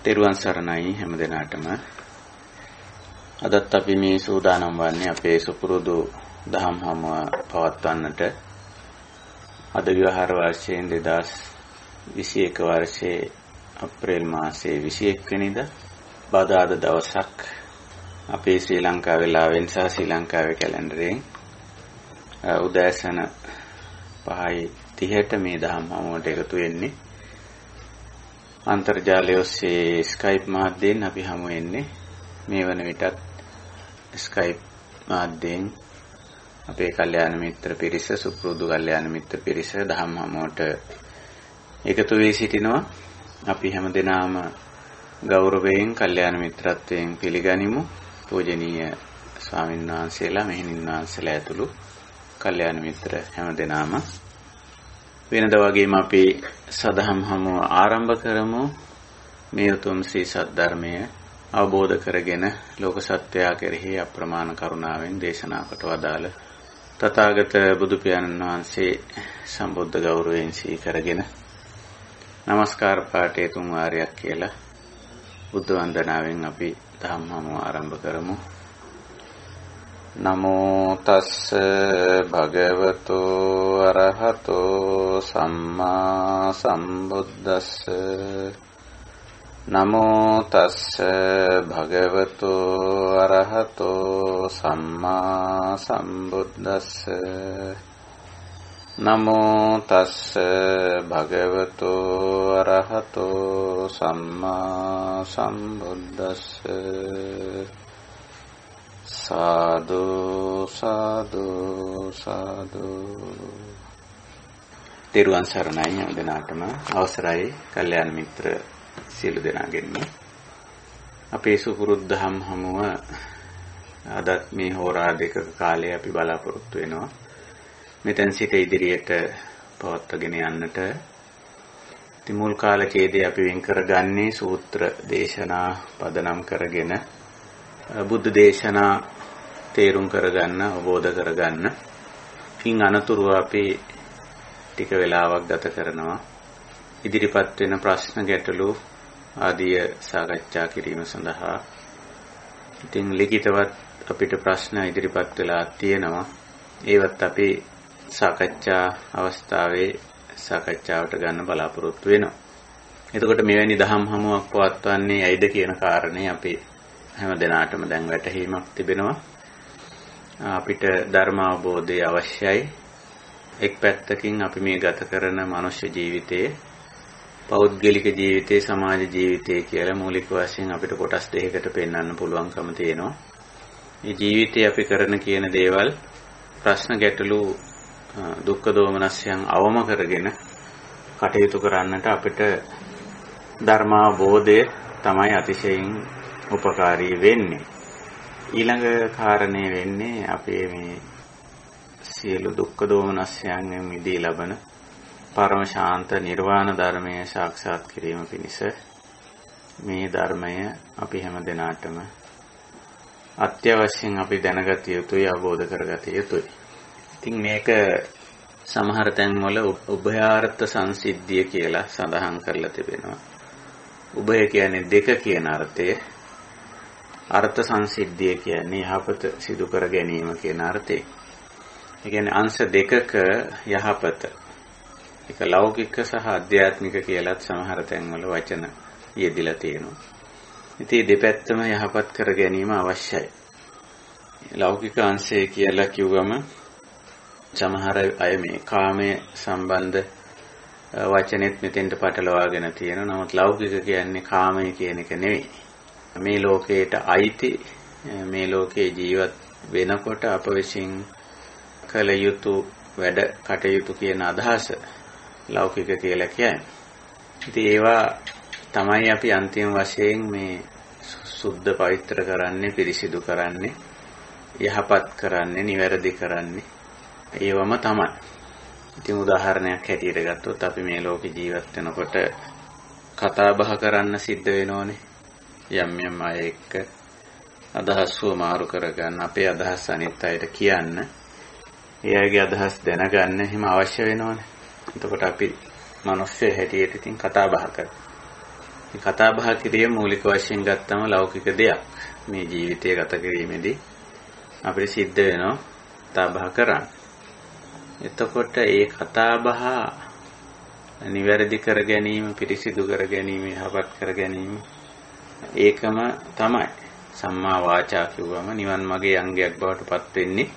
තෙරුවන් සරණයි හැම දිනාටම. අදත් අපි මේ සූදානම් වන්නේ අපේ සුපුරුදු දහම් හමුව පවත්වන්නට. අද විවහාර වර්ෂයෙන් 2021 වර්ෂයේ අප්‍රේල් මාසයේ 21 වෙනිදා බදාද දවසක් අපේ ශ්‍රී ලංකා වේලාවෙන් සහ ශ්‍රී ලංකාවේ කැලෙන්ඩරයෙන් උදෑසන 5:30ට මේ දහම් හමුවට එකතු වෙන්නේ. අන්තර්ජාලය ඔස්සේ ස්කයිප් මාධ්‍යයෙන් අපි හමු වෙන්නේ. මේ වන විටත් ස්කයිප් මාධ්‍යයෙන් අපේ කල්යාණ මිත්‍ර පිරිස, සුපුරුදු කල්යාණ මිත්‍ර පිරිස දහම් හමුවට එකතු වී සිටිනවා. අපි හැමදෙනාම ගෞරවයෙන් කල්යාණ මිත්‍රත්වයෙන් පිළිගනිමු. පූජනීය ස්වාමීන් වහන්සේලා, මෙහෙණින් වහන්සේලා ඇතුළු කල්යාණ මිත්‍ර හැමදෙනාම වෙනද වගේම අපි සදහම් හමුව ආරම්භ කරමු. මේ උතුම් ශ්‍රී සද්ධර්මය අවබෝධ කරගෙන ලෝක සත්‍යය කෙරෙහි අප්‍රමාණ කරුණාවෙන් දේශනා කොට වදාළ තථාගත බුදු පියාණන් වහන්සේ සම්බුද්ධ ගෞරවයෙන් සිහි කරගෙන নমස්කාර පාඨය 3 වාරයක් කියලා බුද්ධ වන්දනාවෙන් අපි ධම්ම හමුව ආරම්භ කරමු. නමෝ තස්ස භගවතු අරහතෝ සම්මා සම්බුද්දස්ස. නමෝ තස්ස භගවතු අරහතෝ සම්මා සම්බුද්දස්ස. නමෝ තස්ස භගවතු අරහතෝ සම්මා සම්බුද්දස්ස. සාදු සාදු සාදු. තෙරුවන් සරණයි හැම දිනාටම. අවසරයි කල්යාණ මිත්‍ර සියලු දෙනාගෙන්ම. අපේ සුපුරුදු දහම් හමුව අදත් මේ හෝරා දෙකක කාලය අපි බලාපොරොත්තු වෙනවා. මෙතෙන් සිට ඉදිරියට පවත්වාගෙන යන්නට. ඉතින් මුල් කාලයේදී අපි වෙන් කරගන්නේ සූත්‍ර දේශනා පදනම් කරගෙන බුද්ධ දේශනා තේරුම් කරගන්න, අවබෝධ කරගන්න. ඉන් අනතුරුව අපි ටික වෙලාවක් ගත කරනවා ඉදිරිපත් වෙන ප්‍රශ්න ගැටලු ආදිය සාකච්ඡා කිරීම සඳහා. ඉතින් ලිඛිතවත් අපිට ප්‍රශ්න ඉදිරිපත් වෙලා තියෙනවා. ඒවත් අපි සාකච්ඡා අවස්ථාවේ සාකච්ඡාවට ගන්න බලාපොරොත්තු වෙනවා. එතකොට මෙවැනි දහම් හමුවක් පවත්වන්නේ ඇයිද කියන කාරණේ අපි හැම දිනාටම දැන් වැටහීමක් තිබෙනවා. අපිට ධර්ම අවබෝධය අවශ්‍යයි. එක් පැත්තකින් අපි මේ ගත කරන මනුෂ්‍ය ජීවිතයේ පෞද්ගලික ජීවිතයේ, සමාජ ජීවිතයේ කියලා මූලික වශයෙන් අපිට කොටස් දෙකකට පෙන්වන්න පුළුවන්කම තියෙනවා. මේ ජීවිතයේ අපි කරන කියන දේවල්, ප්‍රශ්න ගැටලු, දුක්ඛ දෝමනස්යන් අවම කරගෙන කටයුතු කරන්නට අපිට ධර්ම අවබෝධය තමයි අතිශයින් උපකාරී වෙන්නේ. ඊළඟ කාරණේ වෙන්නේ අපේ මේ සියලු දුක්ඛ දෝමනස්යන්ගෙන් මිදී ලබන පරම ශාන්ත නිර්වාණ ධර්මය සාක්ෂාත් කිරීම පිණිස මේ ධර්මය අපි හැම දිනාටම අත්‍යවශ්‍යයෙන් අපි දැනගත යුතුයි, අවබෝධ කරගත යුතුයි. ඉතින් මේක සමහර තැන්වල උභයාර්ථ සංසිද්ධිය කියලා සඳහන් කරලා තිබෙනවා. උභය කියන්නේ දෙක කියන අර්ථය. අර්ථ සංසිද්ධිය කියන්නේ යහපත සිදු කර ගැනීම කියන අර්ථය. ඒ කියන්නේ අංශ දෙකක යහපත. ඒක ලෞකික සහ ආධ්‍යාත්මික කියලාත් සමහර තැන්වල වචන යෙදিলা තියෙනවා. ඉතින් දෙපැත්තම යහපත් කර ගැනීම අවශ්‍යයි. ලෞකික අංශය කියලා කිව්වම සමහර අය මේ කාමයේ සම්බන්ධ වචනෙත් මෙතෙන්ට පටලවාගෙන තියෙනවා. නමුත් ලෞකික කියන්නේ කාමය කියන එක නෙවෙයි. මේ ලෝකයට අයිති, මේ ලෝකේ ජීවත් වෙනකොට අප විසින් කළ යුතු වැඩ කටයුතු කියන අදහස ලෞකික කියලා කියන්නේ. ඉතින් ඒවා තමයි අපි අන්තිම වශයෙන් මේ සුද්ධ පවිත්‍ර කරන්නේ, පිරිසිදු කරන්නේ, යහපත් කරන්නේ, නිවැරදි කරන්නේ. ඒවම තමයි. ඉතින් උදාහරණයක් හැටියට ගත්තොත් අපි මේ ලෝකේ ජීවත් වෙනකොට කතා බහ කරන්න සිද්ධ වෙනෝනේ. යම් යම් අය එක්ක අදහස්ව මාරු කරගන්න, අපේ අදහස් අනිත් අයට කියන්න, එයාගේ අදහස් දැනගන්න එහෙම අවශ්‍ය වෙනෝනේ. එතකොට අපි මිනිස්සු හැටියට ඉතින් කතා බහ කරනවා. මේ කතා බහ කිරීම මූලික වශයෙන් ගත්තම ලෞකික දෙයක්. මේ ජීවිතය ගත කිරීමේදී අපිට සිද්ධ වෙනවා කතා බහ කරන්න. එතකොට ඒ කතා බහ නිවැරදි කර ගැනීම, පිරිසිදු කර ගැනීම, යහපත් කර ගැනීම ඒකම තමයි සම්මා වාචා කියවම නිවන් මාගේ අංගයක් බවට පත් වෙන්නේ.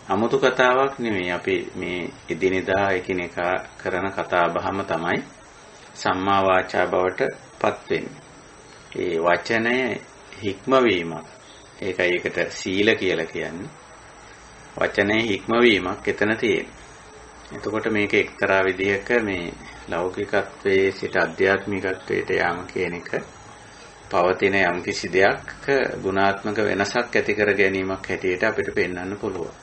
아무තු කතාවක් නෙමෙයි. අපි මේ එදිනෙදා එකිනෙකා කරන කතා බහම තමයි සම්මා වාචා බවට පත් වෙන්නේ. ඒ වචනය හික්මවීමක්. ඒකයි ඒකට සීල කියලා කියන්නේ. වචනයේ හික්මවීමක් එතන තියෙනවා. එතකොට මේක එක්තරා විදිහක මේ ලෞකිකත්වයේ සිට අධ්‍යාත්මිකත්වයට යාම කියන එක පවතින යම් කිසි දෙයක් ගුණාත්මක වෙනසක් ඇති කර ගැනීමක් හැටියට අපිට පෙන්වන්න පුළුවන්.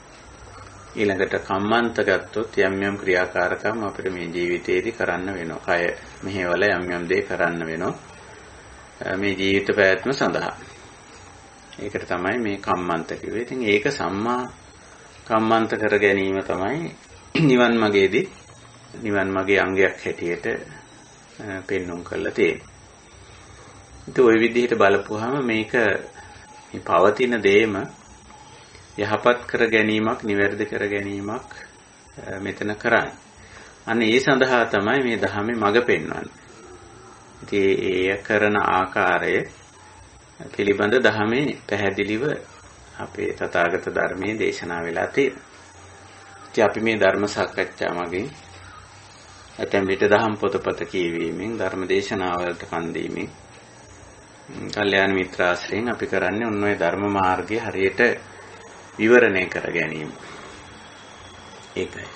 ඊළඟට කම්මන්ත ගත්තොත් යම් යම් ක්‍රියාකාරකම් අපිට මේ ජීවිතේදී කරන්න වෙනවා. කය මෙහෙවල යම් යම් දේ කරන්න වෙනවා. මේ ජීවිත පැවැත්ම සඳහා. ඒකට තමයි මේ කම්මන්ත කිව්වේ. ඉතින් ඒක සම්මා කම්මන්ත කර ගැනීම තමයි නිවන් මාගේදී නිවන් මාගේ අංගයක් හැටියට පෙන්වුම් කරලා තියෙන්නේ. ඉතින් ওই විදිහට බලපුවාම මේක මේ පවතින දේම යහපත් කර ගැනීමක්, නිවැරදි කර ගැනීමක් මෙතන කරන්නේ. අන්න ඒ සඳහා තමයි මේ ධර්මයේ මඟ පෙන්වන්නේ. ඉතින් ඒ කරන ආකාරය පිළිබඳ ධර්මයේ පැහැදිලිව අපේ තථාගත ධර්මයේ දේශනා වෙලා තියෙනවා. ඉතින් අපි මේ ධර්ම සාකච්ඡා මගින් ඇතැම් විට දහම් පොතපත කියවීමෙන්, ධර්ම දේශනාවලට කන් දීමෙන්, කල්යාණ මිත්‍රාශ්‍රයෙන් අපි කරන්නේ ඔන්න ඔය ධර්ම මාර්ගය හරියට විවරණය කර ගැනීම. ඒකයි.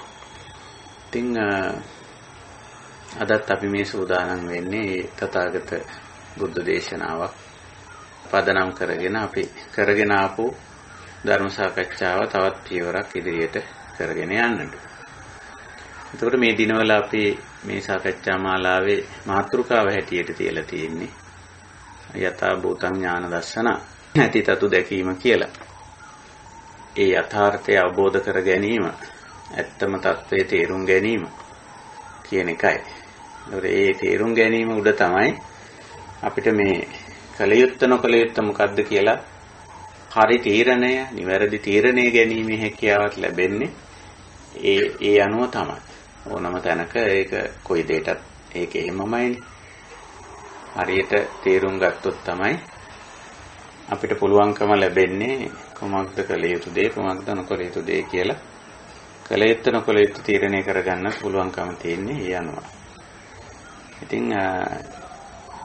ඉතින් අදත් අපි මේ සූදානම් වෙන්නේ තථාගත බුද්ධ දේශනාවක් පදනම් කරගෙන අපි කරගෙන ආපු ධර්ම සාකච්ඡාව තවත් පියවරක් ඉදිරියට කරගෙන යන්නට. එතකොට මේ දිනවල අපි මේ සාකච්ඡා මාලාවේ මාතෘකාව හැටියට තියලා තියෙන්නේ යථා භූතං ඥාන දර්ශන ඇතිතතු දැකීම කියලා. ඒ යථාර්ථය අවබෝධ කර ගැනීම, ඇත්තම తත්වයේ තේරුම් ගැනීම කියන එකයි. ඒතකොට ඒ තේරුම් ගැනීම උඩ තමයි අපිට මේ කලයුත්ත නොකලයුත්ත මොකද්ද කියලා හරි තීරණය, නිවැරදි තීරණය ගැනීමේ හැකියාවක් ලැබෙන්නේ ඒ අනුව තමයි. ඕනම තැනක ඒක කොයි දෙයකටත් ඒක එහෙමමයිනේ. හරියට තේරුම් ගත්තොත් තමයි අපිට පුළුවන්කම ලැබෙන්නේ කොමක්ද කළ යුතු දේ, කොමක්ද නොකළ යුතු දේ කියලා කළ යුත්ත නොකළ යුතු තීරණය කරගන්න පුළුවන්කම තියෙන්නේ ඒ අනුව. ඉතින්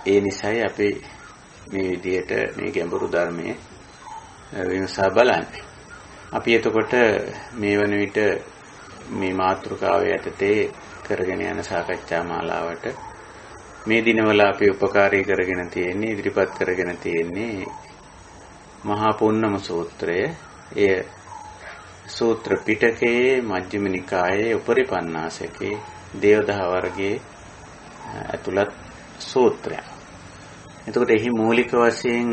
ඒ නිසායි අපි මේ විදිහට මේ ගැඹුරු ධර්මයේ විමසා බලන්නේ. අපි එතකොට මේ වන විට මේ මාතෘකාව යටතේ කරගෙන යන සාකච්ඡා මාලාවට මේ දිනවල අපි උපකාරී කරගෙන තියෙන්නේ, ඉදිරිපත් කරගෙන තියෙන්නේ මහා පුන්නම සූත්‍රය. එය සූත්‍ර පිටකයේ මජ්ක්‍ධිම නිකායේ උපරිපන්නාසකේ දේවදහ වර්ගයේ ඇතුළත් සූත්‍රයක්. එතකොට එහි මූලික වශයෙන්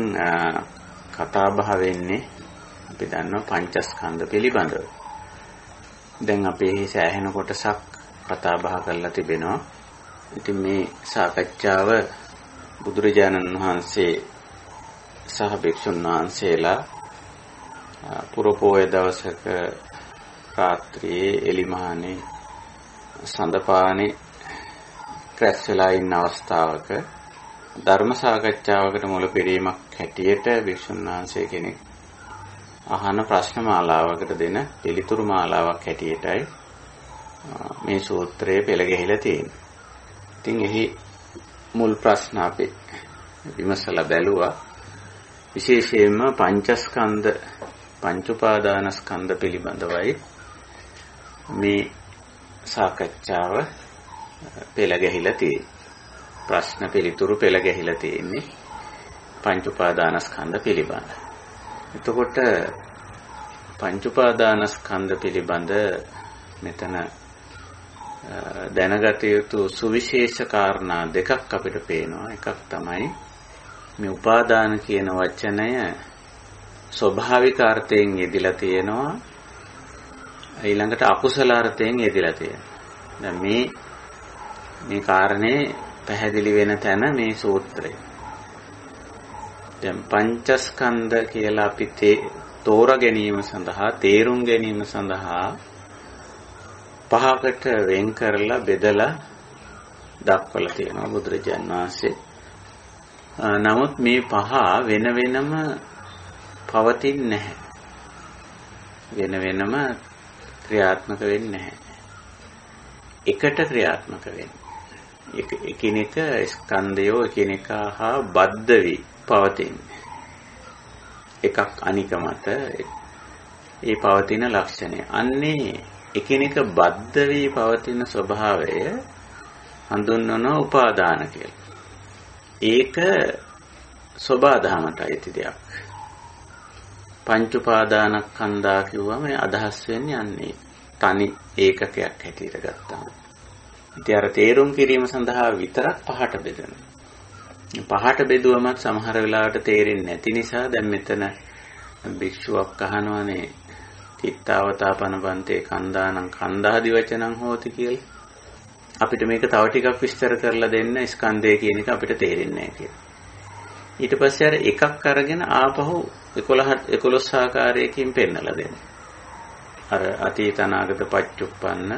කතා බහ වෙන්නේ අපි දන්නවා පංචස්කන්ධ පිළිබඳව. දැන් අපි එහි සෑහෙන කොටසක් කතා බහ කරලා තිබෙනවා. ඉතින් මේ සාකච්ඡාව බුදුරජාණන් වහන්සේ සහ භික්ෂුන් වහන්සේලා පුරපෝය දවසක රාත්‍රියේ එලිමහනේ සඳපානේ ක්‍රැස් වෙලා ඉන්න අවස්ථාවක ධර්ම සාකච්ඡාවකට මුලපිරීමක් හැටියට භික්ෂුන් වහන්සේ කෙනෙක් අහන ප්‍රශ්න මාලාවකට දෙන පිළිතුරු මාලාවක් හැටියටයි මේ සූත්‍රයේ පෙළ ගැහිලා තියෙන්නේ. ඉතින් එහි මුල් ප්‍රශ්න අපි විමසලා බැලුවා. විශේෂයෙන්ම පංචස්කන්ධ, පංච උපාදානස්කන්ධ පිළිබඳවයි මේ සාකච්ඡාව පෙළ ගැහිලා තියෙන්නේ. ප්‍රශ්න පිළිතුරු පෙළ ගැහිලා තියෙන්නේ පංච උපාදානස්කන්ධ පිළිබඳ. එතකොට පංච උපාදානස්කන්ධ පිළිබඳ මෙතන දැනගත යුතු සුවිශේෂ කාරණා දෙකක් අපිට පේනවා. එකක් තමයි මේ උපාදාන කියන වචනය ස්වභාවික අර්ථයෙන් යෙදিলা තියෙනවා, ඊළඟට අකුසල අර්ථයෙන් යෙදিলা තියෙනවා. දැන් මේ කාරණේ පැහැදිලි වෙන තැන මේ සූත්‍රය. දැන් පංචස්කන්ධ කියලා අපි තෝරා ගැනීම සඳහා තේරුම් ගැනීම සඳහා පහකට වෙන් කරලා බෙදලා දක්වලා තියෙනවා බුදුරජාණන් වහන්සේ. නමුත් මේ පහ වෙන වෙනම පවතින්නේ නැහැ. වෙන වෙනම ක්‍රියාත්මක වෙන්නේ නැහැ. එකට ක්‍රියාත්මක වෙන්නේ. එකිනෙක ස්කන්ධයෝ එකිනෙක හා බද්ධ වී පවතින්නේ. එකක් අනික මත ඒ පවතින ලක්ෂණය. අන්නේ එකිනෙක බද්ධ වී පවතින ස්වභාවය හඳුන්වන උපාදාන කියලා. ඒක සබාධමට අයිති දෙයක්. පංච උපාදානස්කන්ධා කිව්වම අදහස් වෙන්නේ අන්නේ තනි ඒකකයක් හැටියට ගත්තාම. ඉතින් අර තේරුම් කිරීම සඳහා විතරක් පහට බෙදෙනවා. පහට බෙදුවමත් සමහර වෙලාවට තේරෙන්නේ නැති නිසා දැන් මෙතන භික්ෂුවක් අහනවානේ කිත්තාවතාපන බන්තේ කන්දානම් කන්දාදි වචනං හෝති කියලා. අපිට මේක තව ටිකක් විස්තර කරලා දෙන්න ස්කන්ධය කියන එක අපිට තේරෙන්නේ නැහැ කියලා. ඊට පස්සේ අර එකක් අරගෙන ආපහු 11 ආකාරයකින් පෙන්නලා දෙන්න. අර අතීත අනාගත පච්චුප්පන්න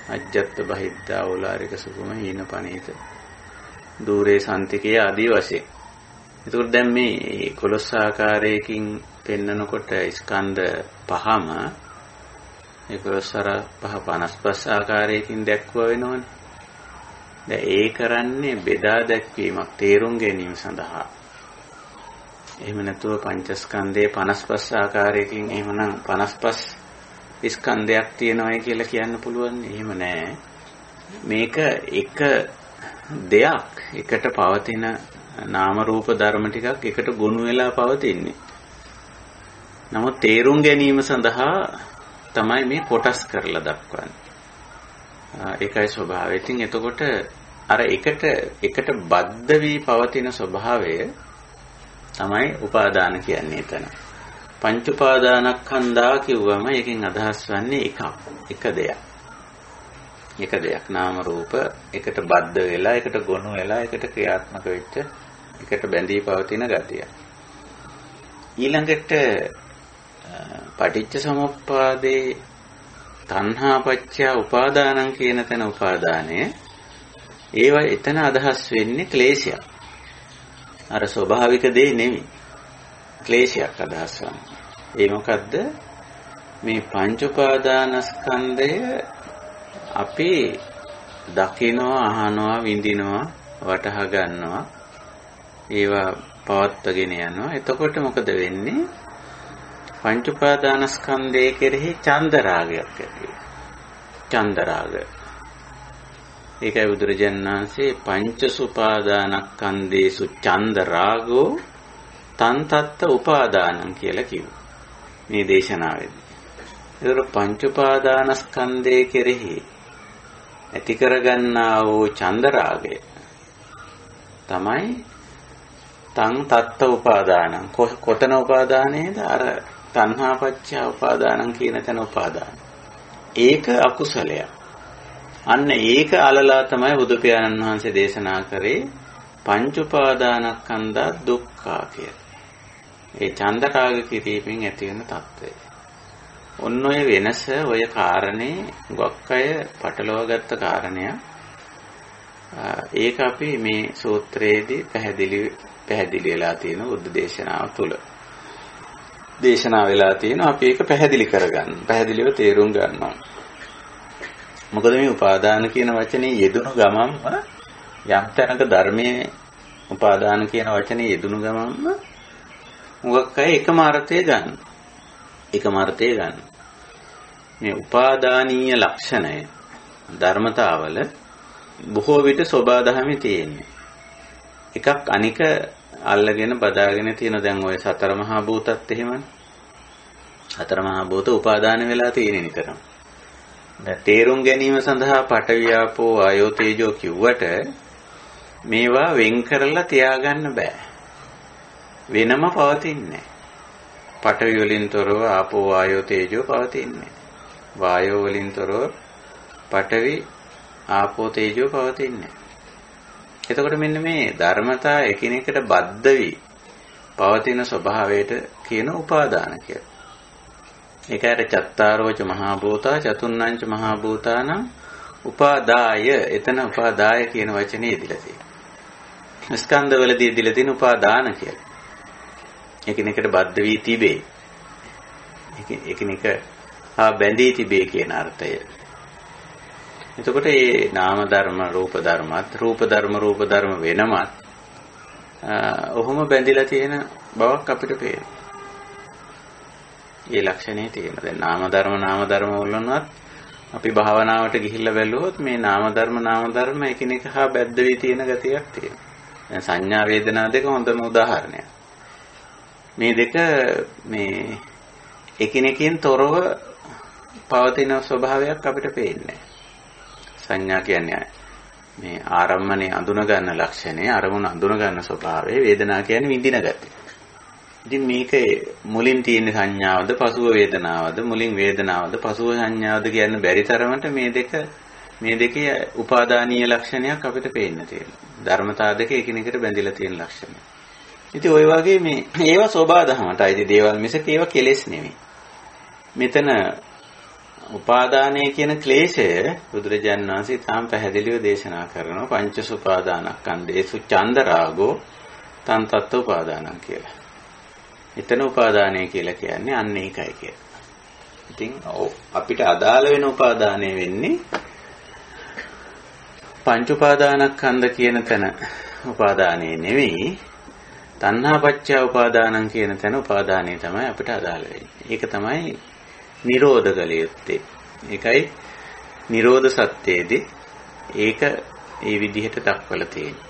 අජ්ජත් බහිද්දා ඕලාරික සුකුම හීන පනීත දූරේ සම්තිකේ ආදී වශයෙන්. ඒකෝට දැන් මේ 11 ආකාරයකින් පෙන්නනකොට ස්කන්ධ පහම 11 පහ 55 ආකාරයකින් දැක්ව වෙනවනේ. දැන් ඒ කරන්නේ බෙදා දැක්වීමක් තේරුම් ගැනීම සඳහා. එහෙම නැතුව පංචස්කන්ධයේ 55 ආකාරයකින් එහෙමනම් 55 ස්කන්ධයක් තියෙනවායි කියලා කියන්න පුළුවන්. එහෙම නෑ. මේක එක දෙයක් එකට පවතින නාම රූප ධර්ම ටිකක් එකට ගොනු වෙලා පවතින්නේ. නමුත් තේරුම් ගැනීම සඳහා තමයි මේ කොටස් කරලා දක්වන්නේ. ඒකයි ස්වභාවය. ඉතින් එතකොට අර එකට බද්ධ වී පවතින ස්වභාවය තමයි උපාදාන කියන්නේ එතන. පංච උපාදානස්කන්ධා කිව්වම එකෙන් අදහස් වන්නේ එක දෙයක්. එක දෙයක් නාම රූප එකට බද්ධ වෙලා එකට ගොනු වෙලා එකට ක්‍රියාත්මක වෙච්ච එකට බැඳී පවතින ගතිය. ඊළඟට පටිච්ච සමුප්පාදේ තණ්හා පත්‍ය උපාදානං කියන තැන උපාදානය ඒවා එතන අදහස් වෙන්නේ ක්ලේශයක්. අර ස්වභාවික දේ නෙමෙයි. ක්ලේශයක් අදහස් වන්නේ. ඒ මොකද්ද? මේ පංච උපාදානස්කන්ධය අපි දකිනවා, අහනවා, විඳිනවා, වටහා ගන්නවා. ඒවා පවත්වාගෙන යනවා. එතකොට මොකද වෙන්නේ? පංච උපාදානස්කන්ධයේ කෙරෙහි ඡන්ද රාගයක් ඇති වෙනවා. ඡන්ද රාග. ඒකයි බුදුරජාණන් වහන්සේ පංච සුපාදානස්කන්ධේසු ඡන්ද රාගෝ තන් තත්ත උපාදානං කියලා කිව්වා. මේ දේශනාවේදී. ඒතර පංච උපාදානස්කන්ධයේ කෙරෙහි ඇති කරගන්නා වූ ඡන්ද රාගය තමයි තං තත්ත උපාදානං. කොතන උපාදානයේද? අර තණ්හා පත්‍ය උපාදානං කියන තැන උපාදාන. ඒක අකුසලයක්. අන්න ඒක අලලා තමයි බුදු පියාණන් වහන්සේ දේශනා කරේ පංච උපාදානස්කන්ධා දුක්ඛා කියලා. ඒ ඡන්ද රාග කිරීමෙන් ඇති වෙන తত্ত্বය. ඔන්න ඔය වෙනස ඔය කාරණේ ගොක් අය පටලවාගත්ත කාරණයක්. ඒක අපි මේ සූත්‍රයේදී පැහැදිලි වෙලා තියෙන බුද්ධ දේශනාව තුළ. දේශනා වෙලා තියෙනවා අපි ඒක පැහැදිලි කරගන්න. පැහැදිලිව තේරුම් ගන්නවා. මොකද මේ උපාදාන කියන වචනේ යෙදුණු ගමන්ම යම් තැනක ධර්මයේ උපාදාන කියන වචනේ යෙදුණු ගමන්ම මොකක් අය එකම අර්ථය ගන්න. එකම අර්ථය ගන්න. මේ උපාදානීය ලක්ෂණය ධර්මතාවල බොහෝ විට සෝබාදහමේ තියෙන්නේ. එකක් අනික අල්ලගෙන බදාගෙන තියෙන දැන් ඔය සතර මහා භූතත් එහෙමනේ. සතර මහා භූත උපාදාන වෙලා තියෙන නිතරම. දැන් තේරුම් ගැනීම සඳහා පඨවියාපෝ ආයෝ තේජෝ කිව්වට මේවා වෙන් කරලා තියාගන්න බෑ. වෙනම පවතින්නේ. පඨවි වලින් තොරව ආපෝ ආයෝ තේජෝ පවතින්නේ. වායෝ වලින් තොරව පඨවි ආපෝ තේජෝ පවතින්නේ. එතකොට මෙන්න මේ ධර්මතා එකිනෙකට බද්ධ වී පවතින ස්වභාවයට කියන උපාදාන කියලා. ඒකයට චත්තාරෝච මහා භූතා චතුන්නංච මහා භූතානම් උපාදාය, එතන උපාදාය කියන වචනේ ඉදිලා තියෙනවා. ස්කන්ධවලදී ඉදිලා තියෙන උපාදාන කියලා. එකිනෙකට බද්ධ වී තිබේ. එකිනෙක හා බැඳී තිබේ කියන අර්ථය. එතකොට මේ නාම ධර්ම රූප ධර්මත් රූප ධර්ම වෙනමත් ඔහොම බැඳිලා තියෙන බවක් අපිට පේනවා. ඒ ලක්ෂණේ තියෙනවා. දැන් නාම ධර්ම වලනවත් අපි භාවනාවට ගිහිල්ලා බැලුවොත් මේ නාම ධර්ම එකිනෙක හා බැඳ වී තියෙන ගතියක් තියෙනවා. දැන් සංඥා වේදනා දෙක හොඳම උදාහරණයක්. මේ දෙක මේ එකිනෙකින් තොරව පවතින ස්වභාවයක් අපිට පේන්නේ. සංඥා කියන්නේ මේ ආරම්මණය අඳුන ගන්න ලක්ෂණය, අරමුණ අඳුන ගන්න ස්වභාවය, වේදනා කියන්නේ විඳින ගතිය. ඉතින් මේක මුලින් තියෙන සංඥාවද, පසුව වේදනාවද, මුලින් වේදනාවද, පසුව සංඥාවද කියන්න බැරි තරමට මේ දෙකේ උපාදානීය ලක්ෂණයක් අපිට පේන්න තියෙනවා. ධර්මතා දෙක එකිනෙකට බැඳිලා තියෙන ලක්ෂණ. ඉතින් ওই වගේ මේ ඒවා සෝබාදහමට අයිති දේවල් මිසක ඒවා කෙලෙස් නෙමෙයි. මෙතන උපාදානය කියන ක්ලේශය බුදුරජාණන් වහන්සේ තාම පැහැදිලිව දේශනා කරනවා. පංච සුපාදානස්කන්ධේසු චන්දරාගෝ තන් තත්ත උපාදානං කියලා. එතන උපාදානය කියලා කියන්නේ අන්න ඒකයි කියලා. ඉතින් අපිට අදාළ වෙන උපාදානය වෙන්නේ පංච උපාදානස්කන්ධ කියන තැන උපාදානය නෙවෙයි. තණ්හාපච්චය උපාදානං කියන තැන උපාදානය තමයි අපිට අදාළ වෙන්නේ. ඒක තමයි නිරෝධ කළ යුත්තේ. ඒකයි නිරෝධ සත්‍යයේදී ඒක ඒ විදිහට දක්වලා තියෙන්නේ.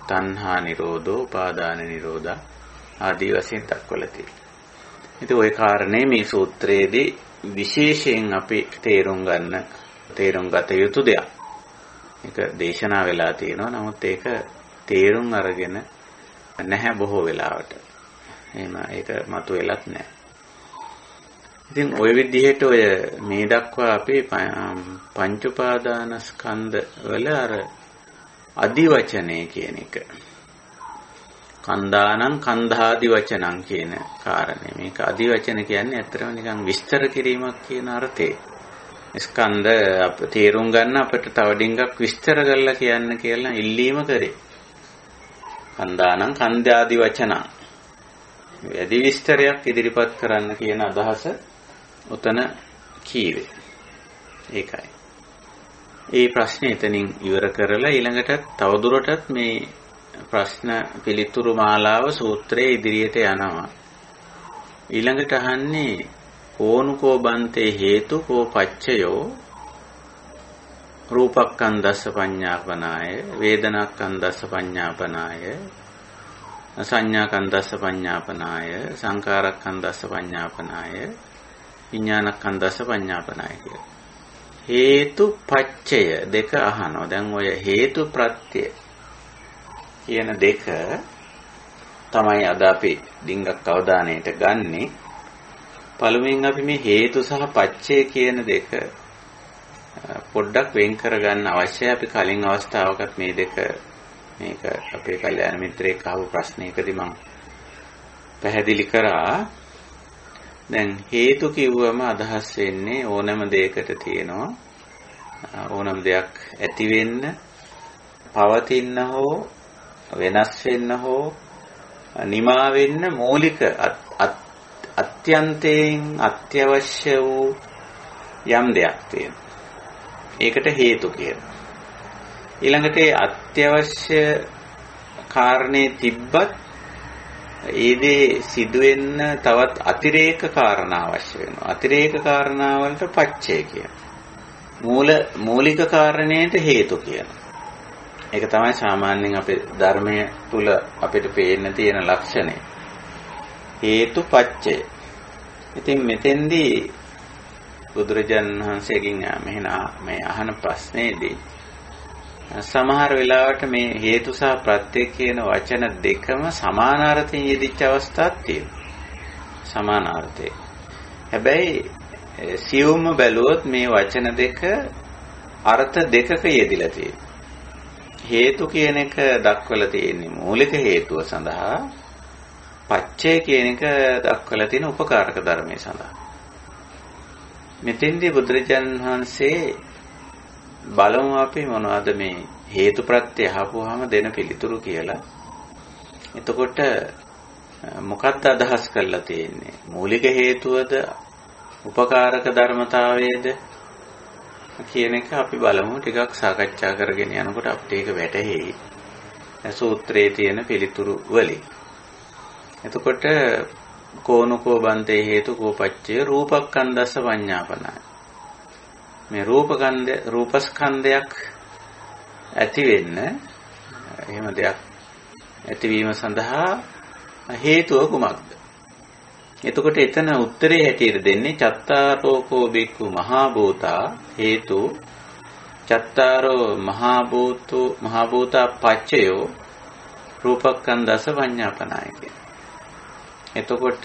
තණ්හා නිරෝධෝ උපාදාන නිරෝධා ආදී වශයෙන් දක්වලා තියෙනවා. ඉතින් ওই කාරණේ මේ සූත්‍රයේදී විශේෂයෙන් අපි තේරුම් ගත යුතු දෙයක්. ඒක දේශනා වෙලා තියෙනවා. නමුත් ඒක තේරුම් අරගෙන නැහැ බොහෝ වෙලාවට. එහෙම ඒක මතුවෙලත් නැහැ. ඉතින් ওই විදිහට ඔය මේ දක්වා අපි පංච උපාදානස්කන්ධ වල අර අදි වචනේ කියන එක කන්දානං කන්ධාදි වචනං කියන කාරණේ. මේක අදි වචන කියන්නේ ඇත්තටම නිකන් විස්තර කිරීමක් කියන අර්ථේ. ස්කන්ධ අප තේරුම් ගන්න අපිට තව ඩිංගක් විස්තර කරලා කියන්න කියලා ඉල්ලීම කරේ. කන්දානං කන්ධාදි වචනං. වැඩි විස්තරයක් ඉදිරිපත් කරන්න කියන අදහස උතන කීවේ. ඒකයි. ඒ ප්‍රශ්නේ එතනින් ඉවර කරලා ඊළඟට තවදුරටත් මේ ප්‍රශ්න පිළිතුරු මාලාව සූත්‍රයේ ඉදිරියට යනවා. ඊළඟට අහන්නේ ඕනුකෝ බන්තේ හේතු කෝ පච්චයෝ රූපක්ඛන්දස්ස පඤ්ඤාපනාය වේදනාක්ඛන්දස්ස පඤ්ඤාපනාය සංඥාක්ඛන්දස්ස පඤ්ඤාපනාය සංකාරක්ඛන්දස්ස පඤ්ඤාපනාය විඥානක්ඛන්දස්ස පඤ්ඤාපනාය කියලා. හේතු පච්චය දෙක අහනවා. දැන් ඔය හේතු ප්‍රත්‍ය කියන දෙක තමයි අද අපි ඩිංගක් අවධානයට ගන්නෙ. පළමුවෙන් අපි මේ හේතු සහ පච්චය කියන දෙක පොඩ්ඩක් වෙන් කරගන්න අවශ්‍යයි. අපි කලින් අවස්ථාවකත් මේක අපේ කල්යාණ මිත්‍රයෙක් අහපු ප්‍රශ්නයකදී මම පැහැදිලි කරා. දැන් හේතු කිව්වම අදහස් වෙන්නේ ඕනම දෙයකට තියෙනවා. ඕනම දෙයක් ඇති වෙන්න, පවතින්න හෝ වෙනස් වෙන්න හෝ නිමා වෙන්න මූලික අත්‍යන්තයෙන් අත්‍යවශ්‍ය වූ යම් දෙයක් තියෙනවා. ඒකට හේතු කියනවා. ඊළඟට අත්‍යවශ්‍ය කාරණේ තිබ්බත් ඒ දේ සිදුවෙන්න තවත් අතිරේක කාරණා අවශ්‍ය වෙනවා. අතිරේක කාරණා වලට පච්චය කියනවා. මූලික කාරණේට හේතු කියනවා. ඒක තමයි සාමාන්‍යයෙන් අපේ ධර්මයේ තුල අපිට පේන්න තියෙන ලක්ෂණය. හේතු පච්චය. ඉතින් මෙතෙන්දී බුදුරජාණන් වහන්සේගෙන් මේ අහන ප්‍රශ්නේදී සමහර වෙලාවට මේ හේතු සහ ප්‍රත්‍ය කියන වචන දෙකම සමානාර්ථයෙන් යෙදිච්ච අවස්ථාවක් තියෙනවා. සමානාර්ථය. හැබැයි සියුම්ම බැලුවොත් මේ වචන දෙක අර්ථ දෙකක යෙදිලා තියෙනවා. හේතු කියන එක දක්වලා තියෙන්නේ මූලික හේතුව සඳහා. පච්චය කියන එක දක්වලා තියෙන උපකාරක ධර්මයේ සඳහා. මෙතෙන්දී බුදුරජාණන් වහන්සේ බලමු අපි මොනවද මේ හේතු ප්‍රත්‍ය අහපුවාම දෙන පිළිතුරු කියලා. එතකොට මොකක්ද අදහස් කරලා තියෙන්නේ? මූලික හේතුවද උපකාරක ධර්මතාවයේද කියන එක අපි බලමු. ටිකක් සාකච්ඡා කරගෙන යනකොට අපිට ඒක වැටහෙයි. සූත්‍රයේ තියෙන පිළිතුරු වලින්. එතකොට කෝනකෝ බන්තේ හේතු කෝපච්චය රූපස්කන්ධස්ස පඤ්ඤාපනයි. මේ රූපස්කන්ධයක් ඇති වෙන්න එහෙම දෙයක් ඇතිවීම සඳහා හේතුව කුමක්ද? එතකොට එතන උත්තරේ හැටියට දෙන්නේ චත්තාරෝකෝ බික්ඛු මහා භූතා හේතු චත්තාරෝ මහා භූතා පච්චයෝ රූපස්කන්ධස්ස පඤ්ඤාපනයි කියන. එතකොට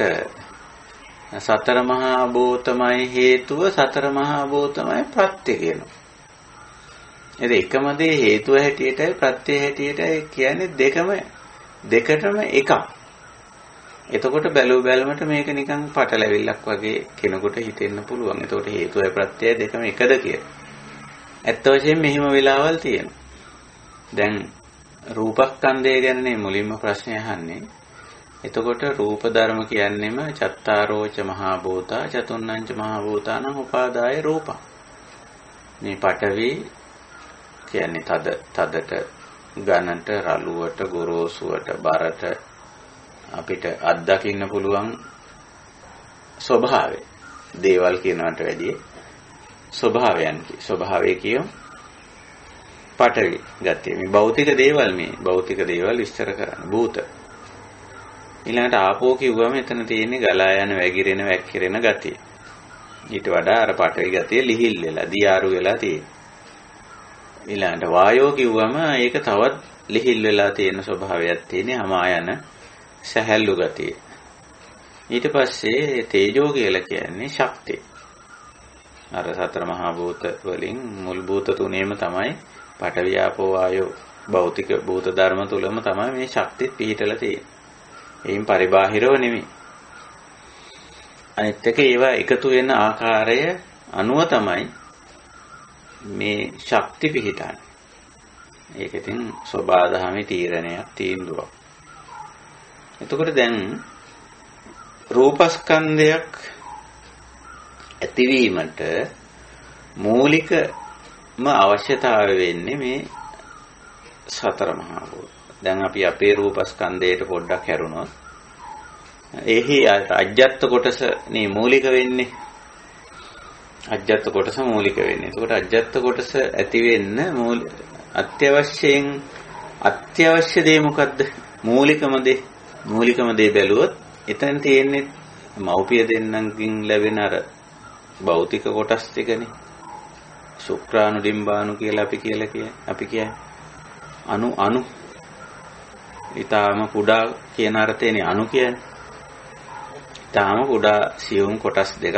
සතර මහා භූතමයි හේතුව සතර මහා භූතමයි ප්‍රත්‍ය කියනවා. එකම දේ හේතුව හැටියටයි ප්‍රත්‍ය හැටියටයි කියන්නේ දෙකටම එකක්. එතකොට බැලුමට මේක නිකන් පටලැවිල්ලක් වගේ කෙනෙකුට හිතෙන්න පුළුවන්. එතකොට හේතුවයි ප්‍රත්‍යයයි දෙකම එකද කියලා. ඇත්ත වශයෙන්ම මෙහිම වෙලාවල් තියෙනවා. දැන් රූපස්කන්ධය ගැනනේ මුලින්ම ප්‍රශ්නේ අහන්නේ. එතකොට රූප ධර්ම කියන්නේම චත්තාරෝච මහා භූතා චතුන්නංච මහා භූතානං උපාදාය රූපං. මේ පඨවි කියන්නේ තදට ඝනට රළුවට ගොරෝසුවට බරට අපිට අත්දකින්න පුළුවන් ස්වභාවය. දේවල් කියනකට වැඩිය ස්වභාවය කියමු. පඨවි ගතිය. මේ භෞතික දේවල් විස්තර කරන්න භූත. ඊළඟට ආපෝ කිව්වම එතන තියෙන්නේ ගලා යන වැగిරෙන වැක්කිරෙන ගතිය. ඊට වඩා අර පඨවි ගතිය ලිහිල් වෙලා දියාරු වෙලා තියෙනවා. ඊළඟට වායෝ කිව්වම ඒක තවත් ලිහිල් වෙලා තියෙන ස්වභාවයක් තියෙන්නේ හමා යන සැහැල්ලු ගතිය. ඊට පස්සේ තේජෝ කියලා කියන්නේ ශක්තිය. අර සතර මහා භූත වලින් මුල් භූත තුනේම තමයි පඨවි ආපෝ වායෝ භෞතික භූත ධර්ම තුලම තමයි මේ ශක්තිය පිහිටලා තියෙන්නේ. එයින් පරිබාහිරව නෙමෙයි. අනිත් එක ඒවා එකතු වෙන ආකාරය අනුව තමයි මේ ශක්ති පිහිටන්නේ. ඒක ඉතින් සබාධාමේ තීරණයක් තීන්දුවක්. එතකොට දැන් රූපස්කන්ධයක් ඇතිවීමට මූලිකම අවශ්‍යතාවය වෙන්නේ මේ සතර මහා භූත. දැන් අපි අපේ රූපස්කන්ධයට පොඩ්ඩක් හැරුණොත් එහි අජ්ජත් කොටස නේ මූලික වෙන්නේ. අජ්ජත් කොටස මූලික වෙන්නේ. එතකොට අජ්ජත් කොටස ඇති වෙන්න අත්‍යවශ්‍ය දේ මොකද්ද? මූලිකම දේ බැලුවොත් එතන තියෙන්නේ මෞපිය දෙන්නන්කින් ලැබෙන අර භෞතික කොටස් ටිකනේ. ශුක්‍රාණු ඩිම්බාණු කියලා අපි කියන්නේ. අණු ඊටාම කුඩා කියන අර්ථයනේ අණු කියන්නේ. ඊටාම කුඩා සියුම් කොටස් දෙකක්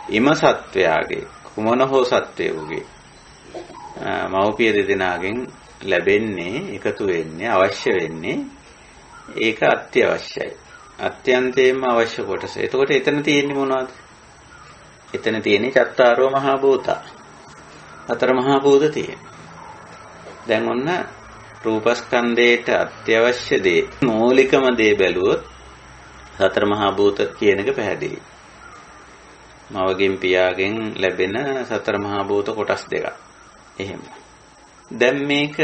ඉම සත්වයාගේ කුමන හෝ සත්වයෙකුගේ මෞපිය දෙදෙනාගෙන් ලැබෙන්නේ එකතු වෙන්නේ අවශ්‍ය වෙන්නේ ඒක අත්‍යවශ්‍යයි. අත්‍යන්තයෙන්ම අවශ්‍ය කොටස. එතකොට එතන තියෙන්නේ මොනවද? එතන තියෙන්නේ චත්තාරෝ මහා භූතා. හතර මහා භූත තියෙනවා. දැන් ඔන්න රූපස්කන්ධයට අත්‍යවශ්‍ය දේ මූලිකම දේ බැලුවොත් සතර මහා භූත කියන එක පැහැදිලි. මවගෙන් පියාගෙන් ලැබෙන සතර මහා භූත කොටස් දෙකක්. එහෙම. දැන් මේක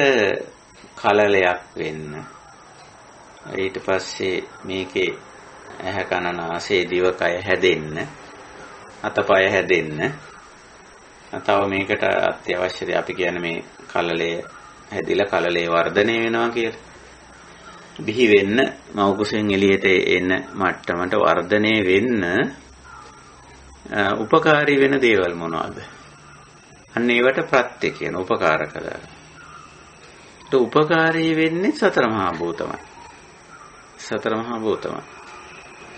කලලයක් වෙන්න. ඊට පස්සේ මේකේ ඇහැ කන නාසය දිවකය හැදෙන්න, අතපය හැදෙන්න. තව මේකට අත්‍යවශ්‍ය දේ අපි කියන්නේ මේ කලලය හැදිලා කලලේ වර්ධනය වෙනවා කියලා. බිහි වෙන්න මව් කුසෙන් එළියට එන්න මට්ටමට වර්ධනය වෙන්න උපකාරී වෙන දේවල් මොනවද? අන්න ඒවට ප්‍රත්‍ය කියන උපකාරක ධර්ම. ඒ උපකාරී වෙන්නේ සතර මහා භූතමයි.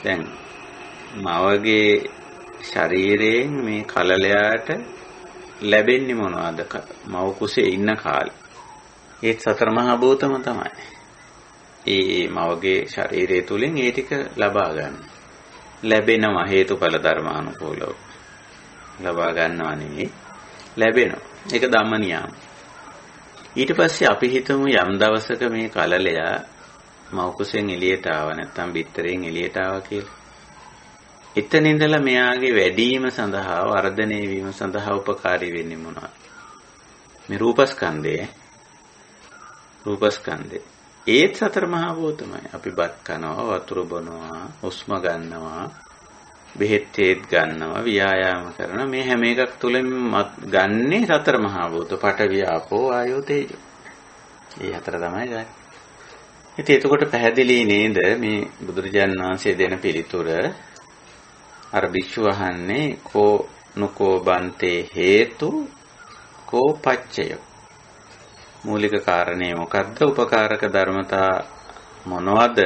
දැන් මවගේ ශරීරයෙන් මේ කලලයාට ලැබෙන්නේ මොනවද? මව් කුසේ ඉන්න කාලේ ඒත් සතර මහා භූතම තමයි. ඒ මවගේ ශරීරය තුලින් ඒ ටික ලබා ගන්න. ලැබෙනවා හේතුඵල ධර්මානුකූලව. ලබා ගන්නවා නෙවෙයි ලැබෙනවා. ඒක ධම්ම නියම. ඊට පස්සේ අපි හිතමු යම් දවසක මේ කලලයා මව් කුසෙන් එළියට ආව නැත්නම් බිත්තරෙන් එළියට ආවා කියලා. එතන ඉඳලා මෙයාගේ වැඩිම සඳහා වර්ධනය වීම සඳහා උපකාරී වෙන්නේ මොනවද? මේ රූපස්කන්ධය. ඒත් සතර මහා භූතමයි. අපි බත් කනවා, වතුර බොනවා, හුස්ම ගන්නවා, බෙහෙත් ගන්නවා, ව්‍යායාම කරනවා. මේ හැම එකක් තුළින් ගන්නේ සතර මහා භූත. පඨවි, ආපෝ, ආයෝ, තේජෝ. මේ හතර තමයි ගන්නේ. ඉතින් එතකොට පැහැදිලි නේද මේ බුදුරජාණන් වහන්සේ දෙන පිළිතුර? අර භික්ෂුව අහන්නේ කෝ නුකෝ බන්තේ හේතු කෝ පච්චය. මූලික කාරණේ මොකද්ද? උපකාරක ධර්මතා මොනවද?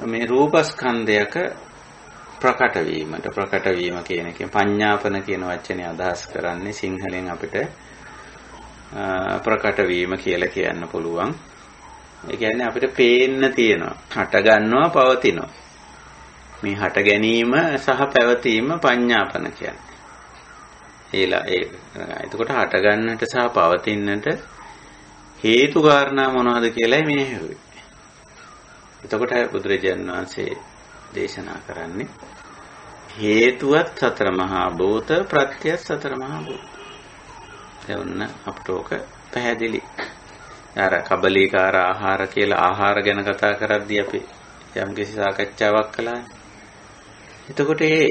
මේ රූපස්කන්ධයක ප්‍රකට වීම කියන එකෙන් පඤ්ඤාපන කියන වචනේ අදහස් කරන්නේ සිංහලෙන් අපිට ප්‍රකට වීම කියලා කියන්න පුළුවන්. ඒ කියන්නේ අපිට පේන්න තියෙනවා. හට ගන්නවා, පවතිනවා. මේ හට ගැනීම සහ පැවතීම පඤ්ඤාපන කියන්නේ. එතකොට හට ගන්නට සහ පවතින්නට හේතු කාරණා මොනවද කියලායි මේ හෙව්වේ. එතකොට බුදුරජාණන් වහන්සේ දේශනා කරන්නේ හේතුවත් සතර මහා භූත, ප්‍රත්‍යයත් සතර මහා භූත. එවන්න අපට ඕක පැහැදිලි. අර කබලීකාර ආහාර කියලා ආහාර ගැන කතා කරද්දී අපි යම්කිසි සාකච්ඡාවක් කළානේ. එතකොට මේ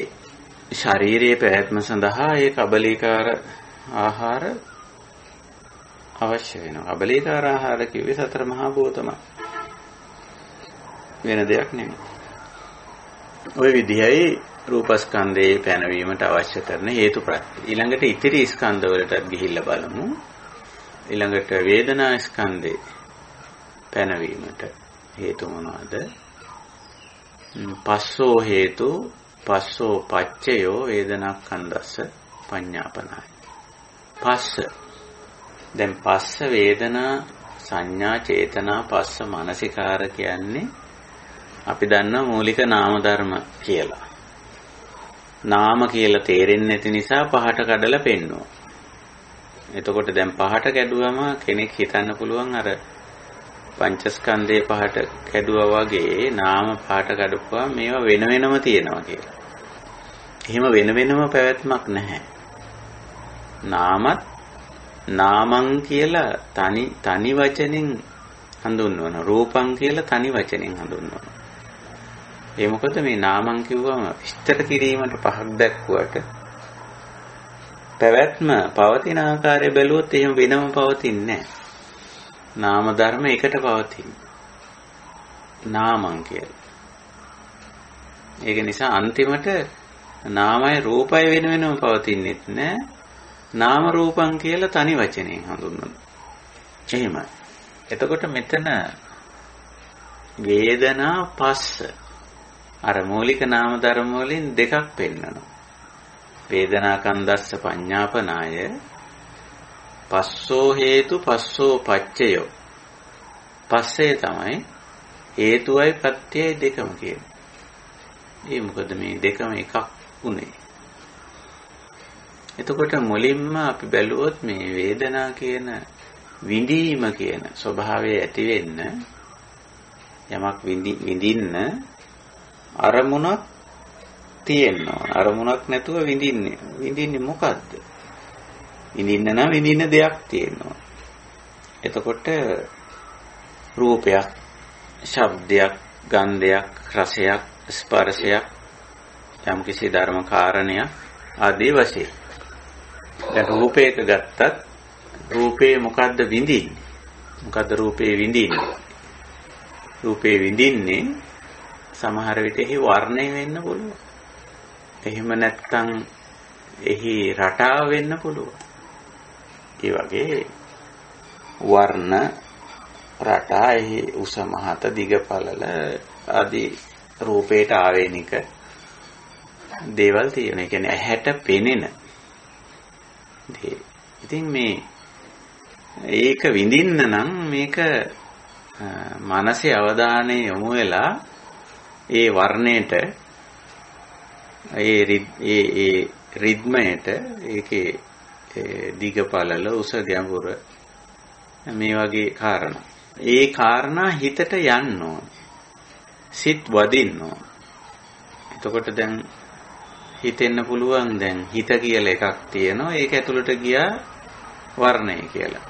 ශාරීරික පැවැත්ම සඳහා ඒ කබලීකාර ආහාර අවශ්‍ය වෙනවා. කබලීකාර ආහාර කිව්වේ සතර මහා භූතමයි. වෙන දෙයක් නෙමෙයි. ওই විදිහයි රූපස්කන්ධයේ පැනවීමට අවශ්‍ය කරන හේතු ප්‍රත්‍ය. ඊළඟට ඉතිරි ස්කන්ධ වලටත් ගිහිල්ලා බලමු. ඊළඟට වේදනා ස්කන්ධේ පැනවීමට හේතු මොනවද? පස්සෝ හේතු පස්සෝ පච්චයෝ වේදනාඛණ්ඩස්ස පඤ්ඤාපනයි. පස්ස. දැන් පස්ස වේදනා සංඥා චේතනා පස්ස මානසිකාර කියන්නේ අපි දන්නා මූලික නාම ධර්ම කියලා. නාම කියලා තේරෙන්නේ නැති නිසා පහට කඩලා පෙන්වනවා. එතකොට දැන් පහට කැඩුවම කෙනෙක් හිතන්න පුළුවන් අර පංචස්කන්ධයේ පහට කැඩුවා වගේ නාම පහට කඩපුවා මේවා වෙන වෙනම තියෙනවා කියලා. එහෙම වෙන වෙනම පැවැත්මක් නැහැ. නාමත් නාමං කියලා තනි වචනෙන් හඳුන්වන, රූපං කියලා තනි වචනෙන් හඳුන්වන. ඒ මොකද මේ නාමං කිව්වම විස්තර කිරීමට පහක් දැක්වුවට පැවැත්ම පවතින ආකාරය බැලුවොත් එහෙම වෙනම පවතින්නේ නැහැ. නාම ධර්ම එකට පවතින. නාමං කියලා. ඒක නිසා අන්තිමට නාමයි රූපයි වෙන වෙනම පවතින්නෙත් නැහැ. නාම රූපං කියලා තනි වචනයෙන් හඳුන්වනවා. එහෙමයි. එතකොට මෙතන වේදනා පස්ස අර මූලික නාම ධර්ම වලින් දෙකක් පෙන්වනවා. වේදනා කන්දස්ස පඤ්ඤාපනාය පස්සෝ හේතු පස්සෝ පච්චයෝ. පස්සේ තමයි හේතුවයි ප්‍රත්‍යයයි දෙකම කියන්නේ. ඒ මොකද මේ දෙකම එකක් උනේ. එතකොට මුලින්ම අපි බැලුවොත් මේ වේදනා කියන විඳීම කියන ස්වභාවය ඇති වෙන්න යමක් විඳින්න අරමුණක් තියෙනවා. අරමුණක් නැතුව විඳින්නේ මොකද්ද? විඳින්න නම් විඳින්න දෙයක් තියෙනවා. එතකොට රූපයක්, ශබ්දයක්, ගන්ධයක්, රසයක්, ස්පර්ශයක්, යම්කිසි ධර්ම කාරණයක් ආදී වශයෙන්. දැන් රූපයක ගත්තත් රූපේ මොකද්ද විඳින්නේ? මොකද්ද රූපේ විඳින්නේ? රූපේ විඳින්නේ සමහර විට එහි වර්ණය වෙන්න පුළුවන්. එහෙම නැත්නම් එහි රටාව වෙන්න පුළුවන්. ඒ වගේ වර්ණ රටා එහි උස මහත දිග පළල ආදී රූපේට ආවේනික දේවල් තියෙනවා. ඒ කියන්නේ ඇහැට පෙනෙන දේ. ඉතින් මේ ඒක විඳින්න නම් මේක මනසේ අවධානය යොමු වෙලා ඒ වර්ණයට ඒ රිද්මයට ඒකේ දිග පළල උස ගැඹුර මේ වගේ කාරණා. ඒ කාරණා හිතට යන්න ඕන. සිත් වදින්න ඕන. එතකොට දැන් හිතෙන්න පුළුවන් දැන් හිත කියලා එකක් තියෙනවා. ඒක ඇතුළට ගියා වර්ණය කියලා.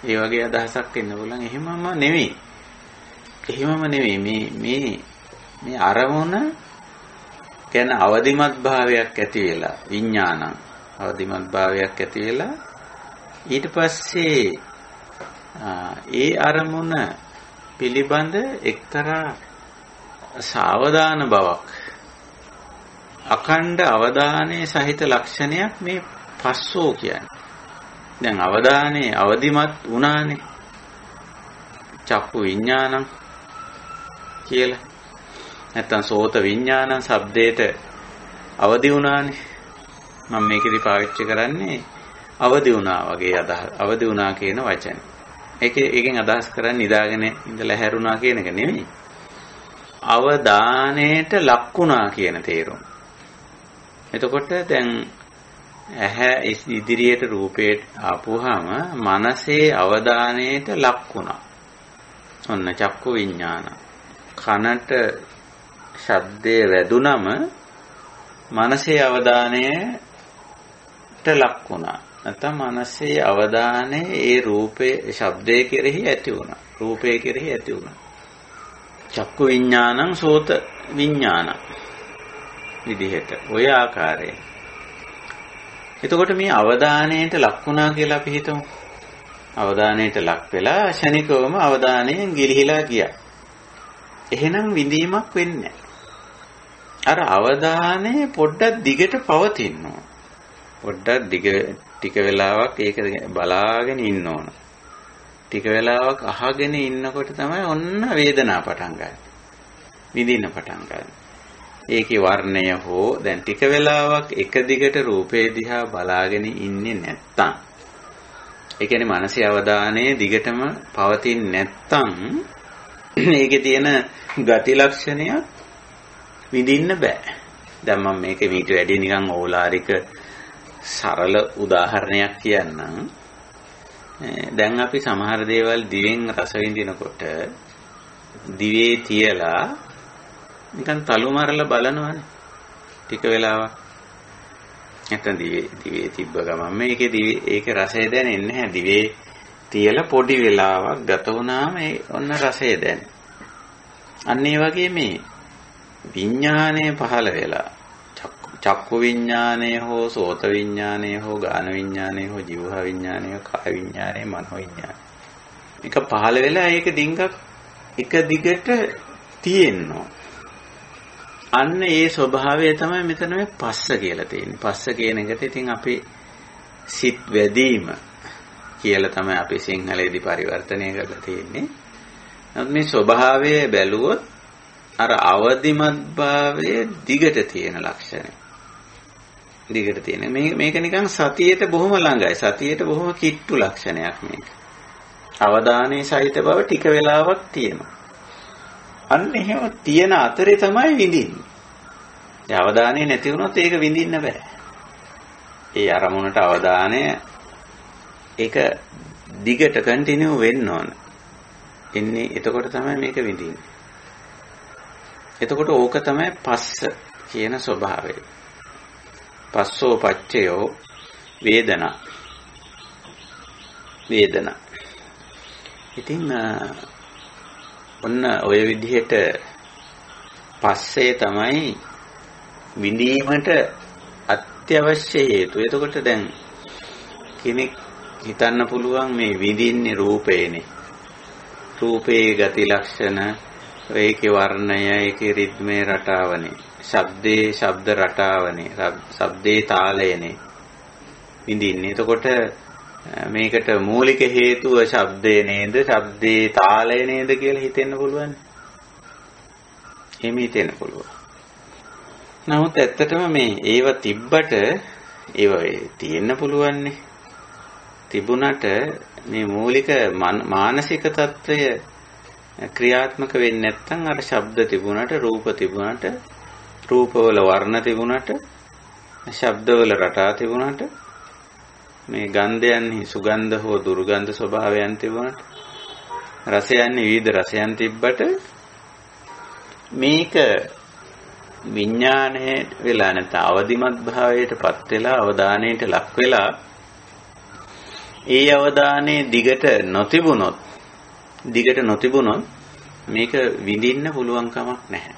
ඒ වගේ අදහසක් එන්න පුළුවන්. එහෙමම නෙවෙයි. එහෙමම නෙවෙයි. මේ අරමුණ කියන අවදිමත් භාවයක් ඇති වෙලා විඥානං අවදිමත් භාවයක් ඇති වෙලා ඊට පස්සේ ඒ අරමුණ පිළිබඳ එක්තරා සාවධාන බවක් අඛණ්ඩ අවධානයේ සහිත ලක්ෂණයක් මේ පස්සෝ කියන්නේ. දැන් අවධානයේ අවදිමත් වුණානේ. චක්කු විඥානං කියලා. නැත්තම් සෝත විඥානං ශබ්දයට අවදි වුණානේ. මම මේකෙදි පාවිච්චි කරන්නේ අවදි වුණා වගේ අදහස. අවදි වුණා කියන වචනේ. ඒකෙන් අදහස් කරන්නේ නිදාගෙන ඉඳලා හැරුණා කියන එක නෙමෙයි. අවධානයට ලක්ුණා කියන තේරුම. එතකොට දැන් ඇහැ ඉදිරියට රූපයට ආපුවාම මනසේ අවධානයට ලක්ුණා. ඔන්න චක්කු විඥාන. කනට ශබ්දේ වැදුනම මනසේ අවධානයට ලක්ුණා. නැත්නම් මනසේ අවධානය ඒ රූපේ ශබ්දේ කෙරෙහි ඇති වුණා. රූපේ කෙරෙහි ඇති වුණා. චක්කු විඥානං සෝත විඥානං විදිහට ඔය ආකාරයෙන්. එතකොට මේ අවධානයට ලක්ුණා කියලා අපි හිතමු. අවධානයට ලක් වෙලා ශනිකවම අවධානයෙන් ගිලිහිලා ගියා. එහෙනම් විඳීමක් වෙන්නේ අර අවධානය පොඩ්ඩක් දිගට පවතිනවා. පොඩ්ඩක් ටික වෙලාවක් ඒක බලාගෙන ඉන්න ඕන. ටික වෙලාවක් අහගෙන ඉන්නකොට තමයි ඔන්න වේදනාව පටන් ගන්න. විඳින්න පටන් ගන්න. ඒකේ වර්ණය හෝ දැන් ටික වෙලාවක් එක දිගට රූපේ දිහා බලාගෙන ඉන්නේ නැත්තම් ඒ කියන්නේ මානසික අවධානය දිගටම පවතින්නේ නැත්තම් මේකේ තියෙන ගති ලක්ෂණය විඳින්න බෑ. දැන් මම මේක මීට වැඩි නිකන් ඕලාරික සරල උදාහරණයක් කියන්නම්. දැන් අපි සමහර දේවල් දිවෙන් රස විඳිනකොට දිවේ තියලා නිකන් තලු මරලා බලනවනේ ටික වෙලාවක්. නැත්නම් දිවේ තිබ්බ ගමන් මේකේ රසය දැනෙන්නේ නැහැ. දිවේ තියලා පොඩි වෙලාවක් ගත වුණාම ඔන්න රසය දැනෙන. අන්න ඒ වගේ මේ විඥානය පහළ වෙලා චක්කු විඥානය හෝ සෝත විඥානය හෝ ගාන විඥානය හෝ ජීවහ විඥානය හෝ කාය විඥානය මනෝ විඥානය එක පහළ වෙලා ඒක ඩිංගක් එක දිගට තියෙනවා. අන්න ඒ ස්වභාවය තමයි මෙතන මේ පස්ස කියලා තියෙන්නේ. පස්ස කියන එකට ඉතින් අපි සිත් වැදීම කියලා තමයි අපි සිංහලයේදී පරිවර්තනය කරලා තියෙන්නේ. නමුත් මේ ස්වභාවය බැලුවොත් අර අවදිමත් භාවයේ දිගට තියෙන ලක්ෂණය. දිගට තියෙන. මේක නිකන් සතියට බොහොම ළඟයි. සතියට බොහොම කිට්ටු ලක්ෂණයක් මේක. අවධානයේ සහිත බව ටික වෙලාවක් තියෙනවා. අන්න එහෙම තියෙන අතරේ තමයි විඳින්නේ. ඒ අවධානය නැති වුණොත් ඒක විඳින්න බෑ. ඒ අරමුණට අවධානය ඒක දිගට කන්ටිනියු වෙන්න ඕන. එන්නේ එතකොට තමයි මේක විඳින්නේ. එතකොට ඕක තමයි පස්ස කියන ස්වභාවය. පස්සෝ පච්චයෝ වේදනා. ඉතින් ඔන්න ඔය විදිහට පස්සේ තමයි විඳීමට අත්‍යවශ්‍ය හේතු. එතකොට දැන් කෙනෙක් හිතන්න පුළුවන් මේ විඳින්නේ රූපේනේ. රූපේ ගති ලක්ෂණ, ඒකේ වර්ණය, ඒකේ රිද්මේ රටාවනේ. ශබ්දේ ශබ්ද රටාවනේ. ශබ්දේ තාලයනේ විඳින්නේ. එතකොට මේකට මූලික හේතුව ශබ්දේ නේද? ශබ්දේ තාලය නේද කියලා හිතෙන්න පුළුවන්. එහෙම හිතෙන්න පුළුවන්. නමුත් ඇත්තටම මේ ඒව තිබ්බට ඒව තියෙන්න පුළුවන්නේ. තිබුණට මේ මූලික මානසික తত্ত্বය ක්‍රියාත්මක වෙන්නේ නැත්නම් අර ශබ්ද තිබුණට රූප තිබුණට රූපවල වර්ණ තිබුණට ශබ්දවල රටා තිබුණට මේ ගන්ධයන්හි සුගන්ධ හෝ දුර්ගන්ධ ස්වභාවයන් තිබුණට රසයන්හි විවිධ රසයන් තිබ්බට මේක විඥානයේ වෙලා නැත්නම් අවදිමත් භාවයටපත් වෙලා අවධානයට ලක් වෙලා ඒ අවධානයේ දිගට නොතිබුණොත් මේක විඳින්න පුළුවන් කමක් නැහැ.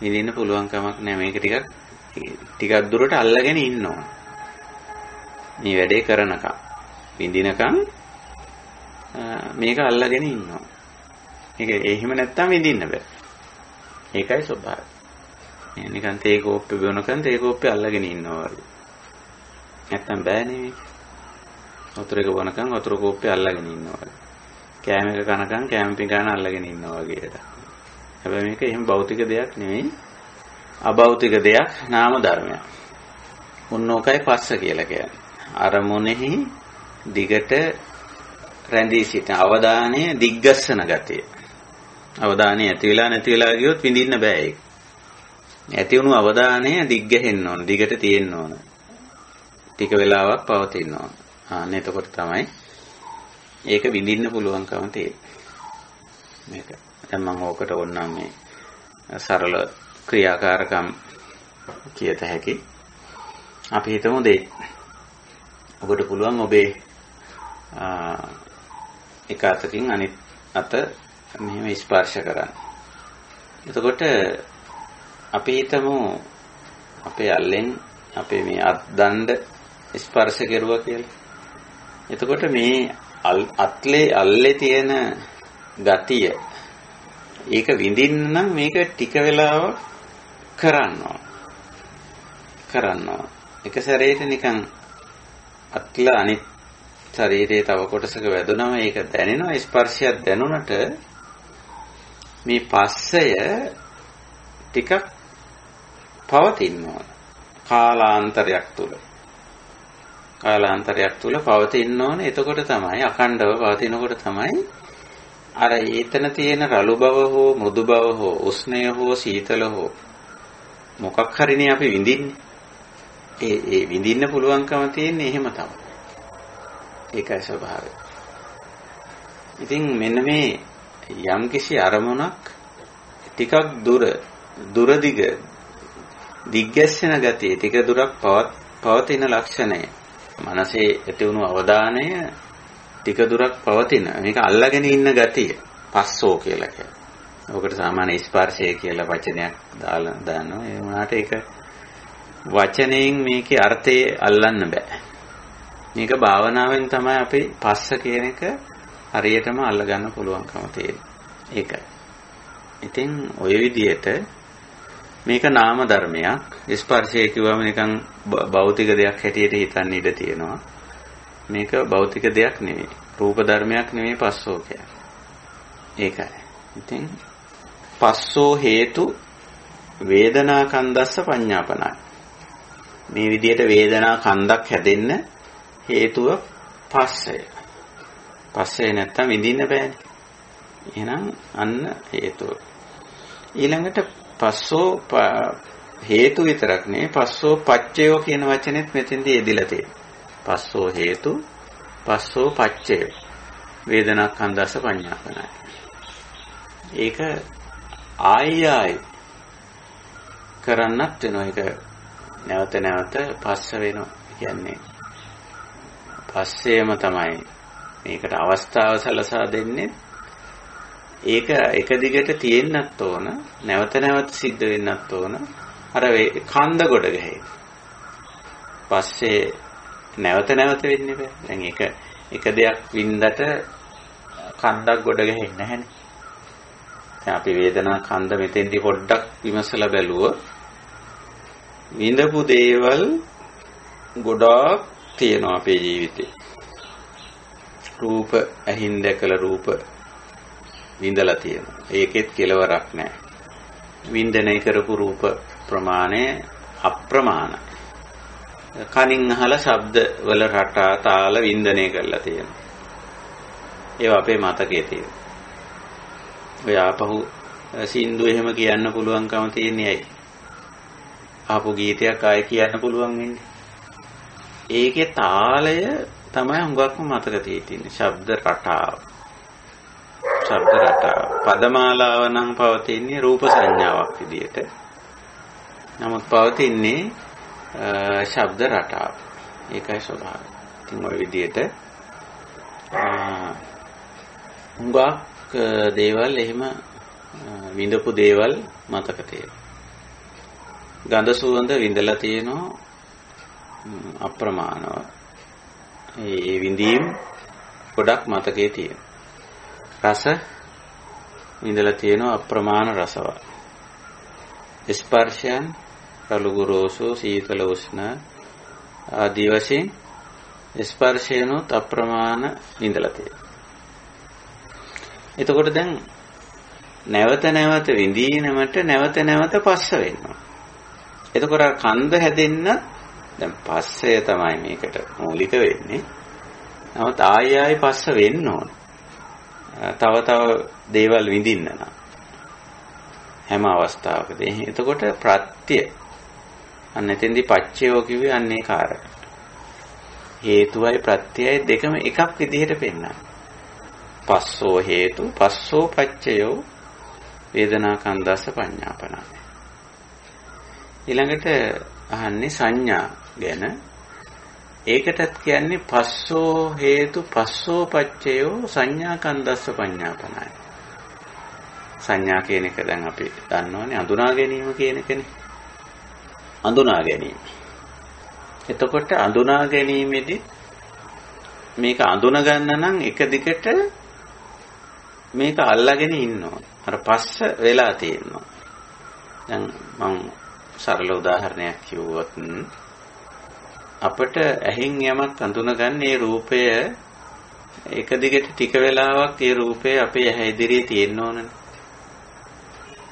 විඳින්න පුළුවන් කමක් නැහැ. මේක ටිකක් දුරට අල්ලගෙන ඉන්න ඕන. මේ වැඩේ කරනකම් විඳිනකම් මේක අල්ලගෙන ඉන්න ඕන. මේක එහෙම නැත්තම් විඳින්න බෑ. ඒකයි ස්වභාවය. නිකන් තේ කෝප්පේ බොනකන් තේ කෝප්පේ අල්ලගෙන ඉන්නවා වගේ. නැත්තම් බෑනේ මේක. වතුර එක බොනකන් වතුර කෝප්පේ අල්ලගෙන ඉන්නවා වගේ. කෑම එක කනකන් කෑම පිඟාන අල්ලගෙන ඉන්නවා වගේ එක. හැබැයි මේක එහෙම භෞතික දෙයක් නෙවෙයි. අභෞතික දෙයක්, නාම ධර්මයක්. මොනෝකයි පස්ස කියලා කියන්නේ. අරමුණෙහි දිගට රැඳී සිටින අවධානය දිග්ගස්සන ගතිය. අවධානය ඇති වෙලා නැති වෙලා ගියොත් විඳින්න බෑ ඒක. ඇති වුණු අවධානය දිග්ගෙහෙන්න ඕන, දිගට තියෙන්න ඕන. ටික වෙලාවක් පවතින්න ඕන. එතකොට තමයි ඒක විඳින්න පුළුවන්කම තියෙන්නේ. මේක. දැන් මම ඕකට ඕනනම් මේ සරල ක්‍රියාකාරකම් කියත හැකි. අපි හිතමු දෙයි. ඔබට පුළුවන් ඔබේ එක අතකින් අනිත් අත මෙහෙම ස්පර්ශ කරන්න. එතකොට අපි හිතමු අපේ අල්ලෙන් අපේ මේ අත් දණ්ඩ ස්පර්ශ කෙරුවා කියලා. එතකොට මේ අල්ලේ තියෙන ගතිය ඒක විඳින්න නම් මේක ටික වෙලාවක් කරන්න ඕන. එක සැරේට නිකන් අත්ල අනිත් ශරීරයේ තව කොටසක වැදුනම ඒක දැනෙනවා. ස්පර්ශයක් දැනුණට මේ පස්සය ටිකක් පවතින්න ඕන. කාලාන්තරයක් තුල පවතින්න ඕන. එතකොට තමයි අඛණ්ඩව පවතිනකොට තමයි අර ඒතන තියෙන රළු බව හෝ මෘදු බව හෝ උෂ්ණය හෝ සීතල හෝ මොකක් හරිනේ අපි විඳින්නේ. ඒ විඳින්න පුළුවන්කම තියෙන්නේ එහෙම තමයි. ඒකයි ස්වභාවය. ඉතින් මෙන්න මේ යම්කිසි අරමුණක් ටිකක් දිග්ගැස්සෙන ගතිය ටික දුරක් පවතින ලක්ෂණය. මනසේ ඇති වුණු අවධානය ටික දුරක් පවතින. මේක අල්ලගෙන ඉන්න ගතිය පස්සෝ කියලා කියනවා. ඔකට සාමාන්‍ය ස්පර්ශය කියලා වචනයක් දානවා. ඒ වුණාට ඒක වචනයෙන් මේකේ අර්ථය අල්ලන්න බෑ. මේක භාවනාවෙන් තමයි අපි පස්ස කියන එක හරියටම අල්ලගන්න පුළුවන්කම තියෙන්නේ. ඒකයි. ඉතින් ඔය විදිහට මේක නාම ධර්මයක්. ස්පර්ශය කිව්වම නිකන් භෞතික දෙයක් හැටියට හිතන්න ඉඩ තියෙනවා. මේක භෞතික දෙයක් නෙවෙයි. රූප ධර්මයක් නෙවෙයි පස්සෝ කියන්නේ. ඒකයි. ඉතින් පස්සෝ හේතු වේදනා කන්දස්ස පඤ්ඤාපනයි. මේ විදිහට වේදනා කන්දක් හැදෙන්න හේතුව පස්සය. පස්සය නැත්තම් විඳින්න බෑනේ. එහෙනම් අන්න හේතුව. ඊළඟට පස්සෝ හේතු විතරක් නෙවෙයි පස්සෝ පච්චයෝ කියන වචනේත් මෙතෙන්දී යෙදිලා තියෙනවා. පස්සෝ හේතු පස්සෝ පච්චය වේදනා කන්දස්ස පඤ්ඤාපනයි. ඒක ආයි කරන්නත් වෙනවා. ඒක නැවත නැවත පස්ස වෙනවා. කියන්නේ පස්සේම තමයි මේකට අවස්ථාව සලසා දෙන්නේ. ඒක එක දිගට තියෙන්නත් ඕන, නැවත නැවත සිද්ධ වෙන්නත් ඕන. අර කන්ද ගොඩ ගැහෙයි. පස්සේ නැවත නැවත වෙන්නේ බෑ. දැන් එක දෙයක් වින්දට කන්දක් ගොඩ ගැහෙන්නේ නැහැනේ. දැන් අපි වේදනා කන්ද මෙතෙන්දී පොඩ්ඩක් විමසලා බැලුවොත් විඳපු දේවල් ගොඩාක් තියෙනවා අපේ ජීවිතේ. රූප ඇහින් දැකලා රූප විඳලා තියෙනවා. ඒකෙත් කෙලවරක් නැහැ. වින්දනය කරපු රූප ප්‍රමාණය අප්‍රමාණයි. කනින් අහලා ශබ්ද වල රටා තාල වින්දනය කරලා තියෙනවා. ඒවා අපේ මතකයේ තියෙන. ඔය ආපහු සින්දු එහෙම කියන්න පුළුවන්කම තියෙන්නේ ඇයි? ආපහු ගීතයක් ආයෙ කියන්න පුළුවන් වෙන්නේ. ඒකේ තාලය තමයි හුඟක්ම මතක තියෙන්නේ. ශබ්ද රටාව. ශබ්ද රටාව. පදමාලාව නම් පවතින්නේ රූප සංඥාවක් විදියට. නමුත් පවතින්නේ ශබ්ද රටාව. ඒකයි ස්වභාවය. ඉතින් ওই විදියට හුඟක් දේවල් එහෙම විඳපු දේවල් මතක තියෙනවා. ගඳ සුවඳ විඳලා තියෙනවා අප්‍රමාණව. ඒ විඳීම් ගොඩක් මතකයේ තියෙනවා. රස විඳලා තියෙනවා අප්‍රමාණ රසවත්. ස්පර්ශයන් රළු ගොරෝසු සීතල උෂ්ණ ආදී වශයෙන් ස්පර්ශයනොත් අප්‍රමාණ විඳලා තියෙනවා. එතකොට දැන් නැවත නැවත විඳීනමට නැවත නැවත පස්ස වෙනවා. එතකොට කන්ද හැදෙන්න දැන් පස්සය තමයි මේකට මූලික වෙන්නේ. නමුත් ආයෙ පස්ස වෙන්න ඕන. තව දේවල් විඳින්න නම් හැම අවස්ථාවකදී. එතකොට ප්‍රත්‍ය අන්න එතෙන්දී පච්චයෝ කිව්වේ අන්නේ කාරක. හේතුවයි ප්‍රත්‍යයයි දෙකම එකක් විදිහට පෙන්නනවා. පස්සෝ හේතු පස්සෝ පච්චයෝ වේදනා කන්දස්ස පඤ්ඤාපනා. ඊළඟට අහන්නේ සංඥා ගැන. ඒකටත් කියන්නේ පස්සෝ හේතු පස්සෝ පච්චයෝ සංඥා කන්දස්ස පඤ්ඤාපනායි. සංඥා කියන එක දැන් අපි දන්නවනේ අඳුනා ගැනීම කියන එකනේ. අඳුනා ගැනීම. එතකොට අඳුනා ගැනීමේදී මේක අඳුන ගන්න නම් එක දිගට මේක අල්ලාගෙන ඉන්න ඕන. අර පස්ස වෙලා තියෙනවා. දැන් මම සරල උදාහරණයක් කිව්වොත් අපිට ඇහෙන් යමක් අඳුන ගන්න ඒ රූපය එක දිගට ටික වෙලාවක් ඒ රූපය අපේ ඇහැ ඉදිරියේ තියෙන්න ඕනනේ.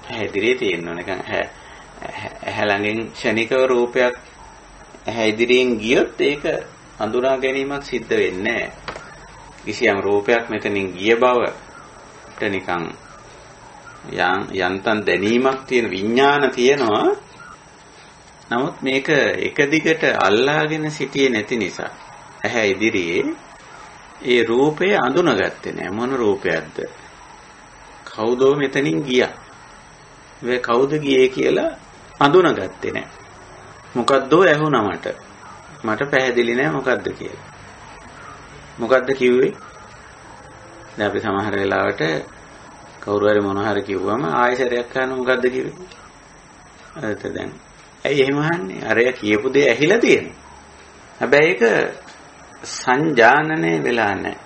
ඇහැ ඉදිරියේ තියෙන්න ඕන. නිකන් ඇහැ ළඟින් ක්ෂණිකව රූපයක් ඇහැ ඉදිරියෙන් ගියොත් ඒක අඳුනා ගැනීමක් සිද්ධ වෙන්නේ නැහැ. කිසියම් රූපයක් මෙතනින් ගිය බවට නිකන් යන්තම් දැනීමක් තියෙන විඥාන තියෙනවා. නමුත් මේක එක දිගට අල්ලාගෙන සිටියේ නැති නිසා ඇහැ ඉදිරියේ ඒ රූපය අඳුනගත්තේ නැහැ. මොන රූපයක්ද? කවුදෝ මෙතනින් ගියා. වේ කවුද ගියේ කියලා අඳුනගත්තේ නැහැ. මොකද්දෝ ඇහුණා මට. මට පැහැදිලි නැහැ මොකද්ද කියලා. මොකද්ද කිව්වේ? දැන් අපි සමහර වෙලාවට කවුරු හරි මොන හරි කිව්වම ආයෙසරයක් අහන මොකද්ද කිව්වේ? අද දැන් ඇයි එහෙම අහන්නේ? අරයා කියපු දේ ඇහිලා තියෙනවා. හැබැයි ඒක සංජානනය වෙලා නැහැ.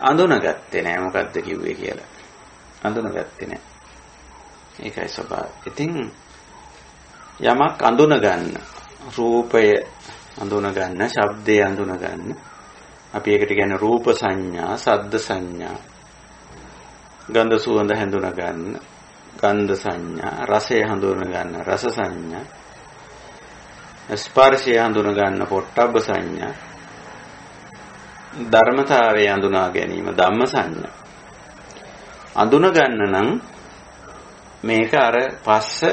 අඳුනගත්තේ නැහැ මොකද්ද කිව්වේ කියලා. අඳුනගත්තේ නැහැ. ඒකයි ස්වභාවය. ඉතින් යමක් අඳුන ගන්න, රූපය අඳුන ගන්න, ශබ්දය අඳුන ගන්න. අපි ඒකට කියන්නේ රූප සංඥා, ශබ්ද සංඥා. ගන්ධ සුවඳ හඳුන ගන්න, ගන්ධ සංඥා, රසය හඳුන ගන්න, රස සංඥා. ස්පර්ශය හඳුන ගන්න, පොට්ටබ්බ සංඥා. ධර්මතාවය හඳුනා ගැනීම, ධම්ම සංඥා. අඳුන ගන්න නම් මේක අර පස්ස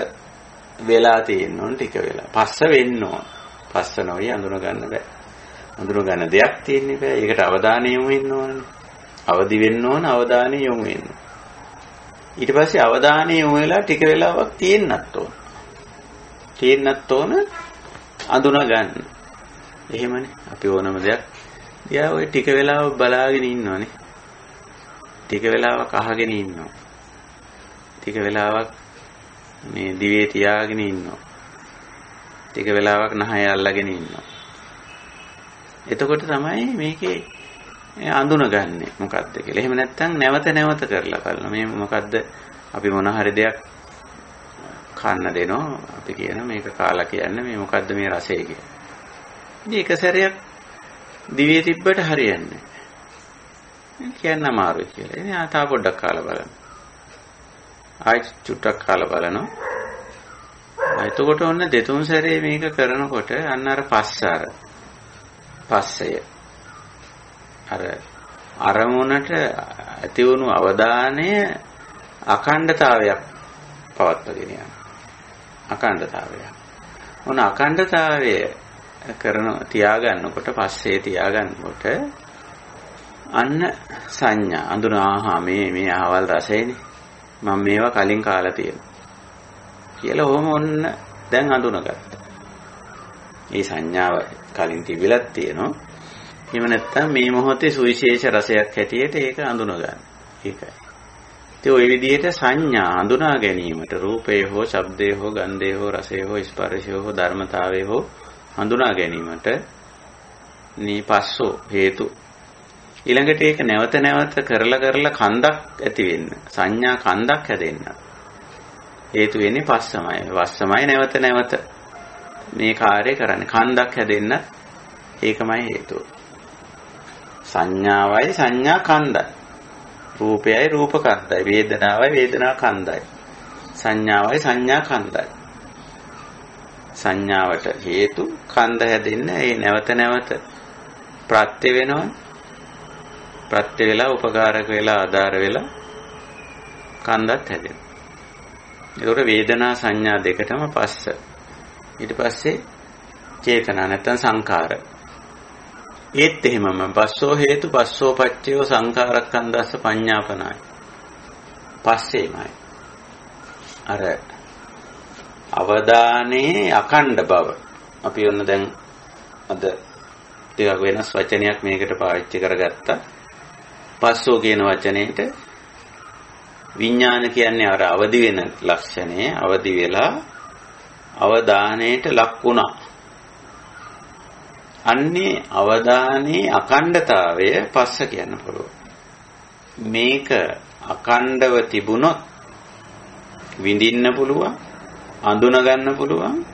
වෙලා තියෙන්න ඕන ටික වෙලා. පස්ස වෙන්න ඕන. පස්ස නොවි අඳුන ගන්න බෑ. අඳුන ගන්න දෙයක් තියෙන්නේ බෑ. ඒකට අවධානය යොමු වෙන්න ඕනනේ. අවදි වෙන්න ඕන, අවධානය යොමු වෙන්න. ඊට පස්සේ අවධානය යොමු වෙලා ටික වෙලාවක් තියෙන්නත් ඕන. තියෙන්නත් ඕන අඳුන ගන්න. එහෙමනේ. අපි ඕනම දෙයක් දිහා ඔය ටික වෙලාවක් බලාගෙන ඉන්නවනේ. ටික වෙලාවක් අහගෙන ඉන්නවා. ටික වෙලාවක් මේ දිවේ තියාගෙන ඉන්නවා. ටික වෙලාවක් නහය අල්ලගෙන ඉන්නවා. එතකොට තමයි මේකේ අඳුනගන්නේ මොකද්ද කියලා. එහෙම නැත්නම් නැවත නැවත කරලා බලනවා. මේ මොකද්ද අපි මොන හරි දෙයක් කන්න දෙනවා. අපි කියන මේක කාලා කියන්නේ මේ මොකද්ද මේ රසය කියලා. ඉතින් එක සැරයක් දිවේ තිබ්බට හරියන්නේ නැහැ. කියන්න අමාරුයි කියලා. ඉතින් ආතා පොඩ්ඩක් කාලා බලන්න. ආයි චුට්ටක් කාලා බලනවා. එතකොට ඔන්න දෙතුන් සැරේ මේක කරනකොට අන්න අර පස්සය අර අරමුණට ඇති වුණු අවධානය අඛණ්ඩතාවයක් පවත්වාගෙන යනවා. අඛණ්ඩතාවය. මොන අඛණ්ඩතාවය කරන තියාගන්නකොට පස්සේ තියාගන්නකොට අන්න සංඥා අඳුන මේ අහවල් රසයනේ මම මේවා කලින් කාලා තියෙනවා කියලා ඔහොම ඔන්න දැන් අඳුනගත්තා. මේ සංඥාව කලින් තිබිලක් තියෙනවා. එහෙම නැත්නම් මේ මොහොතේ සුවිශේෂ රසයක් හැටියට ඒක අඳුන ගන්න. ඒකයි. ඉතින් ওই විදිහට සංඥා අඳුනා ගැනීමට රූපේ හෝ ශබ්දේ හෝ ගන්ධේ හෝ රසේ හෝ ස්පර්ශේ හෝ ධර්මතාවයේ හෝ හඳුනා ගැනීමට මේ පස්සෝ හේතු ඊළඟට ඒක නැවත නැවත කරලා කන්දක් ඇති වෙන්න සංඥා කන්දක් හැදෙන්න හේතු වෙන්නේ පස්සමයි වස්සමයි නැවත නැවත මේ කාර්යය කරන්නේ කන්දක් හැදෙන්න ඒකමයි හේතුව සංඥාවයි සංඥා කන්දයි රූපයයි රූප කන්දයි වේදනාවයි වේදනා කන්දයි සංඥාවයි සංඥා කන්දයි සංඥාවට හේතු කන්ද හැදෙන්න ඒ නැවත නැවත ප්‍රත්‍ය වෙනවා ප්‍රත්‍ය වෙලා උපකාරක වෙලා ආධාර වෙලා කන්දත් හැදෙනවා. ඒකට වේදනා සංඥා දෙකටම පස්ස. ඊට පස්සේ චේතනා නැත්නම් සංකාර. ඒත් එහෙමම පස්සෝ හේතු පස්සෝ පච්චයෝ සංකාරක්ඛන්දස්ස පඤ්ඤාපනාය. පස්සේමයි. අර අවදානේ අඛණ්ඩ බව. අපි ඔන්න දැන් අද ටිකක් වෙනස් වචනයක් මේකට පාවිච්චි කරගත්තා. පස්සෝ කියන වචනේට විඥාන කියන්නේ අර අවදි වෙන ලක්ෂණය අවදි වෙලා අවදානයට ලක් වුණා. අන්නේ අවදානයේ අඛණ්ඩතාවය පස්ස කියන්න පුළුවන්. මේක අඛණ්ඩව තිබුණොත් විඳින්න පුළුවන්, අඳුන ගන්න පුළුවන්,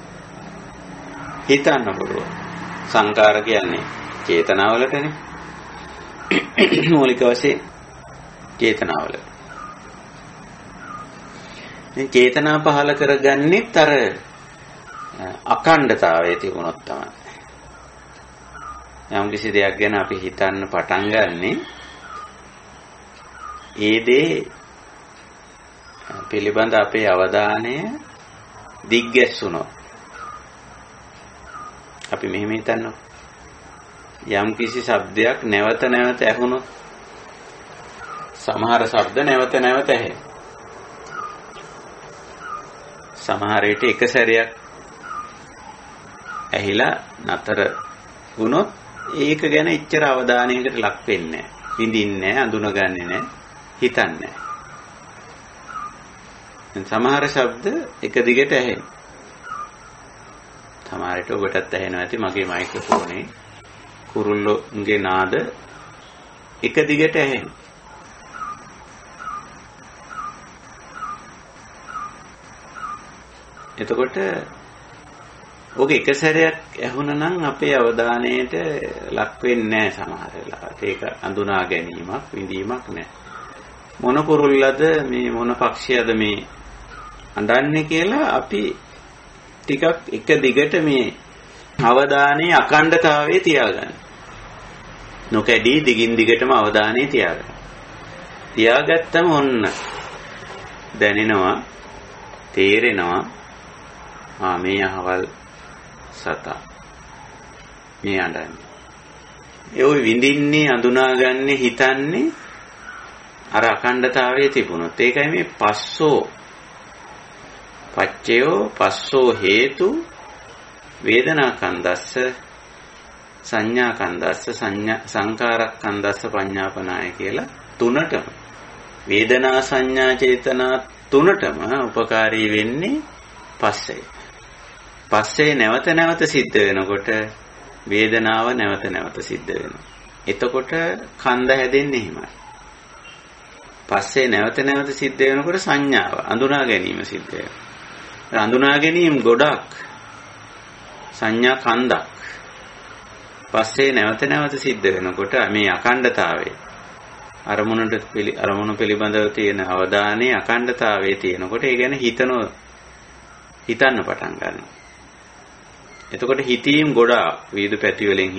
හිතන්න පුළුවන්. සංකාර කියන්නේ චේතනාවලටනේ. මූලික වශයෙන් චේතනාවල. මේ චේතනා පහල කරගන්නෙත් අර අඛණ්ඩතාවයේ තිබුණොත් තමයි. යම් කිසි දෙයක් ගැන අපි හිතන්න පටන් ගන්නෙ ඒ දේ පිළිබඳ අපේ අවධානය දිග්ගැස්සුණොත් අපි මෙහෙම හිතන්නකො යම් කිසි શબ્දයක් නැවත නැවත ඇහුණොත් සමහර શબ્ද නැවත නැවත ඇහෙන සමහර විට එක සැරයක් ඇහිලා නතර වුණොත් ඒක ගැන එච්චර අවධානයකට ලක් වෙන්නේ නැහැ විඳින්නේ නැහැ අඳුනගන්නේ නැහැ හිතන්නේ නැහැ සමහර શબ્ද එක දිගට ඇහෙන සමහර විට ඔබටත් ඇහෙනවා ඇති මගේ මයික්‍රොෆෝනේ කුරුල්ලෝගේ නාද එක දිගට ඇහෙන. එතකොට ඔක එක සැරයක් ඇහුණා නම් අපේ අවධානයට ලක් වෙන්නේ නැහැ සමහර වෙලාවට. ඒක අඳුනා ගැනීමක්, විඳීමක් නැහැ. මොන කුරුල්ලද මේ මොන පක්ෂියද මේ අඬන්නේ කියලා අපි ටිකක් එක දිගට මේ අවධානයේ අඛණ්ඩතාවයේ තියාගන්න. නොකැඩී දිගින් දිගටම අවධානයේ තියාගන්න. තියාගත්තම ඔන්න දැනෙනවා, තේරෙනවා මේ අහවල් සතා. මේ අඬන්නේ. ඒ ඔය විඳින්නේ, අඳුනාගන්නේ, හිතන්නේ අර අඛණ්ඩතාවයේ තිබුණොත්. ඒකයි මේ පස්සෝ පච්චයෝ පස්සෝ හේතු වේදනා කන්දස්ස සංඥා කන්දස්ස සංකාරක්ඛන්දස්ස පඤ්ඤාපනාය කියලා තුනටම වේදනා සංඥා චේතනා තුනටම උපකාරී වෙන්නේ පස්සේ. පස්සේ නැවත නැවත සිද්ධ වෙනකොට වේදනාව නැවත නැවත සිද්ධ වෙනවා. එතකොට කන්ද හැදෙන්නේ එහෙමයි. පස්සේ නැවත නැවත සිද්ධ වෙනකොට සංඥාව අඳුනා ගැනීම සිද්ධ වෙනවා. අඳුනා ගැනීම ගොඩක් සංඥා කන්දක් පස්සේ නැවත නැවත සිද්ධ වෙනකොට මේ අඛණ්ඩතාවය අරමුණු පිළිබඳව තියෙන අවධානයේ අඛණ්ඩතාවයේ තියෙනකොට ඒ ගැන හිතන්න පටන් ගන්නවා. එතකොට හිතීම් ගොඩාක් විවිධ පැති වලින්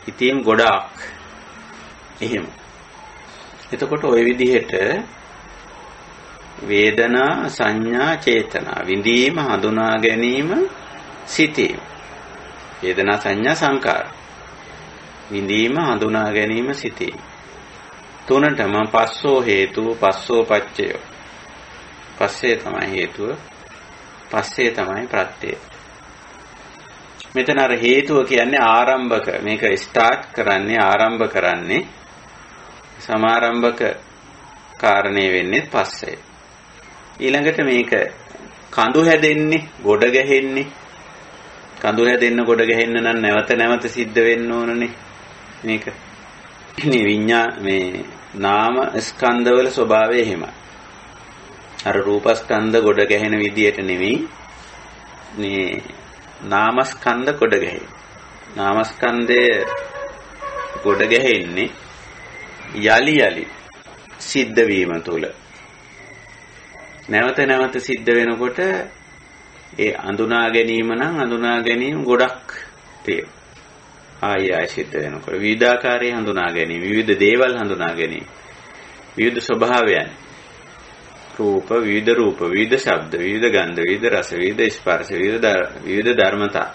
හිතීම් ගොඩාක් එහෙම. එතකොට ওই විදිහට වේදනා සංඥා චේතනා විඳීම හඳුනා ගැනීම සිතීම. වේදනා සංඥා සංකාර. විඳීම හඳුනා ගැනීම සිතීම. තුනටම පස්සෝ හේතු පස්සෝ පච්චය. පස්සේ තමයි හේතුව. පස්සේ තමයි ප්‍රත්‍යය. මෙතන අර හේතුව කියන්නේ ආරම්භක. මේක ස්ටාර්ට් කරන්නේ ආරම්භ කරන්නේ සමාරම්භක කාරණේ වෙන්නේ පස්සේ. ඊළඟට මේක කඳු හැදෙන්නේ, ගොඩ ගැහෙන්නේ. කඳු හැදෙන්න, ගොඩ ගැහෙන්න නම් නැවත නැවත සිද්ධ වෙන්න ඕනනේ. මේක මේ නාම ස්කන්ධවල ස්වභාවය එහෙමයි. අර රූපස්කන්ධ ගොඩ ගැහෙන විදියට නෙමෙයි මේ නාමස්කන්ධ ගොඩ ගැහෙන්නේ. නාමස්කන්ධය ගොඩ ගැහෙන්නේ යලි යලි සිද්ධ වීම තුළ. නැවත නැවත සිද්ධ වෙනකොට ඒ අඳුනා ගැනීම නම් අඳුනා ගැනීම ගොඩක් තියෙනවා. ආය සිද්ධ වෙනකොට විවිධාකාරයේ හඳුනා ගැනීම, විවිධ දේවල් හඳුනා ගැනීම, විවිධ ස්වභාවයන්, රූප, විවිධ ශබ්ද, විවිධ ගන්ධ, විවිධ රස, විවිධ ස්පර්ශ, විවිධ ධර්මතා.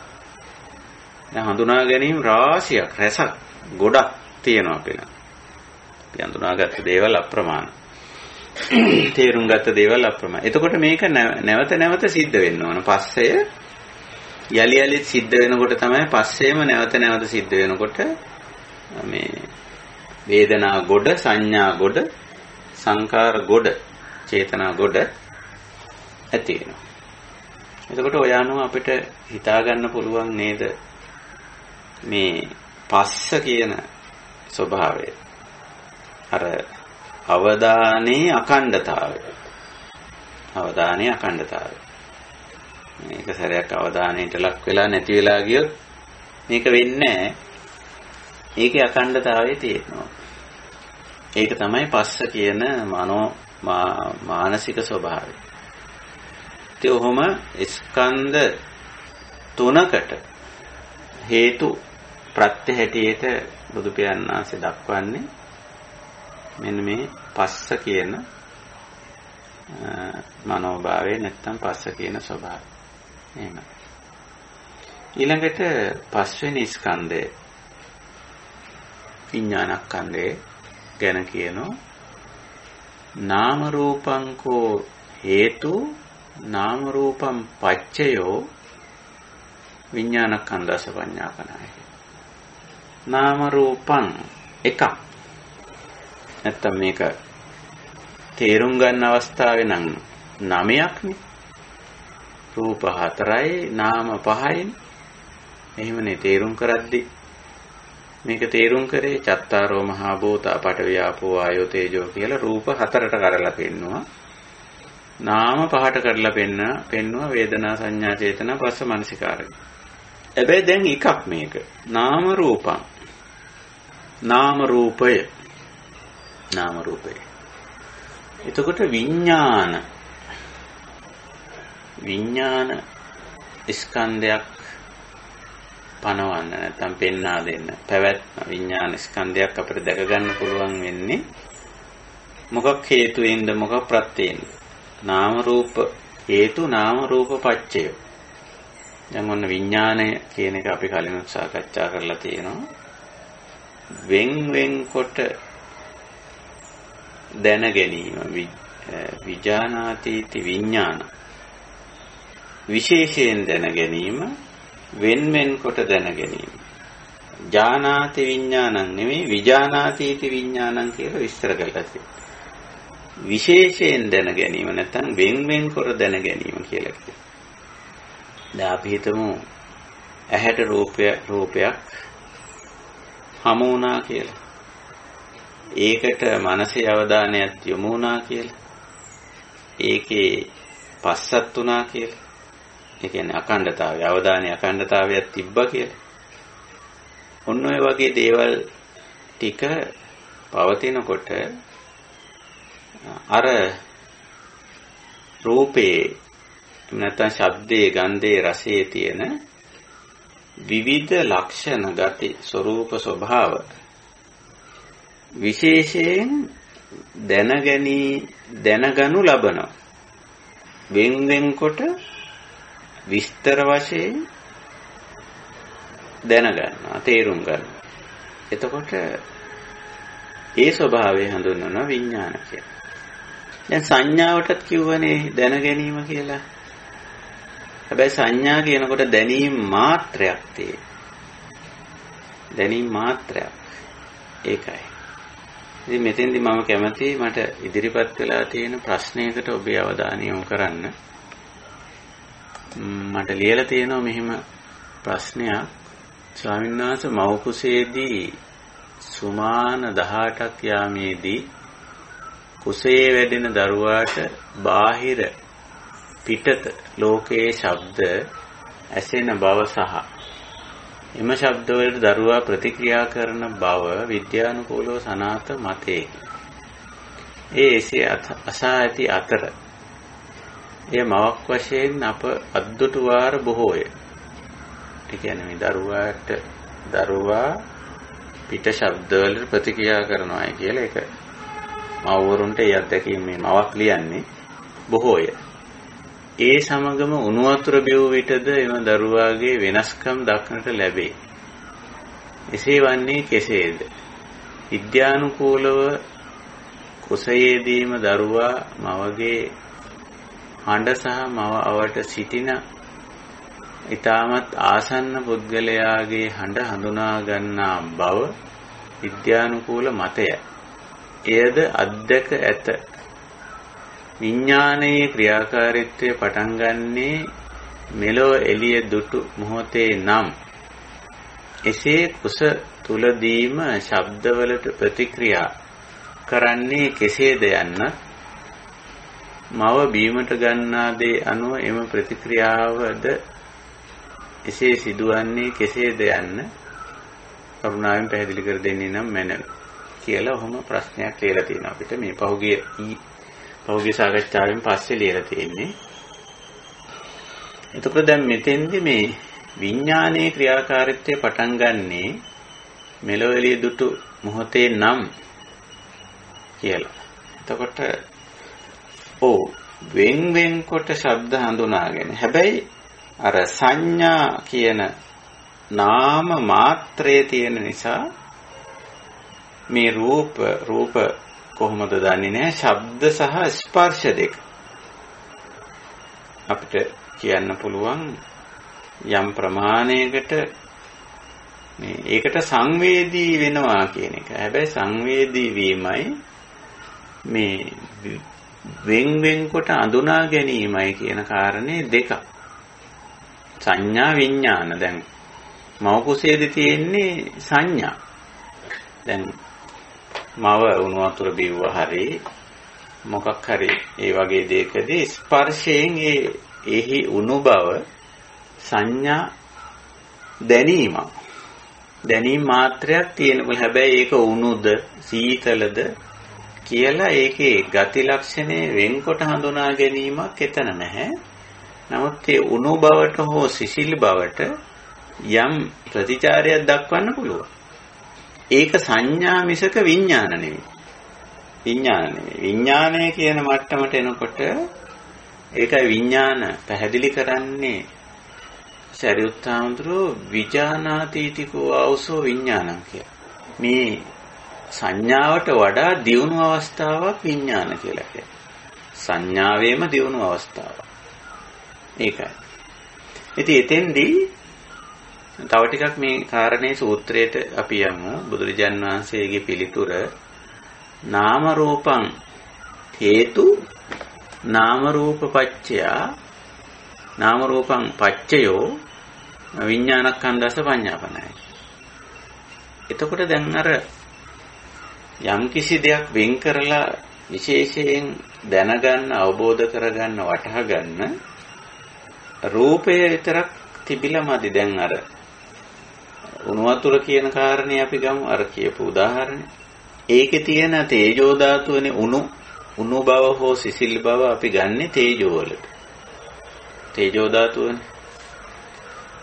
දැන් හඳුනා ගැනීම රාශියක්, රසක්, ගොඩක් තියෙනවා අපිලා. අපි හඳුනාගත්ත දේවල් අප්‍රමාණ. තේරුම් ගත්ත දේවල් අප්‍රමාණ. එතකොට මේක නැවත නැවත සිද්ධ වෙන්න ඕන. පස්සය යලි යලි සිද්ධ වෙනකොට තමයි පස්සේම නැවත නැවත සිද්ධ වෙනකොට මේ වේදනා ගොඩ, සංඥා ගොඩ, සංකාර ගොඩ, චේතනා ගොඩ ඇති වෙනවා. එතකොට ඔය අනුව අපිට හිතා ගන්න පුළුවන් නේද මේ පස්ස කියන ස්වභාවය. අර අවදානයේ අඛණ්ඩතාවය. අවදානයේ අඛණ්ඩතාවය. මේක සැරයක් අවධානයට ලක් වෙලා නැති වෙලා ගියොත් මේක වෙන්නේ නැහැ. ඒකේ අඛණ්ඩතාවය තියෙනවා. ඒක තමයි පස්ස කියන මානසික ස්වභාවය. ඒ ඔහොම ස්කන්ධ තුනකට හේතු ප්‍රත්‍ය හැටියට බුදු පියාණන් වහන්සේ දක්වන්නේ මෙන්න මේ පස්ස කියන මනෝභාවය නැත්නම් පස්ස කියන ස්වභාවය. එහෙම. ඊළඟට පස්වෙනි ස්කන්ධය විඥානස්කන්ධය ගැන කියනවා නාම රූපංකෝ හේතු නාම රූපම් පච්චයෝ විඥානස්කන්ධස පඤ්ඤාපනාය. නාම රූපං එකක්. නැත්නම් මේක තේරුම් ගන්න අවස්ථාවේ නම් 9ක්නේ. රූප 4යි නාම 5යි. එහෙමනේ තේරුම් කරද්දි මේක තේරුම් කරේ චත්තාරෝ මහා භූතා පඨවි ආපෝ ආයෝ තේජෝ කියලා රූප 4ට කරලා පෙන්නවා. නාම 5ට කරලා පෙන්නවා වේදනා සංඥා චේතනා පස්ස මනසිකාරය. හැබැයි දැන් එකක් මේක. නාම රූපං. නාම රූපය. නාම රූපය. එතකොට විඥාන ස්කන්ධයක් පනවන්න නැත්නම් පෙන්වා දෙන්න පැවැත්ම විඥාන ස්කන්ධයක් අපිට දැක ගන්න පුළුවන් වෙන්නේ මොකක් හේතුවෙන්ද මොකක් ප්‍රත්‍යයෙන්ද? නාම රූප හේතු නාම රූප පච්චය. දැන් ඔන්න විඥානය කියන එක අපි කලින් සාකච්ඡා කරලා තියෙනවා. වෙන් කොට දැන ගැනීම විජානාතිති විඥාන විශේෂයෙන් දැන ගැනීම වෙන් කොට දැන ගැනීම ජානාති විඥානං නෙමෙයි විජානාතිති විඥානං කියලා විස්තර කරලා තියෙනවා. විශේෂයෙන් දැන ගැනීම නැත්නම් වෙන් කර දැන ගැනීම කියලා කියනවා. දැන් අපි හිතමු ඇහැට රූපයක් හමු වුණා කියලා. ඒකට මනසේ අවධානයක් යොමු වුණා කියලා. ඒකේ පස්සත් වුණා කියලා. ඒ කියන්නේ අඛණ්ඩතාවය, අවධානයේ අඛණ්ඩතාවයක් තිබ්බා කියලා. ඔන්න ඔය වගේ දේවල් ටික පවතිනකොට අර රූපේ නැත්නම් ශබ්දේ, ගන්ධේ, රසේ තියෙන විවිධ ලක්ෂණ ගති ස්වરૂප ස්වභාව විශේෂයෙන් දැනගනු ලබනවා. වෙන් කොට විස්තර වශයෙන් දැනගන්නවා, තේරුම් ගන්නවා. එතකොට ඒ ස්වභාවය හඳුන්වනවා විඥාන කියලා. දැන් සංඥාවටත් කිව්වනේ දැන ගැනීම කියලා. හැබැයි සංඥා කියනකොට දැනීම මාත්‍රයක් තියෙනවා. දැනීම මාත්‍රයක්. ඒකයි. ඉතින් මෙතෙන්දි මම කැමතියි මට ඉදිරිපත් වෙලා තියෙන ප්‍රශ්නයකට ඔබේ අවධානය යොමු කරන්න. මට ලියලා තියෙනවා මෙහිම ප්‍රශ්නයක්. ස්වාමීන් වහන්සේ මව් කුසේදී සුමාන 18ක් යාමේදී කුසයේ වැඩෙන දරුවාට බාහිර පිටත ලෝකයේ ශබ්ද ඇසෙන බව සහ එම ශබ්දවලට දරුවා ප්‍රතික්‍රියා කරන බව විද්‍යානුකූලව සනාථ මතයකි. එසේ අසා ඇති අතර එය මවක් වශයෙන් අප අද්දුටු වාර බොහෝය. ඒ කියන්නේ මේ දරුවා පිට ශබ්දවලට ප්‍රතික්‍රියා කරනවායි කියලා ඒක මව්වරුන්ට ඒ අත්දැකීම මේ මවක් ලියන්නේ බොහෝය. ඒ සමගම උණු වතුර බිව් විටද එම දරුවාගේ වෙනස්කම් දක්නට ලැබේ. එසේ වන්නේ කෙසේද? විද්‍යානුකූලව කුසයේදීම දරුවා මවගේ හඬ සහ මව අවට සිටින ඊටමත් ආසන්න පුද්ගලයාගේ හඬ හඳුනා ගන්නා බව විද්‍යානුකූල මතයයි. එයද අධ්‍යක ඇත. විඥානයේ ක්‍රියාකාරීත්වය පටන් ගන්නේ මෙලොව එළිය දුටු මොහොතේ නම් එසේ කුස තුලදීම ශබ්දවලට ප්‍රතික්‍රියා කරන්නේ කෙසේද යන්න මව බීමට ගන්නා දේ අනුව එම ප්‍රතික්‍රියාවද එසේ සිදුවන්නේ කෙසේද යන්න කරුණාවෙන් පැහැදිලි කර දෙන්නේ නම් මැනවි කියලා ඔහොම ප්‍රශ්නයක් ලියලා තියෙනවා අපිට මේ පහුගිය සාකච්ඡාවෙන් පස්සේ ලියලා තියෙන්නේ. එතකොට දැන් මෙතෙන්දි මේ විඥානයේ ක්‍රියාකාරීත්වය පටන් ගන්නේ මෙලොව එළිය දුටු මොහොතේ නම් කියලා. එතකොට වෙන් කොට ශබ්ද හඳුනාගෙන හැබැයි අර සංඥා කියන නාම මාත්‍රයේ තියෙන නිසා මේ රූප කොහොමද දන්නේ නැහැ ශබ්ද සහ ස්පර්ශ දෙක අපිට කියන්න පුළුවන් යම් ප්‍රමාණයකට මේ ඒකට සංවේදී වෙනවා කියන එක. හැබැයි සංවේදී වීමයි මේ වෙන් කොට අඳුනා ගැනීමයි කියන කාරණේ දෙකක්. සංඥා විඥාන දැන් මව කුසේදී තියෙන්නේ සංඥා. දැන් මව උණු වතුර බිව්වා හරි මොකක් හරි ඒ වගේ දෙයකදී ස්පර්ශයෙන් එහි උණු බව සංඥා දැනීම මාත්‍රයක් තියෙනවා. හැබැයි ඒක උණුද සීතලද කියලා ඒකේ ගති ලක්ෂණේ වෙන්කොට හඳුනා ගැනීමක් එතන නැහැ. නමුත් ඒ උණු බවට හෝ සිසිල් බවට යම් ප්‍රතිචාරයක් දක්වන්න පුළුවන්. ඒක සංඥා මිසක විඥාන නෙවෙයි. විඥානය කියන මට්ටමට එනකොට ඒකයි විඥාන පැහැදිලි කරන්නේ සරියුත් හාමුදුරුවෝ විජානාතීතිකෝ ආවසෝ විඥානං කියලා. මේ සංඥාවට වඩා දියුණු අවස්ථාවක් විඥාන කියලා කියනවා. සංඥාවේම දියුණු අවස්ථාවක්. ඒකයි. ඉතින් එතෙන්දී තව ටිකක් මේ කාරණේ සූත්‍රයට අපි යමු. බුදුරජාන් වහන්සේගේ පිළිතුර නාම රූපං හේතු නාම රූප පච්චයා නාම රූපං පච්චයෝ විඥානස්කන්ධස පඤ්ඤාපනයි. එතකොට දැන් අර යම් කිසි දෙයක් වෙන් කරලා විශේෂයෙන් දැනගන්න අවබෝධ කරගන්න වටහා ගන්න රූපය විතරක් තිබිලා මදි. දැන් අර උණු වතුර කියන කාරණේ අපි ගමු. අර කියපු උදාහරණය. ඒකේ තියෙන තේජෝ ධාතුවනේ උණු බව හෝ සිසිල් බව අපි ගන්නෙ තේජෝ වලට. තේජෝ ධාතුවනේ.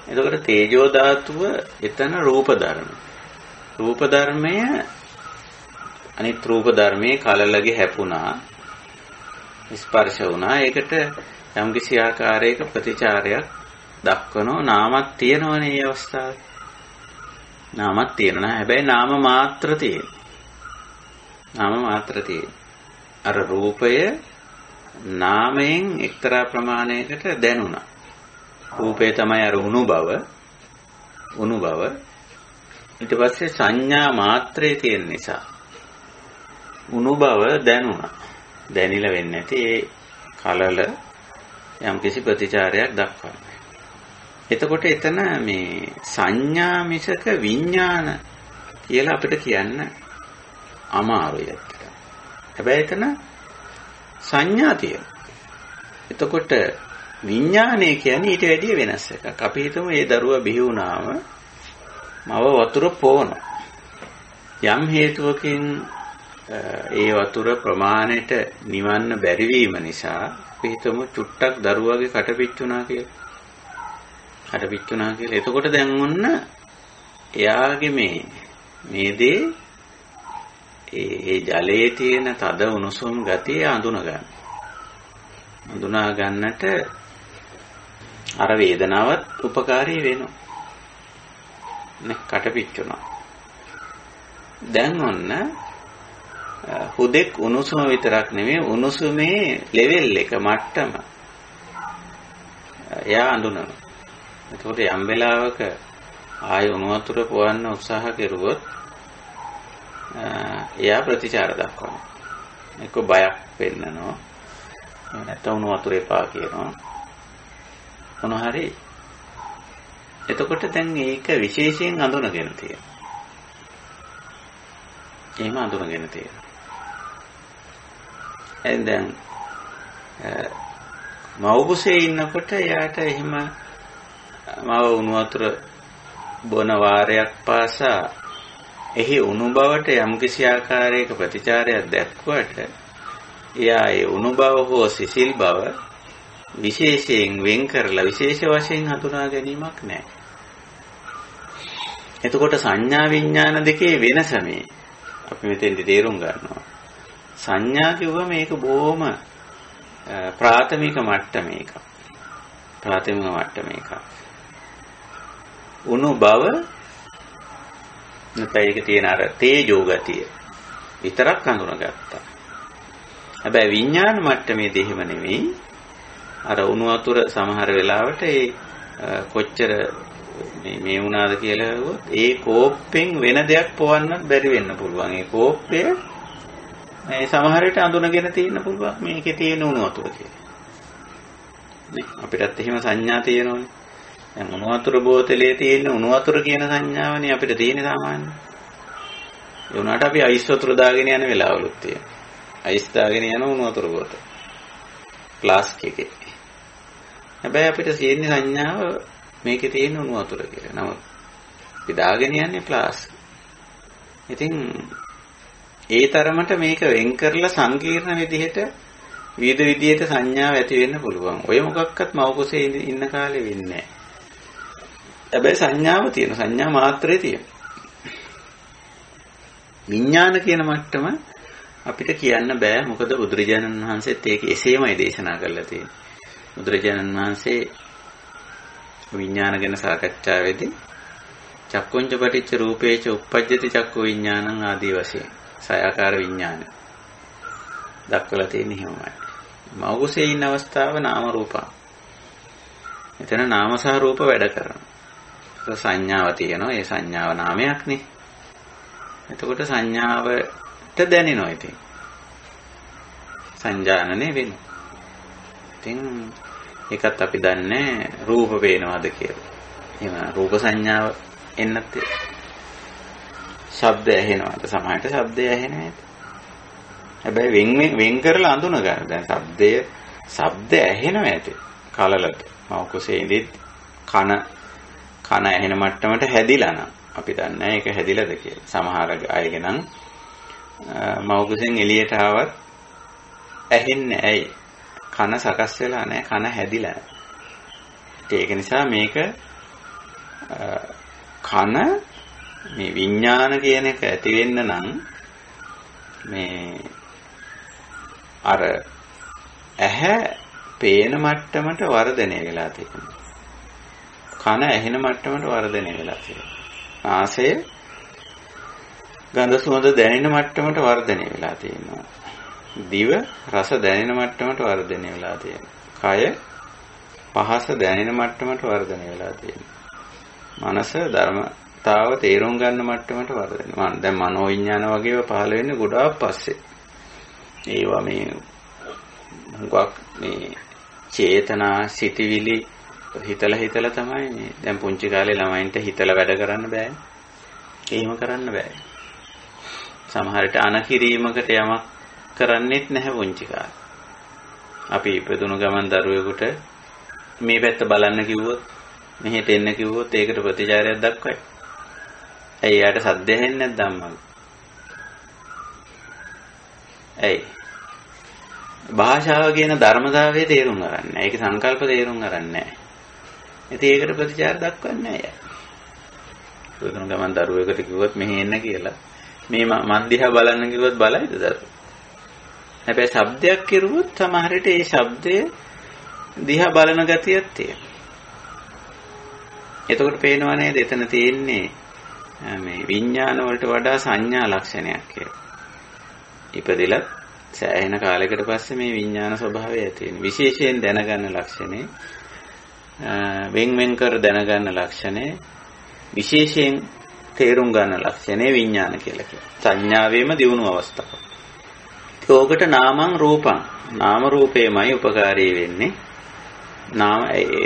එතකොට තේජෝ ධාතුව එතන රූප ධර්ම. රූප ධර්මය අනිත් රූප ධර්මයේ කලලගේ හැපුණා ස්පර්ශ වුණා. ඒකට යම්කිසි ආකාරයක ප්‍රතිචාරයක් දක්වනෝ නාමක් තියෙනවනේ මේ අවස්ථාවේ. නාමක් තියෙනවා. හැබැයි නාම මාත්‍ර තියෙන. නාම මාත්‍ර තියෙන. අර රූපය නාමයෙන් එක්තරා ප්‍රමාණයකට දැනුණා. රූපය තමයි අර උණු බව. ඊට පස්සේ සංඥා මාත්‍රේ තියෙන නිසා උණු බව දැනුණා. දැනිලා වෙන්නේ නැති ඒ කලල යම්කිසි ප්‍රතිචාරයක් දක්වන්නේ. එතකොට එතන මේ සංඥා මිසක විඥාන කියලා අපිට කියන්න අමාරුයි. හැබැයි එතන සංඥා තියෙනවා. එතකොට විඥානය කියන්නේ ඊට වැඩිය වෙනස් එකක්. අපි හිතමු මේ දරුවා බිහි වුණාම මව වතුර පොවනවා. යම් හේතුවකින් ඒ වතුර ප්‍රමාණයට නිවන්න බැරි වීම නිසා අපි හිතමු චුට්ටක් දරුවාගේ කට පිච්චුණා කියලා. එතකොට දැන් ඔන්න එයාගේ මේ දේ ඒ ජලයේ තියෙන තද උණුසුම් ගතිය අඳුනා ගන්නට අර වේදනාවත් උපකාරී වෙනවා. නේ කට පිච්චුණා. දැන් ඔන්න හුදෙක් උණුසුම විතරක් නෙමෙයි උණුසුමේ ලෙවල් එක මට්ටම එයා අඳුනනවා. එතකොට යම් වෙලාවක ආය උණු වතුර පොවන්න උත්සාහ කෙරුවොත් එයා ප්‍රතිචාර දක්වනවා. එක්ක බයක් පෙන්නනවා. නැත්නම් උණු වතුර එපා කියනවා. මොන හරි. එතකොට දැන් ඒක විශේෂයෙන් අඳුනගෙන තියෙනවා. එහෙම අඳුනගෙන තියෙනවා. දැන් මව්කුසේ ඉන්නකොට එයාට එහෙම මව උණු වතුර බොන වාරයක් පාසා එහි උණු බවට යම්කිසි ආකාරයක ප්‍රතිචාරයක් දැක්වුවට එයා ඒ උණු බව හෝ සිසිල් බව විශේෂයෙන් වෙන් කරලා විශේෂ වශයෙන් හඳුනා ගැනීමක් නැහැ. එතකොට සංඥා විඥාන දෙකේ වෙනස මේ අපි මෙතෙන්දි තේරුම් ගන්නවා. සංඥා කිව්වම මේක බොහොම ප්‍රාථමික මට්ටමේක. උණු බව නැත්නම් ඒක තියෙන අර තේජෝ ගතිය විතරක් හඳුනාගත්තා. හැබැයි විඥාන මට්ටමේදී එහෙම නෙමෙයි. අර උණු වතුර සමහර වෙලාවට ඒ කොච්චර මේ වුණාද කියලා හුවොත් ඒ කෝප්පෙන් වෙන දෙයක් පොවන්නත් බැරි වෙන්න පුළුවන්. ඒ කෝප්පය මේ සමහර විට අඳුනගෙන තියෙන්න පුළුවන් මේකේ තියෙන උණු වතුර කියලා. නේ අපිටත් එහෙම සංඥා තියෙනවනේ. දැන් උණු වතුර බෝතලේ තියෙන උණු වතුර කියන සංඥාවනේ අපිට තියෙන සාමාන්‍ය. ඒ වුණාට අපි අයිස් වතුර දාගෙන යන වෙලාවලුත් තියෙනවා. අයිස් දාගෙන යන උණු වතුර බෝතල. ෆ්ලාස්ක් එකේ. හැබැයි අපිට තියෙන සංඥාව මේකේ තියෙන උණු වතුර කියලා. නමුත් අපි දාගෙන යන්නේ ෆ්ලාස්ක්. ඉතින් ඒ තරමට මේක වෙන් කරලා සංකීර්ණ විදිහට විවිධ විදිහට සංඥාව ඇති වෙන්න පුළුවන්. ඔය මොකක්වත් මවකුසේ ඉන්න කාලේ වෙන්නේ නැහැ. හැබැයි සංඥාව තියෙන සංඥා මාත්‍රේ තියෙන. විඥාන කියන මට්ටම අපිට කියන්න බෑ. මොකද බුදුරජාණන් වහන්සේත් ඒක එසේමයි දේශනා කරලා තියෙන්නේ. බුදුරජාණන් වහන්සේ විඥාන ගැන සාකච්ඡාවේදී චක්කුංච පටිච්ච රූපේච උප්පජ්ජති චක්කු විඥානං ආදී වශයෙන් සයාකාර විඥාන දක්වලා තියෙන හිමයි. මෞගුසේ ඉන්න අවස්ථාව නාම රූප. එතන නාම සහ රූප වැඩ කරනවා. සංඥාව තියෙනවා. ඒ සංඥාව නාමයක්නේ. එතකොට සංඥාවට දැනෙනවා ඉතින්. සංජානනය වෙනවා. ඉතින් ඒකත් අපි දන්නේ රූප පේනවාද කියලා. එහෙම රූප සංඥාව එන්නත් ශබ්ද ඇහෙනවාද? සමහරට ශබ්දය ඇහෙන්නේ නැහැ. හැබැයි වෙන් කරලා අඳුන ගන්න. දැන් ශබ්ද ඇහෙනවා ඇති. කලලට. මෞකුසේ ඉඳි කන ඇහෙන මට්ටමට හැදිලා නම් අපි දන්නේ ඒක හැදිලාද කියලා. සමහර අයගේ නම් මෞකුසෙන් එළියට ආවත් ඇහෙන්නේ ඇයි? කන සකස් වෙලා නැහැ. කන හැදිලා නැහැ. ඒක නිසා මේක කන මේ විඥාන කියන එක ඇති වෙන්න නම් මේ අර ඇහැ පේන මට්ටමට වර්ධනය වෙලා තියෙනවා. කන ඇහෙන මට්ටමට වර්ධනය වෙලා තියෙනවා. නාසය ගඳ සුවඳ දැනෙන මට්ටමට වර්ධනය වෙලා තියෙනවා. දිව රස දැනෙන මට්ටමට වර්ධනය වෙලා තියෙනවා. කය පහස දැනෙන මට්ටමට වර්ධනය වෙලා තියෙනවා. මනස ධර්මතාව තේරුම් ගන්න මට්ටමට වර්ධනය. දැන් මනෝවිඤ්ඤාණ වගේව පහළ වෙන්නේ ගොඩාක් පස්සේ. ඒවා මේ හුඟක් මේ චේතනා සිටිවිලි හිතලා තමයි මේ දැන් පුංචි කාලේ ළමයින්ට හිතලා වැඩ කරන්න බෑ. එහෙම කරන්න බෑ. සමහරට අනකිරීමකට යමක් කරන්නෙත් නැහැ පුංචි කාලේ. අපි ඉපදුණු ගමන් දරුවෙකුට මේ පැත්ත බලන්න කිව්වොත් මෙහෙට එන්න කිව්වොත් ඒකට ප්‍රතිචාරයක් දක්වයි. ඇයි යාට සද්ද ඇහෙන්නේ නැද්ද අම්මගේ? ඇයි? භාෂාව කියන ධර්මතාවයේ තේරුම් ගන්න නැහැ. ඒකේ සංකල්ප තේරුම් ගන්න නැහැ. ඉතින් ඒකට ප්‍රතිචාර දක්වන්නේ නැහැ. ඉපදුණු ගමන් දරුවෙකුට කිව්වොත් මෙහෙ එන්න කියලා මේ මන් දිහා බලන්න කිව්වොත් බලයිද දරුවෝ? හැබැයි ශබ්දයක් කෙරුවොත් සමහර විට ඒ ශබ්දය දිහා බලන ගතියක් තියෙනවා. එතකොට පේනව නේද එතන තියෙන්නේ මේ විඥාන වලට වඩා සංඥා ලක්ෂණයක් කියලා. ඉපදෙලත් සෑහෙන කාලයකට පස්සේ මේ විඥාන ස්වභාවය ඇති වෙනවා. විශේෂයෙන් දැනගන්න ලක්ෂණේ වෙන් කර දැනගන්න ලක්ෂණේ විශේෂයෙන් තේරුම් ගන්න ලක්ෂණේ විඥාන කියලා කියනවා. සංඥාවේම දියුණු අවස්ථාව. ඒකට නාමං රූපං නාම රූපේමයි උපකාරී වෙන්නේ.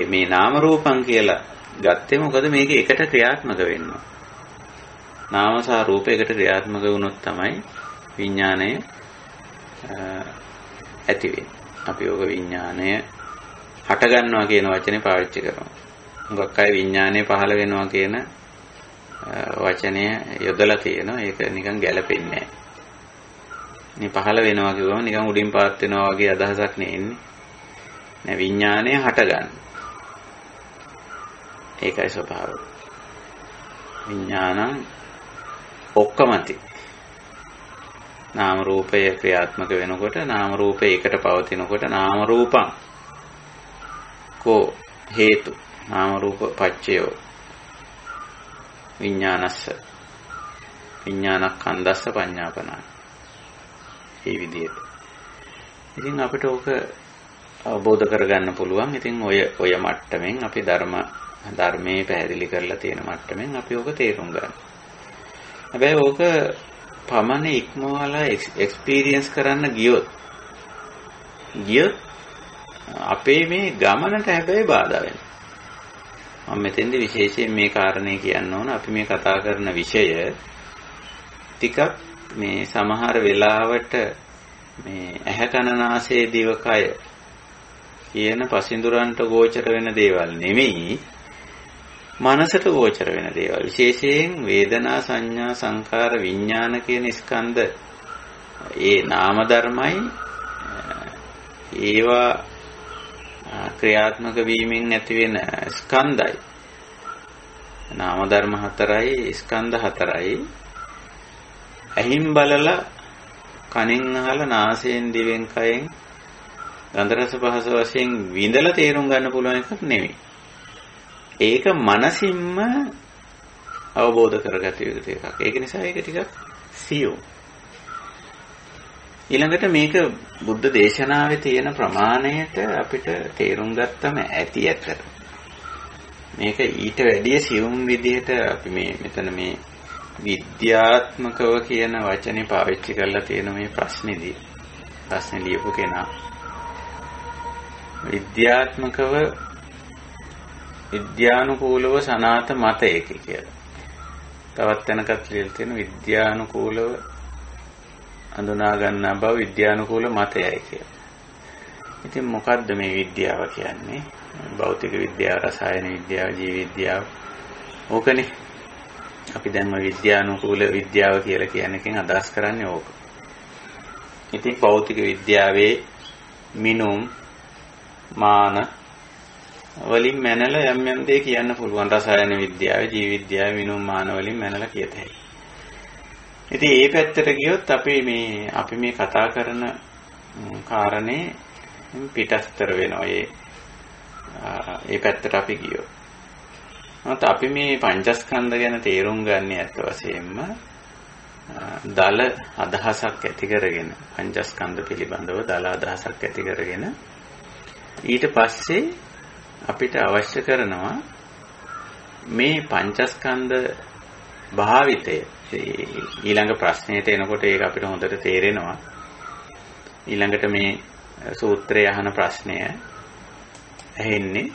මේ නාම රූපං කියලා ගත්තේ මොකද මේක එකට ක්‍රියාත්මක වෙනවා. නාම සහ රූප එකට ක්‍රියාත්මක වුණොත් තමයි විඥාණය ඇති වෙන්නේ. අපි ඔක විඥාණය හට ගන්නවා කියන වචනේ පාවිච්චි කරනවා. මොකක් අය විඥාණය පහළ වෙනවා කියන වචනය යොදලා තියෙනවා. ඒක නිකන් ගැලපෙන්නේ නැහැ. මේ පහළ වෙනවා කියවම නිකන් උඩින් පාත් වෙනවා වගේ අදහසක් නෙන්නේ. නෑ විඥාණය හට ගන්න. ඒකයි ස්වභාවය. විඥානං ඔක්කමති. නාම රූපය ක්‍රියාත්මක වෙනකොට නාම රූපේ එකට පවතිනකොට නාම රූපං කෝ හේතු නාම රූප පච්චයෝ විඥානස්ස විඥානස්කන්ධස්ස පඤ්ඤාපනා. මේ විදිහට. ඉතින් අපිට ඕක අවබෝධ කරගන්න පුළුවන්. ඉතින් ඔය මට්ටමින් අපි ධර්මයේ පැහැදිලි කරලා තියෙන මට්ටමින් අපි ඕක තේරුම් ගන්න. හැබැයි ඕක පමණ ඉක්මවලා එක්ස්පීරියන්ස් කරන්න ගියොත් අපේ මේ ගමනට හැබැයි බාධා වෙනවා. මම මෙතෙන්දි විශේෂයෙන් මේ කාරණේ කියන්න ඕන. අපි මේ කතා කරන විෂය ටිකක් මේ සමහර වෙලාවට මේ ඇහැ කන නාසය දිවකය කියන පසින්දුරන්ට ගෝචර වෙන දේවල් නෙමෙයි, මනසට ගෝචර වෙන දේවල්. විශේෂයෙන් වේදනා සංඥා සංකාර විඥාන කියන ස්කන්ධ ඒ නාම ධර්මයි ඒවා ක්‍රියාත්මක වීමෙන් ඇති වෙන ස්කන්ධයි. නාම ධර්ම හතරයි ස්කන්ධ හතරයි. ඇහින් බලලා කනෙන් අහලා නාසයෙන් දිවෙන් කයෙන් ගන්ධ රස පහස වශයෙන් විඳලා තේරුම් ගන්න පුළුවන් එකක් නෙමෙයි. ඒක මනසින්ම අවබෝධ කරගත යුතු එකක්. ඒක නිසා ඒක ටිකක් සියුම්. ඊළඟට මේක බුද්ධ දේශනාවේ තියෙන ප්‍රමාණයට අපිට තේරුම් ගත්තම ඇති ඇත්තට. මේක ඊට වැඩිය සියුම් විදිහට අපි මෙතන මේ විද්‍යාත්මකව කියන වචනේ පාවිච්චි කරලා තියෙන මේ ප්‍රශ්නේදී ප්‍රශ්නේ ලියපු කෙනා විද්‍යාත්මකව විද්‍යානුකූලව සනාත මතයක කියලා. තවත් තැනකත් ලියලා තියෙන විද්‍යානුකූලව හඳුනා ගන්නා බව විද්‍යානුකූල මතයයි කියලා. ඉතින් මොකද්ද මේ විද්‍යාව කියන්නේ? භෞතික විද්‍යාව, රසායන විද්‍යාව, ජීව විද්‍යාව. ඕකනේ. අපි දැන් මේ විද්‍යානුකූල විද්‍යාව කියලා කියන එකෙන් අදහස් කරන්නේ ඕක. ඉතින් භෞතික විද්‍යාවේ මිනුම් මාන වලින් මැනලා යම් දේ කියන්න පුළුවන්. රසායන විද්‍යාවේ ජීව විද්‍යාවේ මිනුම් මාන වලින් මැනලා කියත හැකියි. ඉතින් මේ පැත්තට ගියොත් අපි මේ කතා කරන කාරණේ පිටස්තර වෙනවා. ඒ පැත්තට අපි ගියොත්. නැත්නම් අපි මේ පංචස්කන්ධ ගැන තේරුම් ගන්න ඇත්ත වශයෙන්ම දල අදහසක් ඇති කරගෙන පංචස්කන්ධ පිළිබඳව දල අදහසක් ඇති කරගෙන ඊට පස්සේ අපිට අවශ්‍ය කරනවා මේ පංචස්කන්ධ භාවිතය ඊළඟ ප්‍රශ්නයට එනකොට ඒක අපිට හොඳට තේරෙනවා. ඊළඟට මේ සූත්‍රයේ අහන ප්‍රශ්නය ඇහෙන්නේ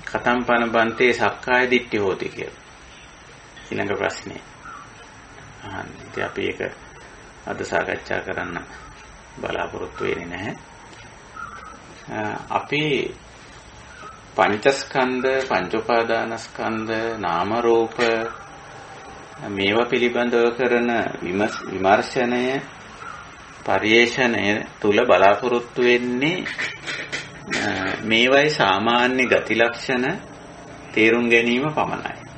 කතම්පන බන්තේ සක්කාය දිට්ඨි හෝති කියලා. ඊළඟ ප්‍රශ්නේ අහන්නේ. ඉතින් අපි ඒක අද සාකච්ඡා කරන්න බලාපොරොත්තු වෙන්නේ නැහැ. අපි පංචස්කන්ධ, පංච උපාදානස්කන්ධ, නාම රූප මේවා පිළිබඳව කරන විමර්ශනය, පරිේෂණය තුල බලාපොරොත්තු වෙන්නේ මේවයි සාමාන්‍ය ගති ලක්ෂණ තේරුම් ගැනීම පමණයි.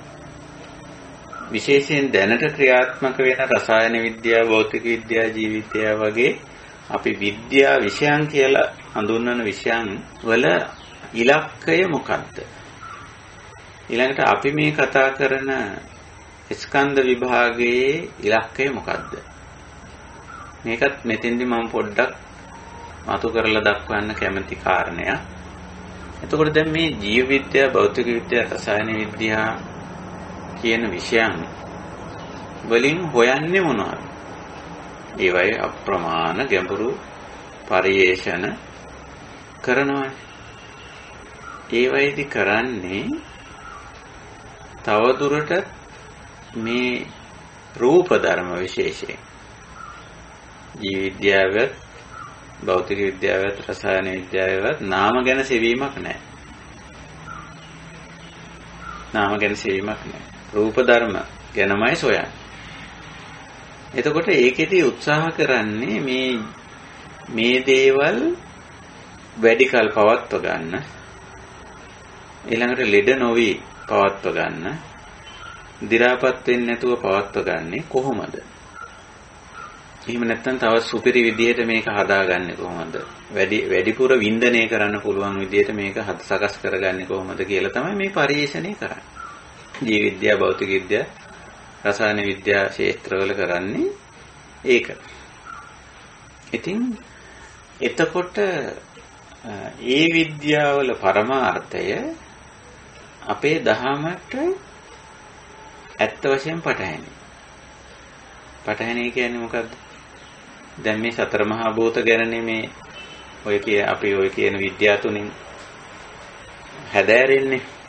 විශේෂයෙන් දැනට ක්‍රියාත්මක වෙන රසායන විද්‍යාව, භෞතික විද්‍යාව, ජීව විද්‍යාව වගේ අපි විද්‍යා විෂයන් කියලා හඳුන්වන විෂයන් වල ඉලක්කය මොකක්ද? ඊළඟට අපි මේ කතා කරන ස්කන්ධ විභාගයේ ඉලක්කය මොකක්ද? මේකත් මෙතෙන්දි මම පොඩ්ඩක් මතු කරලා දක්වන්න කැමති කාරණයක්. එතකොට දැන් මේ ජීව විද්‍යාව, භෞතික විද්‍යාව, රසායන විද්‍යාව කියන විෂයන් වලින් හොයන්නේ මොනවද? ඒවයි අප්‍රමාණ ගැඹුරු පරිේෂණ කරනවා. ඒවයිදි කරන්නේ තවදුරට මේ රූප ධර්ම විශේෂයෙන් ජීව විද්‍යාවත්, භෞතික විද්‍යාවත්, රසායන විද්‍යාවත් නාම ගැන සෙවීමක් නැහැ. නාම ගැන සෙවීමක් නැහැ. රූප ධර්ම ගැනමයි සොයන්නේ. එතකොට ඒකෙදි උත්සාහ කරන්නේ මේ දේවල් වැඩි කල පවත්ව ගන්න, ඊළඟට ලෙඩ නොවි පවත්ව ගන්න, දි รา පත් වෙන්නේ නැතුව පවත්ව ගන්නේ කොහොමද? එහෙම නැත්නම් තව සුපිරි විදිහට මේක හදාගන්නේ කොහොමද? වැඩිපුර වින්දනය කරන්න පුළුවන් විදිහට මේක සකස් කරගන්නේ කොහොමද කියලා තමයි මේ පරිශ්‍රණය කරන්නේ. ජීව විද්‍යාව, භෞතික විද්‍යාව, රසායන විද්‍යාව ක්ෂේත්‍රවල කරන්නේ ඒක. ඉතින් එතකොට ඒ විද්‍යාවල පරමාර්ථය අපේ දහමට ඇත්ත වශයෙන් පටහැනි. පටහැනි කියන්නේ මොකද්ද? දැන් මේ සතර මහා භූත ගැනනේ මේ අපි කියන විද්‍යාව තුنين හැදෑරෙන්නේ.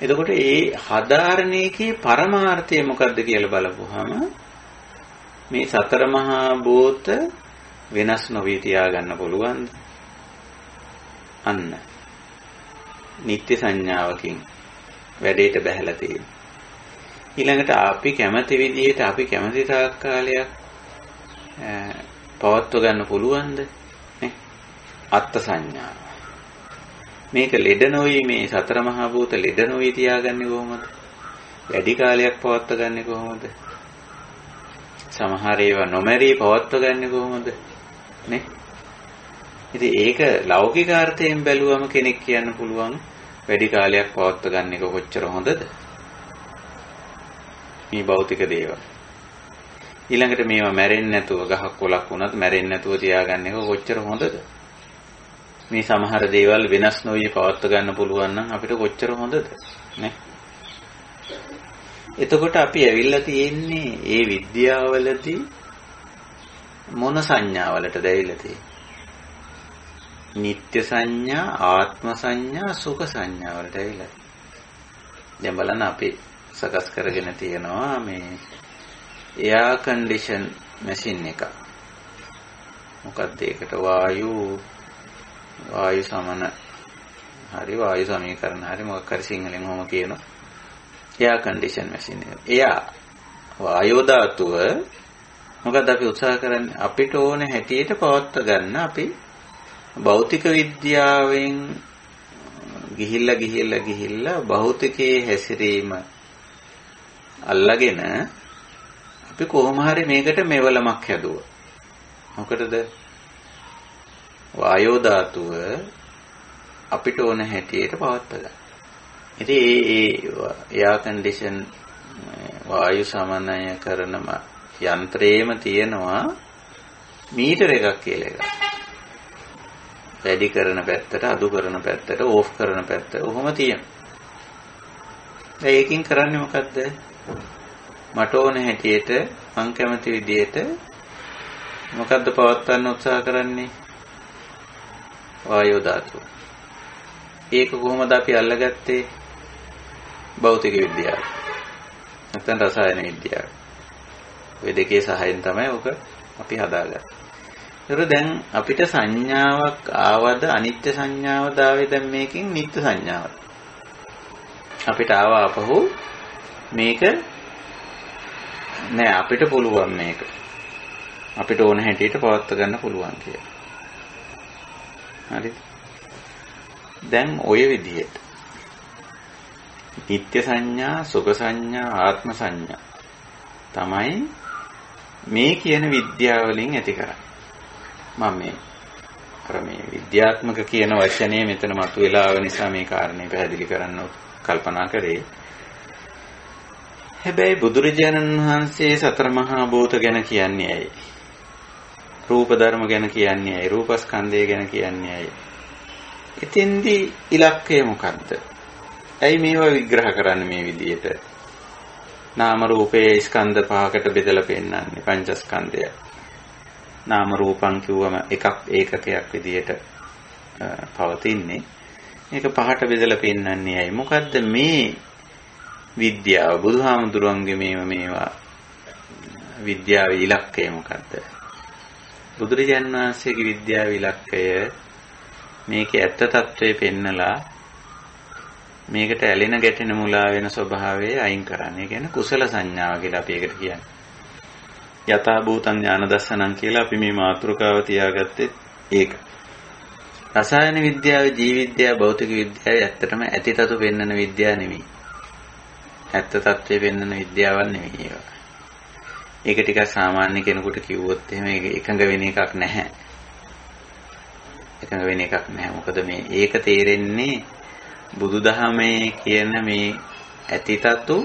එතකොට ඒ හදාරණේකේ පරමාර්ථය මොකද්ද කියලා බලපුවාම මේ සතර මහා භූත වෙනස් නොවී තියාගන්න පුළුවන්ද? අන්න නිත්‍ය සංඥාවකින් වැඩේට බැහැලා තියෙනවා. ඊළඟට අපි කැමති විදිහට අපි කැමති තාක් කාලයක් පවත්ව ගන්න පුළුවන්ද? නේ? අත්ත් සංඥාව. මේක ලෙඩ නොවි මේ සතර මහා භූත ලෙඩ නොවි තියාගන්නේ කොහොමද? වැඩි කාලයක් පවත්ව ගන්නේ කොහොමද? සමහර ඒවා නොමැරී පවත්ව ගන්නේ කොහොමද? නේ? ඉතින් ඒක ලෞකික අර්ථයෙන් බැලුවම කෙනෙක් කියන්න පුළුවන් වැඩි කාලයක් පවත්ව ගන්න එක කොච්චර හොඳද? මේ භෞතික දේවල්. ඊළඟට මේවා මැරෙන්නේ නැතුව ගහක් කොලක් වුණත් මැරෙන්නේ නැතුව තියාගන්න එක කොච්චර හොඳද? මේ සමහර දේවල් වෙනස් නොවි පවත්ව ගන්න පුළුවන් නම් අපිට කොච්චර හොඳද? නේ? එතකොට අපි ඇවිල්ලා තියෙන්නේ මේ විද්‍යාවලදී මොන සංඥාවලටද ඇවිල්ලා තියෙන්නේ? නිත්‍ය සංඥා, ආත්ම සංඥා, සුඛ සංඥා වලට ඇවිල්ලා. දැන් බලන්න අපි සකස් කරගෙන තියෙනවා මේ එයාර් කන්ඩිෂන් මැෂින් එක. මොකක්ද ඒකට වායු සමන හරි වායු සමීකරණ හරි මොකක් හරි සිංහලෙන් ඔහොම කියනවා. එයාර් කන්ඩිෂන් මැෂින් එක. එයා වායෝ ධාතුව මොකද අපි උත්සාහ කරන්නේ අපිට ඕන හැටියට පවත්වා ගන්න අපි භෞතික විද්‍යාවෙන් ගිහිල්ලා භෞතිකයේ හැසිරීම අල්ලාගෙන අපි කොහොම හරි මේකට මෙවලමක් හැදුවා. මොකටද? වායෝ ධාතුව අපිට ඕන හැටියට පවත්වා ගන්න. ඉතින් ඒ එයා කන්ඩිෂන් වායු සමනය කරන යන්ත්‍රයේම තියෙනවා මීටර එකක් කියලා එකක්. වැඩි කරන පැත්තට, අඩු කරන පැත්තට, ඕෆ් කරන පැත්තට ඔහොම තියෙනවා. ඒකෙන් කරන්නේ මොකද්ද? මට ඕන හැටියට මං කැමති විදියට මොකද්ද පවත්වන්න උත්සාහ කරන්නේ? වායෝ ධාතුව. ඒක කොහොමද අපි අල්ලගත්තේ? භෞතික විද්‍යාව. නැත්නම් රසායන විද්‍යාව. ඔය දෙකේ සහායෙන් තමයි ඔක අපි හදාගන්නේ. ඒතර දැන් අපිට සංඥාවක් ආවද අනිත්‍ය සංඥාවද ආවේ දැන් මේකෙන් නිත්‍ය සංඥාවක්. අපිට ආව අපහු මේක නෑ අපිට පුළුවන් මේක. අපිට ඕන හැටියට පවත්වා ගන්න පුළුවන් කියලා. හරිද? දැන් ඔය විදිහට නිත්‍ය සංඥා, සුඛ සංඥා, ආත්ම සංඥා තමයි මේ කියන විද්‍යාව වලින් ඇති කරන්නේ. මම මේ විද්‍යාත්මක කියන වචනේ මෙතන මතුවලා ආව නිසා මේ කාරණේ පැහැදිලි කරන්න කල්පනා කරේ. හැබැයි බුදුරජාණන් වහන්සේ සතර මහා භූත ගැන කියන්නේ ඇයි? රූප ධර්ම ගැන කියන්නේ ඇයි? රූපස්කන්ධය ගැන කියන්නේ ඇයි? ඉතින්දී ඉලක්කය මොකද්ද? ඇයි මේවා විග්‍රහ කරන්නේ මේ විදියට? නාම රූපයේ ස්කන්ධ පහකට බෙදලා පෙන්නන්නේ පංචස්කන්ධය. නාම රූපං කිව්වම ඒකකයක් විදියට පවතින්නේ. මේක පහට බෙදලා පෙන්නන්නේ ඇයි? මොකද්ද මේ විද්‍යාව? බුදුහාමුදුරන්ගේ මේවා විද්‍යාවේ ඉලක්කය මොකද්ද? බුදුරජාණන් වහන්සේගේ විද්‍යාවේ ඉලක්කය මේකේ ඇත්ත తත්වයේ පෙන්නලා මේකට ඇලෙන ගැටෙන මුලා වෙන ස්වභාවය අයින් කරන්නේ. ඒ කියන්නේ කුසල සංඥාව කියලා අපි ඒකට කියන්නේ. යථා භූතං ඥාන දස්සනං කියලා අපි මේ මාතෘකාව තියාගත්තේ ඒක. රසායන විද්‍යාවේ, ජීව විද්‍යාව, භෞතික විද්‍යාවේ ඇත්තටම ඇතිතතු පෙන්වන විද්‍යාව නෙමෙයි. ඇත්ත తත්වයේ පෙන්වන විද්‍යාවක් නෙමෙයි ඒවා. ඒක ටිකක් සාමාන්‍ය කෙනෙකුට කිව්වොත් එහෙම එකඟ වෙන එකක් නැහැ. එකඟ වෙන එකක් නැහැ. මොකද මේ ඒක තේරෙන්නේ බුදුදහමේ කියන මේ ඇතිතතු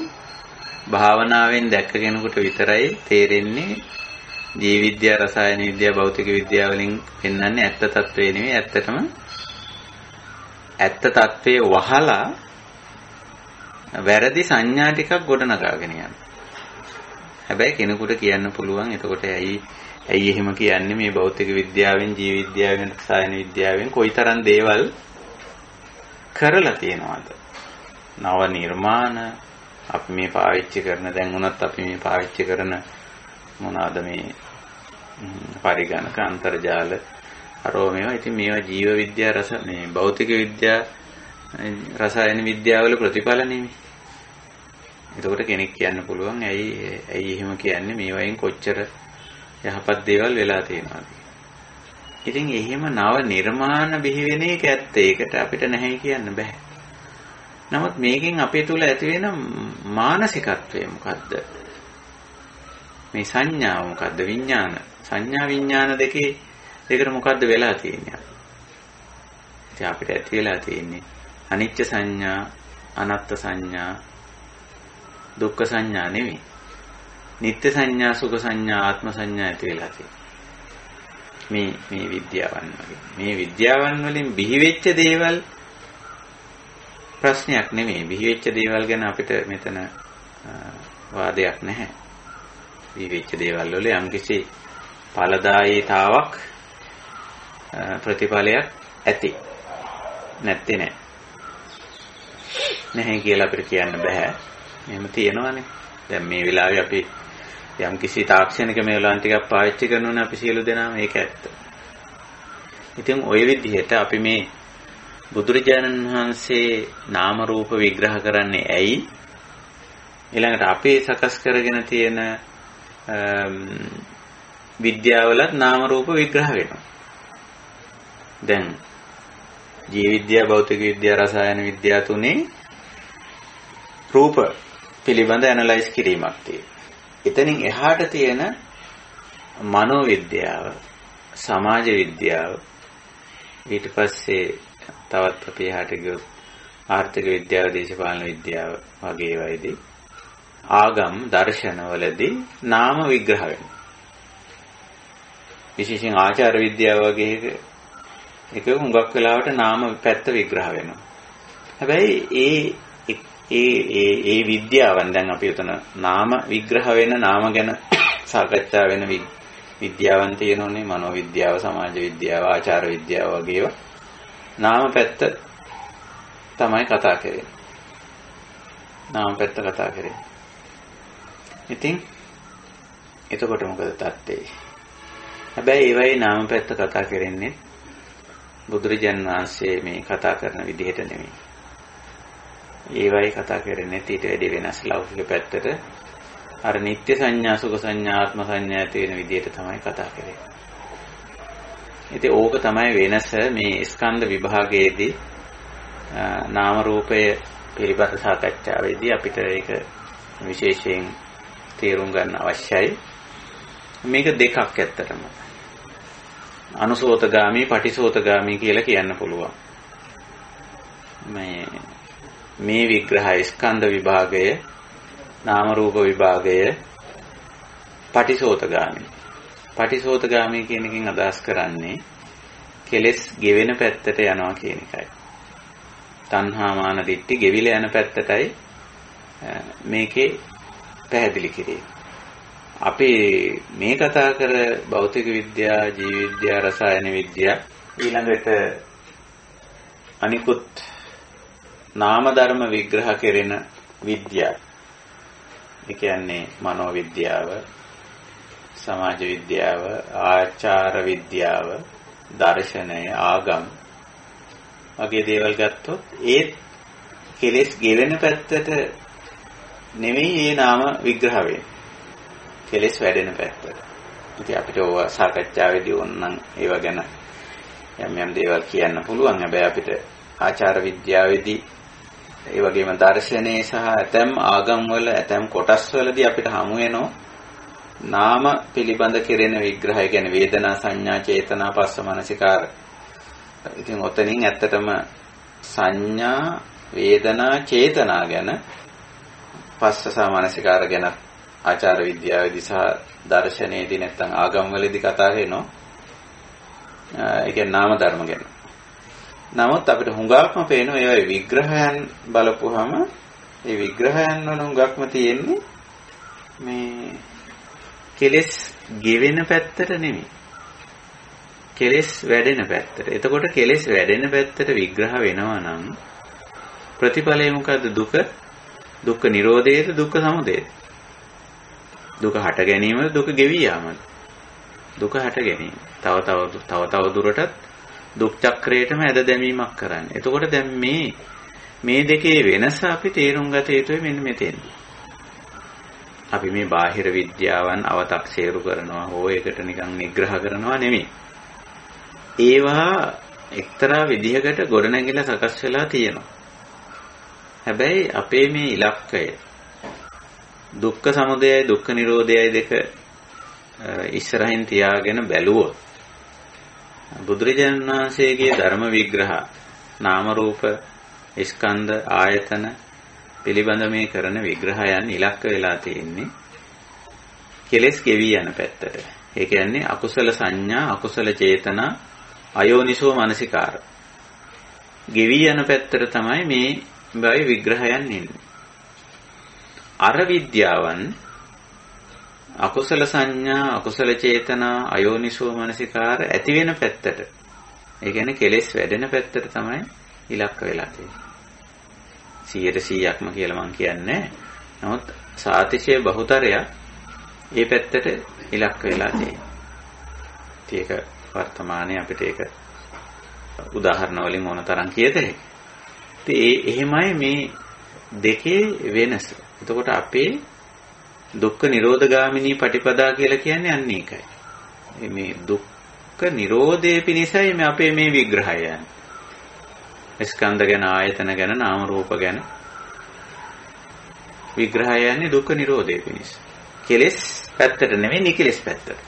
භාවනාවෙන් දැක්ක කෙනෙකුට විතරයි තේරෙන්නේ. ජීව විද්‍යාව, රසායන විද්‍යාව, භෞතික විද්‍යාව වලින් පෙන්වන්නේ ඇත්ත తත්වේ නෙවෙයි. ඇත්තටම ඇත්ත తත්වේ වහලා වැරදි සංඥා ටිකක් ගොඩනගාගෙන යනවා. හැබැයි කෙනෙකුට කියන්න පුළුවන් එතකොට ඇයි එහෙම කියන්නේ මේ භෞතික විද්‍යාවෙන්, ජීව විද්‍යාවෙන්, රසායන විද්‍යාවෙන් කොයිතරම් දේවල් කරලා තියෙනවද? නව නිර්මාණ අපි මේ පාවිච්චි කරන දැන් උනත් අපි මේ පාවිච්චි කරන මොනවාද මේ පරිගණක අන්තර්ජාල අරෝ මේවා. ඉතින් මේවා ජීව විද්‍යාව මේ භෞතික විද්‍යාව රසායන විද්‍යාවල ප්‍රතිඵල නෙමෙයි. එතකොට කෙනෙක් කියන්න පුළුවන් ඇයි එහෙම කියන්නේ මේවායින් කොච්චර යහපත් දේවල් වෙලා තියෙනවද? ඉතින් එහෙම නව නිර්මාණ බිහි වෙන එක ඇත්ත. ඒකට අපිට නැහැ කියන්න බෑ. නමුත් මේකෙන් අපේ තුල ඇති වෙන මානසිකත්වය මොකද්ද? මේ සංඥාව මොකද්ද? විඥාන. සංඥා විඥාන දෙකට මොකද්ද වෙලා තියෙන්නේ? ඉතින් අපිට ඇති වෙලා තියෙන්නේ අනිච්ච සංඥා, අනත්ත් සංඥා, දුක්ඛ සංඥා නෙමෙයි. නිත්‍ය සංඥා, සුඛ සංඥා, ආත්ම සංඥා ඇති වෙලා තියෙන්නේ. මේ විද්‍යාවන් වලින්. මේ විද්‍යාවන් වලින් බිහි වෙච්ච දේවල් ප්‍රශ්නයක් නෙමෙයි. බිහි වෙච්ච දේවල් ගැන අපිට මෙතන වාදයක් නැහැ. බිහි වෙච්ච දේවල් වල යම්කිසි ඵලදායීතාවක් ප්‍රතිඵලයක් ඇති. නැත්තේ නෑ. නැහැ කියලා අපිට කියන්න බෑ. එහෙම තියෙනවනේ. දැන් මේ වෙලාවේ අපි යම්කිසි තාක්ෂණික මේලන් ටිකක් පාවිච්චි කරනෝනේ අපි සියලු දෙනාම ඒක ඇත්ත. ඉතින් ওই විදිහට අපි මේ බුදුරජාණන් වහන්සේ නාම රූප විග්‍රහ කරන්නේ ඇයි? ඊළඟට අපේ සකස් කරගෙන තියෙන විද්‍යාවලත් නාම රූප විග්‍රහ වෙනවා. දැන් ජීව විද්‍යාව, භෞතික විද්‍යාව, රසායන විද්‍යාව තුනේ රූප පිළිබඳ ඇනලයිස් කිරීමක් තියෙනවා. එතනින් එහාට තියෙන මනෝවිද්‍යාව, සමාජ විද්‍යාව, ඊට පස්සේ තවත් අපි එහාට ගියොත් ආර්ථික විද්‍යාව, දේශපාලන විද්‍යාව වගේ ඒවායිදී ආගම් දර්ශනවලදී නාම විග්‍රහ වෙනවා. විශේෂයෙන් ආචාර විද්‍යාව වගේ එක හුඟක් වෙලාවට නාම පැත්ත විග්‍රහ වෙනවා. හැබැයි ඒ විද්‍යාවන් දැන් අපි උතන නාම විග්‍රහ වෙන නාම ගැන සාකච්ඡා වෙන විද්‍යාවන් තියෙනෝනේ. මනෝවිද්‍යාව, සමාජ විද්‍යාව, ආචාර විද්‍යාව වගේ ඒවා නාම පැත්ත තමයි කතා කරන්නේ. නාම පැත්ත කතා කරන්නේ. ඉතින් එතකොට මොකද තත්ත්වය? හැබැයි ඒවයි නාම පැත්ත කතා කරන්නේ බුදුරජාණන් වහන්සේ මේ කතා කරන විදිහට නෙමෙයි. ඒවයි කතා කරන්නේ ඊට වැඩි වෙනස් ලෞකික පැත්තට අර නිත්‍ය සංඥා, සුඛ සංඥා, ආත්ම සංඥා තියෙන විදිහට තමයි කතා කරන්නේ. ඉතින් ඕක තමයි වෙනස මේ ස්කන්ධ විභාගයේදී නාම රූපය පිළිබඳ සාකච්ඡාවේදී අපිට ඒක විශේෂයෙන් තේරුම් ගන්න අවශ්‍යයි. මේක දෙකක් ඇත්තටම. අනුසෝතගාමී, පටිසෝතගාමී කියලා කියන්න පුළුවන්. මේ විග්‍රහය ස්කන්ධ විභාගය, නාම රූප විභාගය පටිසෝතගාමී. පටිසෝතගාමී කියන එකෙන් අදහස් කරන්නේ කෙලෙස් ගෙවෙන පැත්තට යනවා කියන එකයි. තණ්හා මාන දිට්ඨි ගෙවිලා යන පැත්තටයි මේකේ පැහැදිලි කිරීම. අපි මේ කතා කර භෞතික විද්‍යාව, ජීව විද්‍යාව, රසායන විද්‍යාව ඊළඟට අනිකුත් නාම ධර්ම විග්‍රහ කෙරෙන විද්‍යාව. ඒ කියන්නේ මනෝවිද්‍යාව, සමාජ විද්‍යාව, ආචාර විද්‍යාව, දර්ශනය, ආගම් වගේ දේවල් ගත්තොත් ඒ කෙලෙස් ගෙවෙන පැත්තට නෙමෙයි මේ නාම විග්‍රහ වෙන්නේ. කෙලෙස් වැඩෙන පැත්තට. ඉතින් අපිට ඕවා සාකච්ඡාවේදී ඕනනම් ඒව ගැන යම් දේවල් කියන්න පුළුවන්. හැබැයි අපිට ආචාර විද්‍යාවේදී ඒ වගේම දර්ශනයේ සහ ඇතැම් ආගම් වල ඇතැම් කොටස් වලදී අපිට හමු වෙනවා නාම පිළිබඳ කෙරෙන විග්‍රහය. කියන්නේ වේදනා, සංඥා, චේතනා, පස්ස, මනසිකාර. ඉතින් ඔතනින් ඇත්තටම සංඥා, වේදනා, චේතනා ගැන, පස්ස සහ මනසිකාර ගැන ආචාර විද්‍යාවේදී සහ දර්ශනයේදී නැත්නම් ආගම් වලදී කතා වෙනවා. ඒ කියන්නේ නාම ධර්ම ගැන. නමුත් අපිට හුඟක්ම පේනවා ඒවයි විග්‍රහයන් බලපුවාම ඒ විග්‍රහයන් වල හුඟක්ම තියෙන්නේ මේ කෙලෙස් ගෙවෙන පැත්තට නෙමෙයි. කෙලෙස් වැඩෙන පැත්තට. එතකොට කෙලෙස් වැඩෙන පැත්තට විග්‍රහ වෙනවා නම් ප්‍රතිඵලය මොකද්ද? දුක. දුක්ඛ නිරෝධයේද, දුක්ඛ සමුදයේද? දුක හට ගැනීමද, දුක ගෙවී යාමද? දුක හට ගැනීම. තව දුරටත් දුක් චක්‍රයටම ඇද දැමීමක් කරන්නේ. එතකොට දැන් මේ දෙකේ වෙනස අපි තේරුම් ගත යුතුයි මෙන්න මෙතෙන්. අපි මේ බාහිර විද්‍යාවන් අව탁සේරු කරනවා හෝ ඒකට නිකන් නිග්‍රහ කරනවා නෙමෙයි. ඒවා එක්තරා විදිහකට ගොඩනැගිලා සකස් වෙලා තියෙනවා. හැබැයි අපේ මේ ඉලක්කය දුක්ඛ සමුදයයි දුක්ඛ නිරෝධයයි දෙක ඉස්සරහින් තියාගෙන බැලුවොත් බුදුරජාණන් වහන්සේගේ ධර්ම විග්‍රහ නාම රූප ස්කන්ධ ආයතන පිළිබඳ මේ කරන විග්‍රහයන් ඉලක්ක වෙලා තියෙන්නේ කෙලෙස් ගෙවි යන පැත්තට. ඒ කියන්නේ අකුසල සංඥා, අකුසල චේතනා, අයෝනිසෝ මනසිකාර ගෙවි යන පැත්තට තමයි මේ බයි විග්‍රහයන් එන්නේ. අර විද්‍යාවන් අකුසල සංඥා, අකුසල චේතනා, අයෝනිසෝ මනසිකාර ඇති වෙන පැත්තට, ඒ කියන්නේ කෙලෙස් වැඩෙන පැත්තට තමයි ඉලක්ක වෙලා තියෙන්නේ. 100%ක්ම කියලා මම කියන්නේ. නමුත් සාතිශය බහුතරයක් ඒ පැත්තට ඉලක්ක වෙලා තියෙනවා. ඒක වර්තමානයේ අපිට ඒක උදාහරණ වලින් ඕන තරම් කියත හැකියි. ඉතින් එහෙමයි මේ දෙකේ වෙනස. එතකොට අපේ දුක්ඛ නිරෝධගාමිනී පටිපදා කියලා කියන්නේ අන්න ඒකයි. මේ දුක්ඛ නිරෝධයේ පිණිසයි මේ අපේ මේ විග්‍රහය යන්නේ. ස්කන්ධ ගැන, ආයතන ගැන, නාම රූප ගැන විග්‍රහය යන්නේ දුක්ඛ නිරෝධයේ පිණිස. කෙලෙස් පැත්තට නෙමෙයි නිකලෙස් පැත්තට.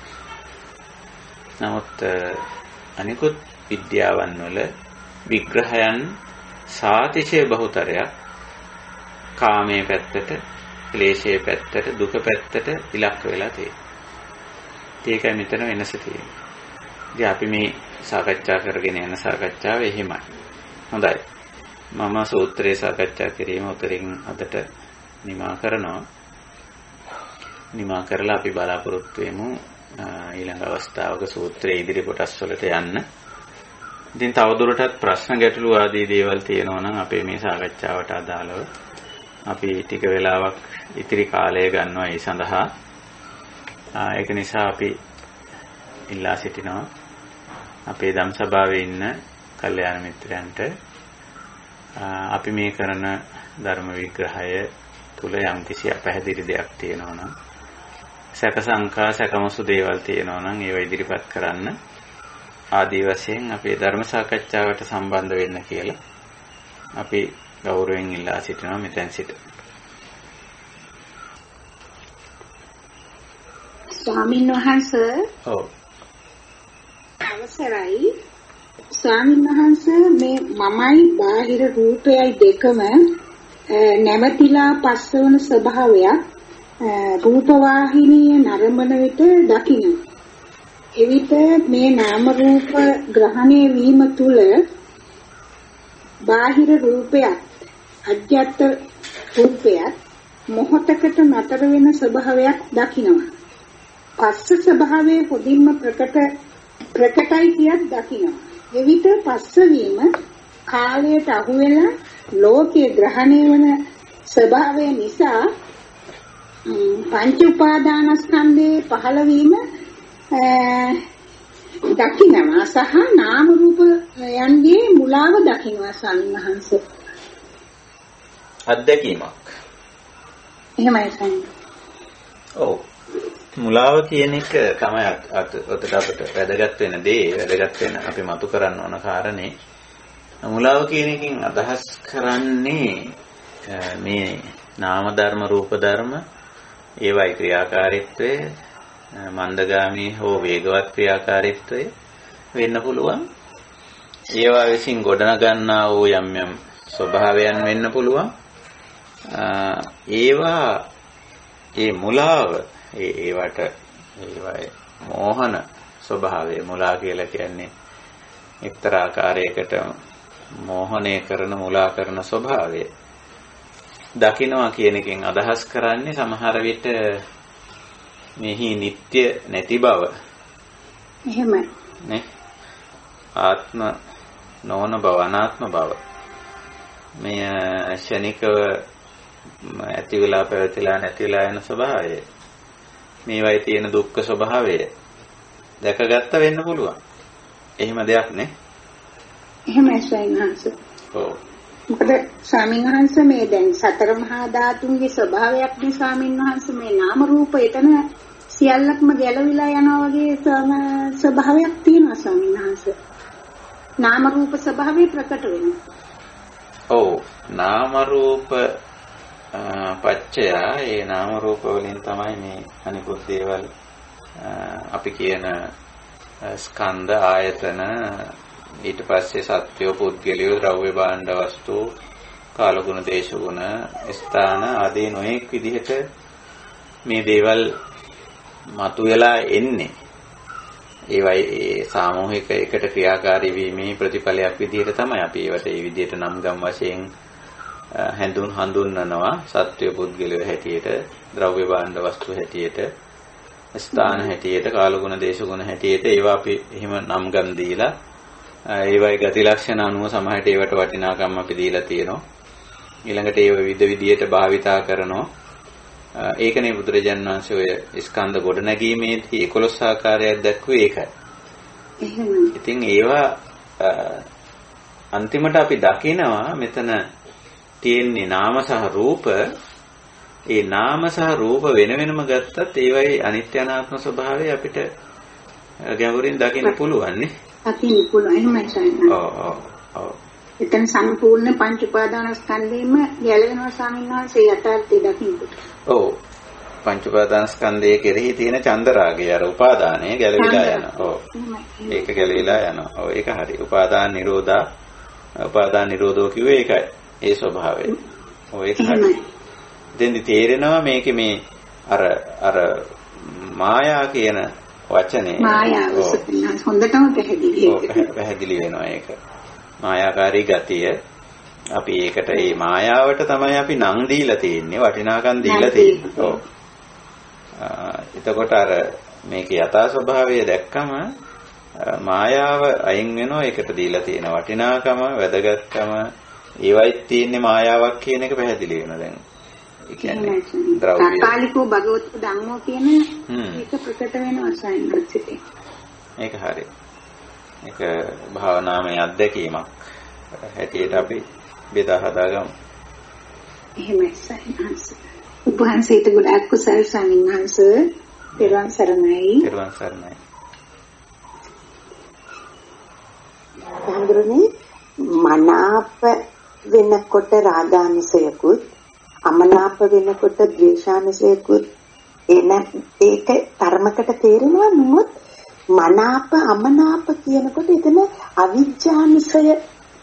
නමුත් අනිකුත් විද්‍යාවන් වල විග්‍රහයන් සාතිශය බහුතරයක් කාමයේ පැත්තට, ක්ලේශයේ පැත්තට, දුක පැත්තට ඉලක්ක වෙලා තියෙනවා. ඒකයි මෙතන වෙනස තියෙන්නේ. ඉතින් අපි මේ සාකච්ඡා කරගෙන යන සාකච්ඡාව එහෙමයි. හොඳයි. මම සූත්‍රයේ සාකච්ඡා කිරීම උතරින් අදට නිමා කරනවා. නිමා කරලා අපි බලාපොරොත්තු වෙමු ඊළඟ අවස්ථාවක සූත්‍රයේ ඉදිරි කොටස් වලට යන්න. ඉතින් තවදුරටත් ප්‍රශ්න ගැටළු ආදී දේවල් තියෙනවා නම් අපේ මේ සාකච්ඡාවට අදාළව අපි ටික වෙලාවක් ඉතිරි කාලය ගන්නවා ඒ සඳහා. ඒක නිසා අපි ඉල්ලා සිටිනවා අපේ ධම් සභාවේ ඉන්න කල්යාණ මිත්‍රයන්ට අපි මේ කරන ධර්ම විග්‍රහය තුල යම්කිසි පැහැදිලි දෙයක් තියෙනවා නම් සැක සංකා සැකමසු දේවල් තියෙනවා නම් ඒව ඉදිරිපත් කරන්න ආදී වශයෙන් අපේ ධර්ම සාකච්ඡාවට සම්බන්ධ වෙන්න කියලා අපි ගෞරවයෙන් ඉල්ලා සිටිනවා මෙතෙන් සිට. ස්වාමීන් වහන්සේ අවසරයි. ස්වාමීන් වහන්සේ මේ මමයි බාහිර රූපයයි දෙකම නැවතිලා පස්සවන ස්වභාවයක් රූප වාහිනිය නරඹන විට දකින්න. එවිට මේ නාම රූප ග්‍රහණය වීම තුල බාහිර රූපයක් අජ්ජත් රූපයක් මොහොතකට නතර වෙන ස්වභාවයක් දකින්නවා. පස්ස ස්වභාවයේ හොඳින්ම ප්‍රකටයි කියත් දකින්නවා. එවිට පස්ස වීම කාලයට අහු වෙලා ලෝකයේ ග්‍රහණය වන ස්වභාවය නිසා පංච උපාදානස්කන්ධයේ පහළ වීම දකින්නවා සහ නාම රූප යන්ගේ මුලාව දකින්නවා සම්හංශ. අත්දැකීමක්. එහෙමයි සම්හංශ. ඔව්. මුලාව කියන එක තමයි අපිට වැදගත් වෙන දේ, වැදගත් වෙන අපි මතු කරන්න ඕන කාරණේ. මුලාව කියන එකෙන් අදහස් කරන්නේ මේ නාම ධර්ම රූප ධර්ම ඒවයි ක්‍රියාකාරීත්වය මන්දගාමී හෝ වේගවත් ක්‍රියාකාරීත්වය වෙන්න පුළුවන්. ඒවා විසින් ගොඩනගන්නා වූ යම් යම් ස්වභාවයන් වෙන්න පුළුවන්. ඒවා ඒ මුලාව ඒවට ඒවයි මෝහන ස්වභාවය මුලා කියලා කියන්නේ එක්තරා ආකාරයකට මෝහණය කරන මුලා කරන ස්වභාවය දකින්නවා කියන එකෙන් අදහස් කරන්නේ සමහර විට මෙහි නিত্য නැති බව. එහෙමයි නේ ආත්ම නොවන බව අනාත්ම බව මෙය ශනිකව ඇති වෙලා පැවතිලා නැතිලා යන ස්වභාවය මේවයි තියෙන දුක්ඛ ස්වභාවය දැකගත්ත වෙන්න පුළුවන්. එහෙම දෙයක් නේ. එහෙමයි සයන්හංශ. ඔව්. මොකද ස්වාමීන් වහන්සේ මේ දැන් සතර මහා ධාතුන්ගේ ස්වභාවයක් නේ ස්වාමීන් වහන්සේ මේ නාම රූප එතන සියල්ලක්ම ගැලවිලා යනවා වගේ ස්වභාවයක් තියෙනවා ස්වාමීන් වහන්සේ. නාම රූප ස්වභාවය ප්‍රකට වෙනවා. ඔව්. නාම රූප පච්චය ඒ නාම රූප වලින් තමයි මේ අනිකුත් දේවල් අපි කියන ස්කන්ධ ආයතන ඊට පස්සේ සත්‍යෝ පුද්ගලියෝ ද්‍රව්‍ය භාණ්ඩ වස්තු කාලගුණ දේශගුණ ස්ථාන ආදී නොඑක් විදිහට මේ දේවල් මතුවලා එන්නේ. ඒවයි ඒ සාමූහික එකට ක්‍රියාකාරී වීමේ ප්‍රතිඵලයක් විදිහට තමයි අපි ඒවට මේ විදිහට නම් ගම් වශයෙන් හඳුන්වනවා. සත්‍ය පුද්ගලයෝ හැටියට, ද්‍රව්‍ය භාණ්ඩ වස්තු හැටියට, ස්ථාන හැටියට, කාලගුණ දේශගුණ හැටියට ඒවා අපි එහෙම නම් ගම් දීලා ඒවයි ගති ලක්ෂණ අනුව සමහරට ඒවට වටිනාකම් අපි දීලා තියෙනවා. ඊළඟට ඒව විවිධ විදියට භාවිතා කරනවා. ඒකනේ බුදුරජාණන් වහන්සේ ඔය ස්කන්ධ ගොඩ නැගීමේදී 11 ආකාරයක් දැක්ුවේ ඒකයි. ඉතින් ඒවා අන්තිමට අපි දකිනවා මෙතන තියෙන්නේ නාම සහ රූප. ඒ නාම සහ රූප වෙන වෙනම ගත්තත් ඒවයි අනිත්‍ය අනාත්ම ස්වභාවය අපිට ගැඹුරින් දකින්න පුළුවන් නේ. දකින්න පුළුවන්. එහෙමයි සයන්නා. ඔව්. එතන සම්පූර්ණ පංච උපාදාන ස්කන්ධෙම ගැලවෙනවා ස්වාමීන් වහන්සේ යථාර්ථය දකින්නකොට. ඔව්. පංච උපාදානස්කන්ධයේ කෙරෙහි තියෙන චන්දරාගය අර උපාදානය ගැලවිලා යනවා. ඔව්. ඒක ගැලවිලා යනවා. ඔව් ඒක හරි. උපාදාන නිරෝධෝ කිව්වේ ඒකයි. ඒ ස්වභාවය. ඔව් ඒක හරි. දැන් තේරෙනවා මේකේ මේ අර මායා කියන වචනේ මායාව හොඳටම පැහැදිලි වෙනවා ඒක. මායාකාරී ගතිය අපි ඒකට මේ මායාවට තමයි අපි නම් දීලා තියෙන්නේ වටිනාකම් දීලා තියෙන්නේ. ඔව්. එතකොට අර මේකේ යථා ස්වභාවය දැක්කම මායාව අයින් වෙනවා ඒකට දීලා තියෙන වටිනාකම වැදගත්කම ඒවයිත් තියෙන්නේ මායාවක් කියන එක පැහැදිලි වෙනවා දැන්. ඒ කියන්නේ ද්‍රව්‍ය කාලිකෝ භගවතු ධම්මෝ කියන එක ප්‍රකට වෙනවා සයින්සිට. ඒක හරි. ඒක භාවනාමය අත්දැකීමක් හැටියට අපි බෙදා හදාගමු. එහෙමයි සයින්ස්. උපහන්සේට ගොඩාක් කුසල් ස්වාමීන් වහන්සේ. පෙරවන් සරණයි. පෙරවන් සරණයි. හඳුරන්නේ මනාප වෙනකොට රාගානිසයකුත් අමනාප වෙනකොට ද්වේෂානිසයකුත් ඒක තරමකට තේරෙනවා නමුත් මනාප අමනාප කියනකොට එතන අවිජ්ජානිසය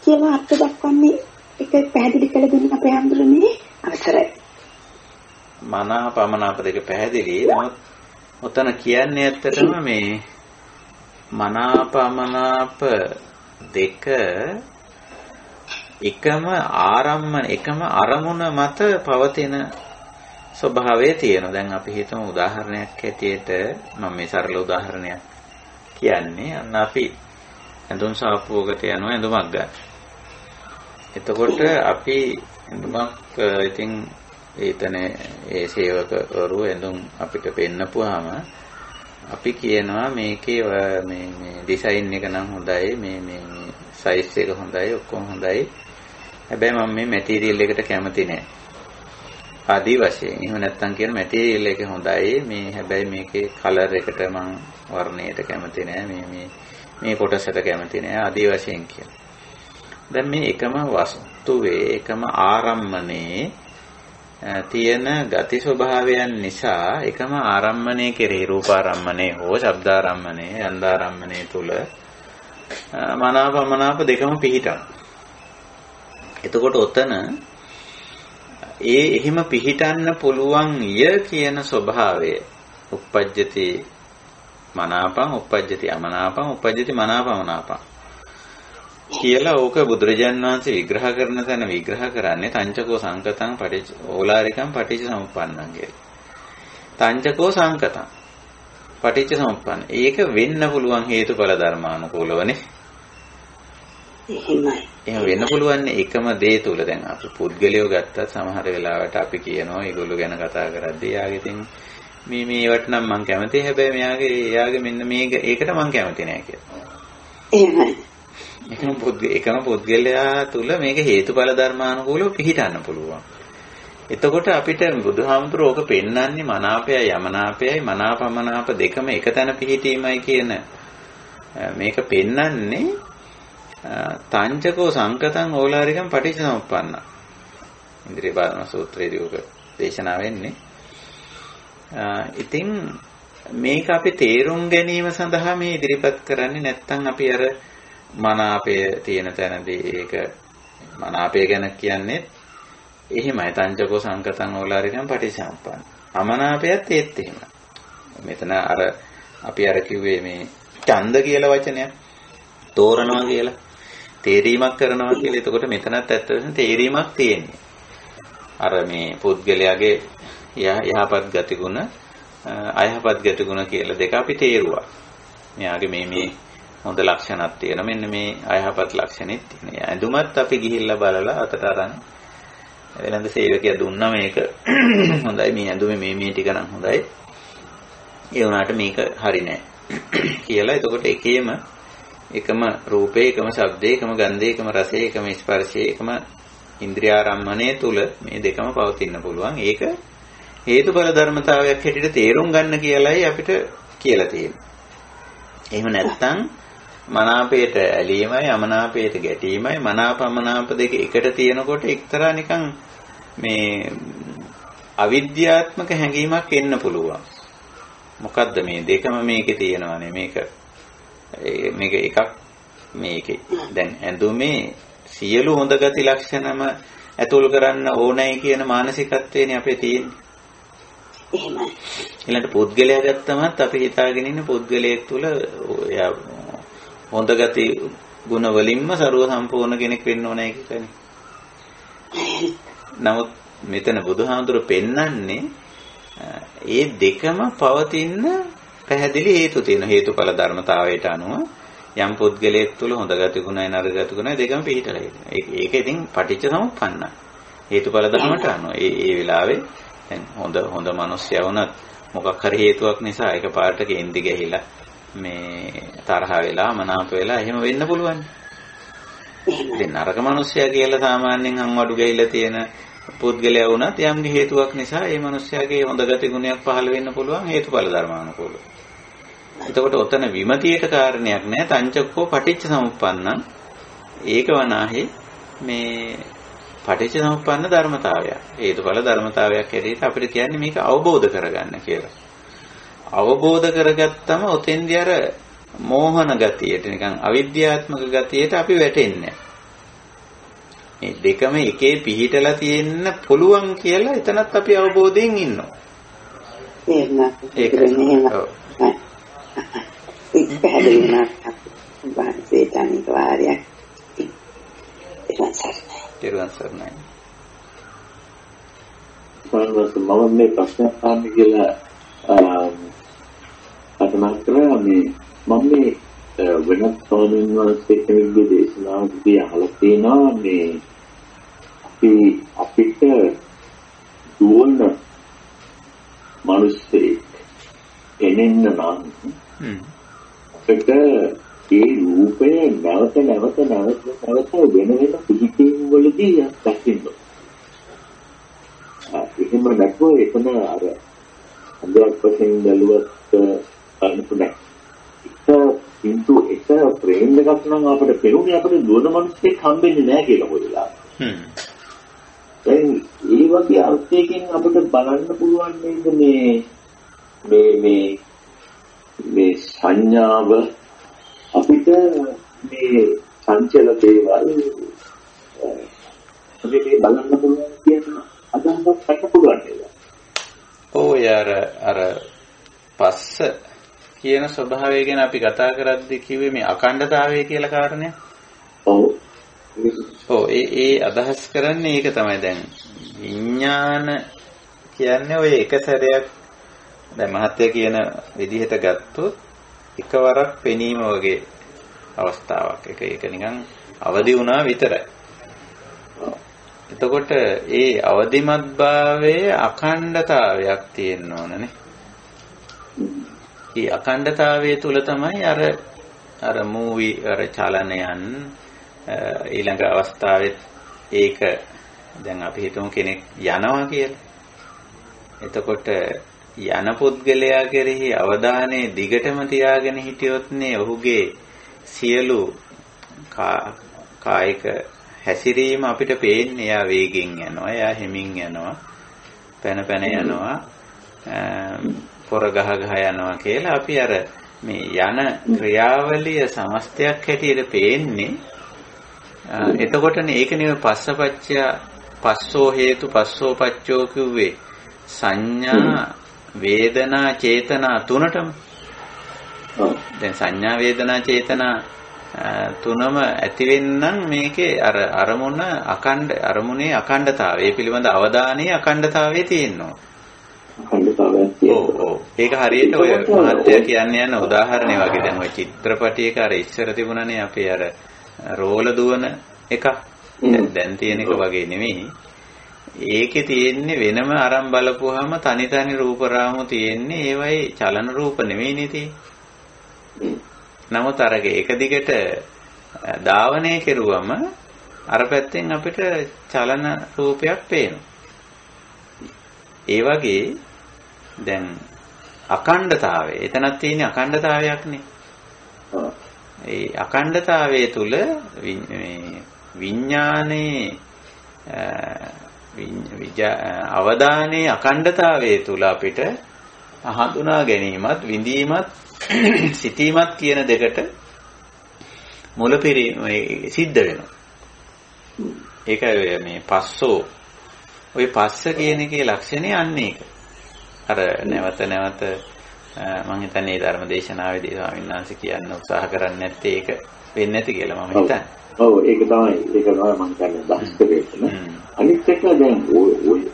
කියලා අර්ථ දක්වන්නේ ඒක පැහැදිලි කළ දෙන්න අපේ හඳුරන්නේ අවසරයි. මනාප අමනාප දෙක පැහැදිලි. නමුත් උතන කියන්නේ ඇත්තටම මේ මනාප අමනාප දෙක එකම අරමුණ මත පවතින ස්වභාවය තියෙනවා. දැන් අපි හිතමු උදාහරණයක් ඇටියට මම මේ සරල උදාහරණයක් කියන්නේ අන්න අපි ඇඳුම් සාප්පුවකට යනවා ඇඳුමක් ගන්න. එතකොට අපි ඇඳුමක් ඉතින් ඒ සේවකවරු ඇඳුම් අපිට පෙන්නපුවාම අපි කියනවා මේකේ මේ ඩිසයින් එක නම් හොඳයි මේ සයිස් එක හොඳයි ඔක්කොම හොඳයි. හැබැයි මම මේ මැටීරියල් එකට කැමති නෑ. ආදි වශයෙන්. එහෙම නැත්නම් කියන මැටීරියල් එක හොඳයි මේ හැබැයි මේකේ කලර් එකට මම වර්ණයට කැමති නෑ. මේ කොටසට කැමති නෑ ආදි වශයෙන් කියන. දැන් මේ එකම වස්තුවේ එකම ආරම්මනේ තියෙන ගති ස්වභාවයන් නිසා එකම ආරම්මණය කෙරෙහි රූපාරම්මණය හෝ ශබ්දාරම්මණය ගන්ධාරම්මණය තුල මනාප අමනාප දෙකම පිහිටන. එතකොට ඔතන එහෙම පිහිටන්න පුළුවන් ය කියන ස්වභාවය uppajjati මනාපං uppajjati අමනාපං uppajjati මනාපමනාපං කියලා ඕක බුදුරජාන් වහන්සේ විග්‍රහ කරන තැන විග්‍රහ කරන්නේ තංචකෝ සංකතං ඕලාරිකං පටිච්ච සමුප්පන්නං කියලා. තංචකෝ සංකතං පටිච්ච සමුප්පන්න. ඒක වෙන්න පුළුවන් හේතුඵල ධර්මානුකූලවනේ. එහෙමයි. එහෙම වෙන්න පුළුවන් එකම දේ තුල දැන් අපි පුද්ගලියව ගත්තත් සමහර වෙලාවට අපි කියනවා ඒගොල්ලෝ ගැන කතා කරද්දී යාගේ ඉතින් මේවට නම් මං කැමතියි හැබැයි එයාගේ මෙන්න මේක ඒකට මං කැමති නෑ කියලා. එහෙමයි. එකම පුද්ගලයා තුල මේක හේතුඵල ධර්මානුකූලව පිළිටන්න පුළුවන්. එතකොට අපිට බුදුහාමුදුරුවෝ ඕක පෙන්වන්නේ මනාපයයි යමනාපයයි මනාපමනාප දෙකම එකතැන පිහිටීමයි කියන මේක පෙන්වන්නේ තංචකෝ සංකතං ඕලාරිකං පටිච්චසමුප්පන්න. ඉන්ද්‍රිය බාධන සූත්‍රයේදී ඔක දේශනා වෙන්නේ. ඉතින් මේක අපි තේරුම් ගැනීම සඳහා මේ ඉදිරිපත් කරන්නේ නැත්නම් අපි අර මනාපය තියෙන තැනදී ඒක මනාපය ගැන කියන්නේ එහෙමයි තංචකෝ සංකතං ඕලාරිකං පටිච්චසමුප්පන්න. අමනාපයත් ඒත් එහෙමයි. මෙතන අර අපි අර කිව්වේ මේ ඡන්ද කියලා වචනයක් තෝරනවා කියලා තේරීමක් කරනවා කියලා. එතකොට මෙතනත් ඇත්තටම තේරීමක් තියෙන්නේ. අර මේ පුද්ගලයාගේ යහපත් ගතිගුණ අයහපත් ගතිගුණ කියලා දෙක අපි තේරුවා. මෙයාගේ මේ හොඳ ලක්ෂණක් තියෙනවා. මෙන්න මේ අයහපත් ලක්ෂණෙත් තියෙනවා. ඇඳුමත් අපි ගිහිල්ලා බලලා අතට අරන් වෙනද සේවකයා දුන්නා මේක හොඳයි මේ ඇඳුමේ මේ ටික නම් හොඳයි. ඒ වුණාට මේක හරි නෑ කියලා. එතකොට එකම රූපේ එකම ශබ්දේ එකම ගන්ධේ එකම රසේ එකම ස්පර්ශේ එකම ඉන්ද්‍රියාරම්මණය තුල මේ දෙකම පවතින්න පුළුවන්. ඒක හේතුඵල ධර්මතාවයක් හැටියට තේරුම් ගන්න කියලායි අපිට කියලා තියෙන්නේ. එහෙම නැත්නම් මනාපයට ඇලීමයි අමනාපයට ගැටීමයි මනාප අමනාප දෙක එකට තියෙනකොට එක්තරා නිකන් මේ අවිද්‍යාත්මක හැඟීමක් එන්න පුළුවන්. මොකද්ද මේ දෙකම මේකේ තියෙනවානේ මේක එකක් මේකේ. දැන් ඇඳුමේ සියලු හොඳ ගති ලක්ෂණම ඇතුල් කරන්න ඕනයි කියන මානසිකත්වයනේ අපේ තියෙන්නේ. එහෙමයි. ඊළඟට පුද්ගලයා ගත්තමත් අපි හිතාගෙන ඉන්න පුද්ගලයෙක් තුළ හොඳ ගති ගුණ වලින්ම ਸਰව සම්පූර්ණ කෙනෙක් වෙන්න ඕනයි කියන්නේ. නමුත් මෙතන බුදුහාමුදුරු පෙන්වන්නේ ඒ දෙකම පවතින පැහැදිලි හේතු තියෙන හේතුඵල ධර්මතාවයට අනුව යම් පුද්ගලයෙක් තුළ හොඳ ගති ගුණයි නරක ගති ගුණයි දෙකම පිහිටලා ඉන්නවා. ඒක ඉතින් පටිච්ච සමුප්පන්නයි. හේතුඵල ධර්මයට අනුව ඒ වෙලාවේ දැන් හොඳ මිනිස්සයා වුණත් මොකක් හරි හේතුවක් නිසා එකපාරට කේන්ති ගහිලා මේ තරහ වෙලා මනාප වෙලා එහෙම වෙන්න පුළුවන්. ඉතින් නරක මිනිස්සයා කියලා සාමාන්‍යයෙන් අංවඩු ගහිලා තියෙන පුද්ගලයා වුණත් යම් හේතුවක් නිසා ඒ මිනිස්යාගේ හොඳ ගති ගුණයක් පහළ වෙන්න පුළුවන් හේතුඵල ධර්මානුකූලව. එතකොට ඔතන විමතියට කාරණයක් නැහැ. තංචක්කෝ පටිච්ච සමුප්පන්නං ඒක වනාහි මේ පටිච්ච සමුප්පන්න ධර්මතාවයක්. හේතුඵල ධර්මතාවයක් හැටියට අපිට කියන්නේ මේක අවබෝධ කරගන්න කියලා. අවබෝධ කරගත්තම ඔතෙන්දී අර මෝහන ගතියට නිකන් අවිද්‍යාත්මක ගතියට අපි වැටෙන්නේ මේ දෙකම එකේ පිහිටලා තියෙන්න පුළුවන් කියලා එතනත් අපි අවබෝධයෙන් ඉන්නවා. ඒක නෙමෙයි. ඒක පැහැදිලි වුණා. වාසයට අනිවාර්යයි. තෙරුවන් සරණයි. මම මේ ප්‍රශ්න අහන්න කියලා අදමත් කරා මම මේ වෙනත් ස්වාමීන් වහන්සේ කෙනෙකුගේ දේශනාවකදී අහලා තියෙනවා මේ අපිට දුවන මිනිස්සෙක් එනෙන්න නම් අපිට ඒ රූපය නැවත වෙන පිහිටීම් වලදී දකින්න. එහෙම නැත්නම් එතන අර අන්දයක් වශයෙන් බැලුවත් අනුපුණා. ඒක ෆ්‍රේම් එකක් නම් අපිට පෙරුනේ අපිට දුවන මිනිස්සෙක් හම්බෙන්නේ නැහැ කියලා පොදලා. දැන් ඒ වගේ අර්ථයකින් අපිට බලන්න පුළුවන් නේද මේ සංඥාව අපිට මේ සංචල දේවල් අපිට බලන්න පුළුවන් කියන අදහසක් ගන්න පුළුවන් නේද? ඔය අර පස්ස කියන ස්වභාවය ගැන අපි කතා කරද්දී කිව්වේ මේ අඛණ්ඩතාවය කියලා කාරණය. ඔව් ඒ අදහස් කරන්නේ ඒක තමයි. දැන් විඥාන කියන්නේ ඔය එක සැරයක් දැන් මහත්ය කියන විදිහට ගත්තොත් එකවරක් පෙනීම වගේ අවස්ථාවක්. ඒක නිකන් අවදි වුණා විතරයි. එතකොට ඒ අවදිමත් භාවයේ අඛණ්ඩතාවයක් තියෙන්න ඕනනේ. ඒ අඛණ්ඩතාවයේ තුල තමයි අර මූවි අර චලනයන් ඊළඟ අවස්ථාවෙත් ඒක දැන් අපි හිතමු කෙනෙක් යනවා කියලා. එතකොට යන පුද්ගලයා කෙරෙහි අවධානය දිගටම තියාගෙන හිටියොත් නේ ඔහුගේ සියලු කායික හැසිරීම අපිට පේන්නේ. එයා වේගෙන් යනවා, එයා හිමින් යනවා, පැන යනවා, පොර ගහ යනවා කියලා අපි අර මේ යන ක්‍රියාවලිය සමස්තයක් හැටියට පේන්නේ. එතකොටනේ ඒක නෙවෙයි පස්සපච්චය පස්සෝ හේතු පස්සෝ පච්චෝ කිව්වේ සංඥා වේදනා චේතනා තුනටම. දැන් සංඥා වේදනා චේතනා තුනම ඇති වෙන්නම් මේකේ අර අරමුණේ අඛණ්ඩතාවය. ඒ පිළිබඳ අවධානයේ අඛණ්ඩතාවය තියෙනවා. ඒක හරියට ඔය මහත්ය කියන්නේ යන උදාහරණය වගේ. දැන් ඔය චිත්‍රපටයක අර ඉස්සර තිබුණනේ අපේ අර රෝල දුවන එක. දැන් තියෙන එක වගේ නෙමෙයි. ඒකේ තියෙන්නේ වෙනම අරන් බලපුවාම තනි රූප රාමු තියෙන්නේ. ඒවයි චලන රූප නෙමෙයිනේ තියෙන්නේ. නමුත් අරගේ එක දිගට ධාවනය කෙරුවම අර පැත්තෙන් අපිට චලන රූපයක් පේනවා. ඒ වගේ දැන් අඛණ්ඩතාවය එතනක් තියෙන අඛණ්ඩතාවයක්නේ. ඒ අඛණ්ඩතාවයේ තුල විඥානයේ අවධානයේ අඛණ්ඩතාවයේ තුල අපිට හඳුනා ගැනීමත් විඳීමත් සිතීමත් කියන දෙකට මුලපිරීම සිද්ධ වෙනවා. ඒකයි මේ පස්සෝ ওই පස්ස කියන එකේ ලක්ෂණය අන්නේ ඒක. අර නැවත නැවත මම හිතන්නේ ධර්ම දේශනාවේදී ස්වාමීන් වහන්සේ කියන්න උත්සාහ කරන්නේ නැත්තේ ඒක වෙන්නේ නැති කියලා මම හිතන්නේ. ඔව් ඒක තමයි මම කියන්නේ බහස් කරේ. අනිත් එක දැන්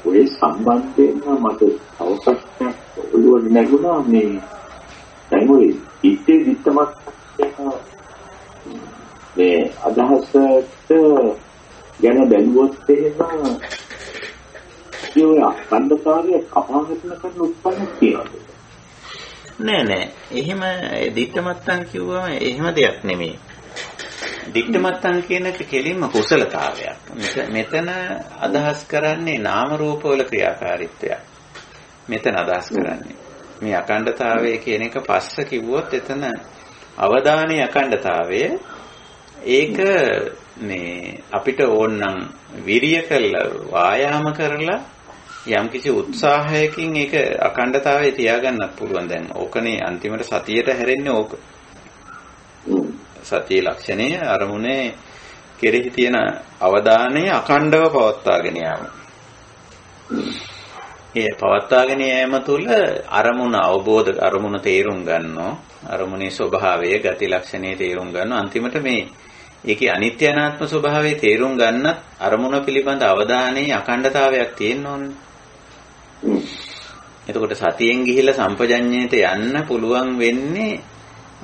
ඔය සම්බන්ධයෙන් මට අවශ්‍යයක් ඔළුවට නැගුණා මේ දැන් ඔය ඉත්තේ දිත්තමත් මේ අදහසට ගැන බැලුවොත් එහෙම ඒ අඛණ්ඩතාවය කපාගෙන කරන උත්පන්න තියෙනවා. නෑ. එහෙම දිත්තමත්තන් කිව්වම එහෙම දෙයක් නෙමෙයි. දික්ඨමත්තන් කියන එක කෙලින්ම කුසලතාවයක්. මෙතන අදහස් කරන්නේ නාම රූප වල ක්‍රියාකාරීත්වයක්. මෙතන අදහස් කරන්නේ මේ අඛණ්ඩතාවය කියන එක පස්ස කිව්වොත් එතන අවධානයේ අඛණ්ඩතාවය ඒක මේ අපිට ඕනනම් විරිය කළා වායාම කරලා යම්කිසි උත්සාහයකින් ඒක අඛණ්ඩතාවයේ තියාගන්නත් පුළුවන්. දැන් ඕකනේ අන්තිමට සතියට හැරෙන්නේ ඕක. සතිය ලක්ෂණය අරමුණේ කෙරෙහි තියෙන අවධානය අඛණ්ඩව පවත්වාගෙන යාම. ඒ පවත්වාගෙන යාම තුළ අරමුණ අවබෝධ අරමුණ තේරුම් ගන්නවා. අරමුණේ ස්වභාවය ගති ලක්ෂණේ තේරුම් ගන්නවා. අන්තිමට මේ ඒකේ අනිත්‍ය අනාත්ම ස්වභාවය තේරුම් ගන්නත් අරමුණ පිළිබඳ අවධානයේ අඛණ්ඩතාවයක් තියෙන්න ඕනේ. එතකොට සතියෙන් ගිහිල්ලා සම්පජඤ්ඤයට යන්න පුළුවන් වෙන්නේ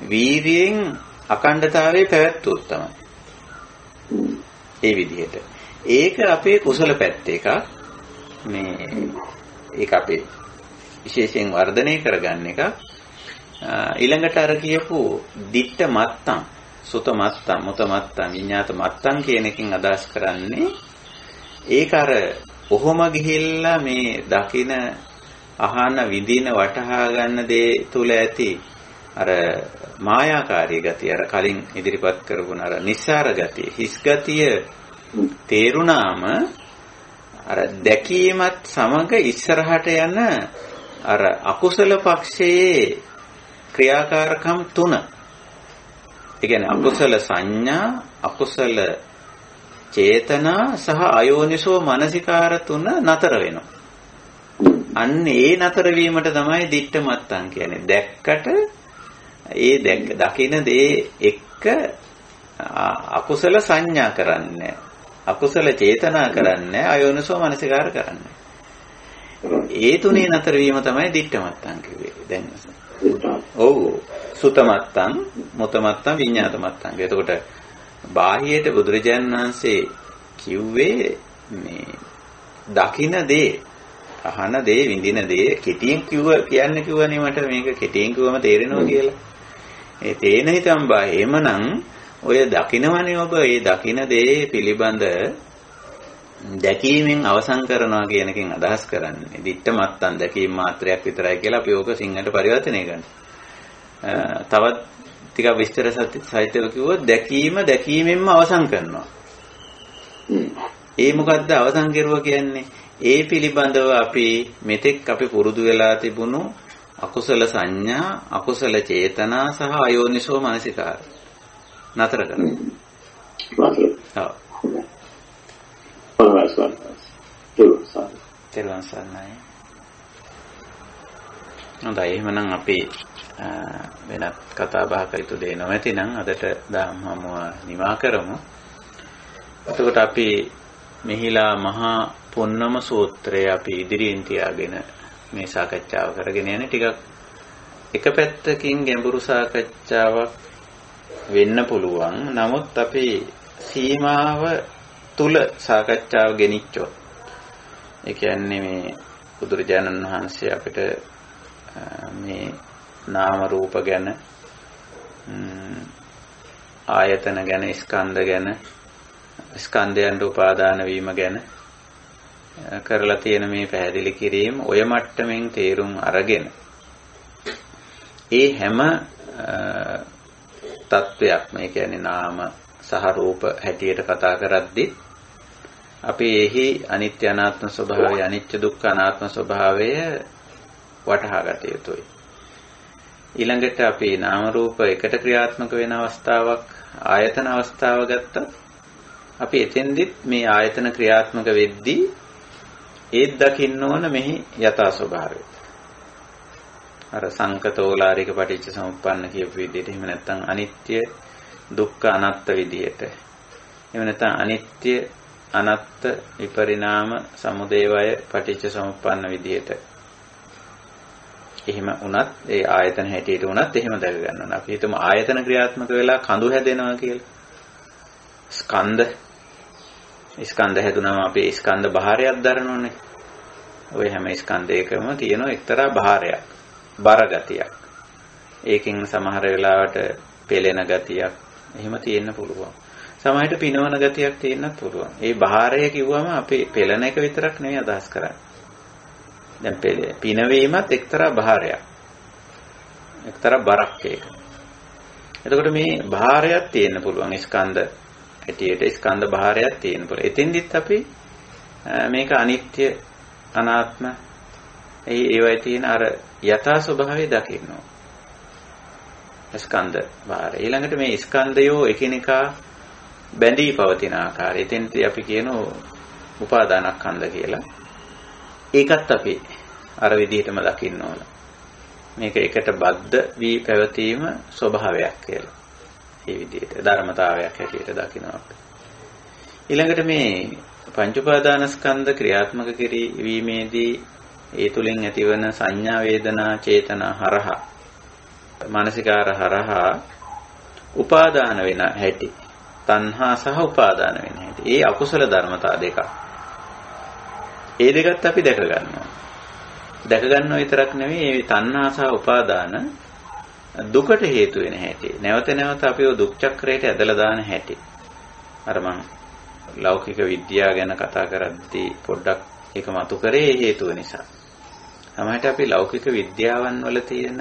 වීර්යයෙන් අඛණ්ඩතාවයේ පැවැත්වුවොත් තමයි. ඒ විදිහට. ඒක අපේ කුසල පැත්ත එකක්. මේ ඒක අපේ විශේෂයෙන් වර්ධනය කරගන්න එක. ඊළඟට අර කියපු දිට්ඨ මත්තං, සුත මත්තං, මුත මත්තං, විඤ්ඤාත මත්තං කියන එකෙන් අදහස් කරන්නේ ඒක අර කොහොම ගිහිල්ලා මේ දකින අහන විඳින වටහා ගන්න දේ තුල ඇති අර මායාකාරී ගතිය අර කලින් ඉදිරිපත් කරපු අර නිස්සාර ගතිය හිස් ගතිය තේරුණාම අර දැකීමත් සමග ඉස්සරහට යන අර අකුසල පක්ෂයේ ක්‍රියාකාරකම් තුන. ඒ කියන්නේ අකුසල සංඥා, අකුසල චේතනා සහ අයෝනිසෝ මනසිකාර තුන නතර වෙනවා. අන්න ඒ නතර වීමට තමයි දිට්ඨ මත්තං කියන්නේ. දැක්කට ඒ දකින දේ එක්ක අකුසල සංඥා කරන්නේ, අකුසල චේතනා කරන්නේ, අයෝනිසෝ මනසිකාර කරන්නේ. ඒ තුනේ නතර වීම තමයි දිට්ඨ මත්තං කිව්වේ. දැන් ඔව් සුත මත්තං, මුත මත්තං, විඤ්ඤාත මත්තං. එතකොට බාහියට බුදුරජාණන් වහන්සේ කිව්වේ මේ දකින දේ, අහන දේ, විඳින දේ කෙටියෙන් කිව්වනේ මට මේක කෙටියෙන් කිව්වම තේරෙනවා කියලා. ඒ තේන හිතම් බා එහෙමනම් ඔය දකින්නවනේ ඔබ ඒ දකින දේ පිළිබඳ දැකීමෙන් අවසන් කරනවා කියන එකෙන් අදහස් කරන්නේ දිට්ඨ මත්තන් දැකීම මාත්‍රයක් විතරයි කියලා අපි ඕක සිංහලට පරිවර්තනය කරනවා. තවත් ටිකක් විස්තර සහිතව කිව්වොත් දැකීමෙන්ම අවසන් කරනවා. ඒ මොකද්ද අවසන් කරුවා කියන්නේ? ඒ පිළිබඳව අපි මෙතෙක් අපි පුරුදු වෙලා තිබුණු අකුසල සංඥා, අකුසල චේතනා සහ අයෝනිසෝ මනසිකාර නතර කරනවා. තෙරුවන් සරණයි. හොඳයි එහෙනම් අපි වෙනත් කතා බහ කර යුතු දේ නොමැති නම් අදට ධම්ම හමුව නිමා කරමු. එතකොට අපි මෙහිලා මහා පුන්නම සූත්‍රය අපි ඉදිරියෙන් තියාගෙන මේ සාකච්ඡාව කරගෙන යන්නේ ටිකක් එක පැත්තකින් ගැඹුරු සාකච්ඡාවක් වෙන්න පුළුවන්. නමුත් අපි සීමාව තුල සාකච්ඡාව ගෙනිච්චොත් ඒ කියන්නේ මේ බුදුරජාණන් වහන්සේ අපිට මේ නාම රූප ගැන ආයතන ගැන ස්කන්ධ ගැන ස්කන්ධයන්ට උපාදාන වීම ගැන කරලා තියෙන මේ පැහැදිලි කිරීම ඔය මට්ටමින් තේරුම් අරගෙන ඒ හැම තත්වයක්ම ඒ කියන්නේ නාම සහ රූප හැටියට කතා කරද්දී අපි එහි අනිත්‍ය අනාත්ම ස්වභාවය, අනිත්‍ය දුක්ඛ අනාත්ම ස්වභාවය වටහා ගත යුතුයි. ඊළඟට අපි නාම රූප එකට ක්‍රියාත්මක වෙන අවස්ථාවක්, ආයතන අවස්ථාව ගත්තත් අපි එතෙන්දිත් මේ ආයතන ක්‍රියාත්මක වෙද්දී ඒත් දකින්න ඕන මෙහි යථා ස්වභාවය. අර සංකතෝලාරික පටිච්ච සමුප්පන්න කියපු විදිහට, එහෙම නැත්නම් අනිත්‍ය දුක්ඛ අනාත්ම විදිහට, එහෙම නැත්නම් අනිත්‍ය අනාත්ම විපරිණාම සමුදය වය පටිච්ච සමුප්පන්න විදිහට, එහෙම වුණත් ඒ ආයතන හැටියට වුණත් එහෙම දැක ගන්න ඕන. අපි හිතමු ආයතන ක්‍රියාත්මක වෙලා කඳු හැදෙනවා කියලා. ස්කන්ධ හැදුනම අපි ස්කන්ධ භාරයක් දරනෝනේ. ඔය හැම ස්කන්ධයකම තියෙන එක්තරා භාරයක්, බර ගතියක්. ඒකෙන් සමහර වෙලාවට පෙළෙන ගතියක් එහෙම තියෙන්න පුළුවන්. සමහරට පිනවන ගතියක් තියෙන්නත් පුළුවන්. ඒ භාරය කිව්වම අපි පෙළෙන එක විතරක් නෙවෙයි අදහස් කරන්නේ. දැන් පිනවීමත් එක්තරා භාරයක්. එක්තරා බරක් ඒක. එතකොට මේ භාරයක් තියෙන්න පුළුවන් ස්කන්ධ හැටියට, ස්කන්ධ භාරයක් තියෙන්න පුළුවන්. එතෙන්දිත් අපි මේක අනිත්‍ය අනාත්ම ඒවයි තියෙන අර යථා ස්වභාවය දකින්නවා. ස්කන්ධ භාරය. ඊළඟට මේ ස්කන්ධයෝ එකිනෙකා බැඳී පවතින ආකාරය. එතෙන්දී අපි කියනවා උපාදානස්කන්ධ කියලා. ඒකත් අපි අර විදිහටම දකින්න ඕන. මේක එකට බද්ධ වී පැවතීම ස්වභාවයක් කියලා. මේ විදිහට ධර්මතාවයක් හැටියට දකිනවා අපි. ඊළඟට මේ පංච උපාදානස්කන්ධ ක්‍රියාත්මක කිරීමේදී ඒ තුලින් ඇතිවන සංඥා වේදනා චේතනා හරහා මානසිකාර හරහා උපාදාන වෙන හැටි, තණ්හා සහ උපාදාන වෙන හැටි. ඒ අකුසල ධර්මතා දෙකක්. ඒ දෙකත් අපි දැක ගන්නවා. දැක ගන්නව විතරක් නෙවෙයි, මේ තණ්හා සහ උපාදාන දුකට හේතු වෙන හැටි. නැවත නැවත අපිව දුක් චක්‍රයට ඇදලා දාන හැටි. අර මං ලෞකික විද්‍යාව ගැන කතා කරද්දී පොඩ්ඩක් ඒක මතු කරේ හේතුව නිසා. සමහරට අපි ලෞකික විද්‍යාවන් වල තියෙන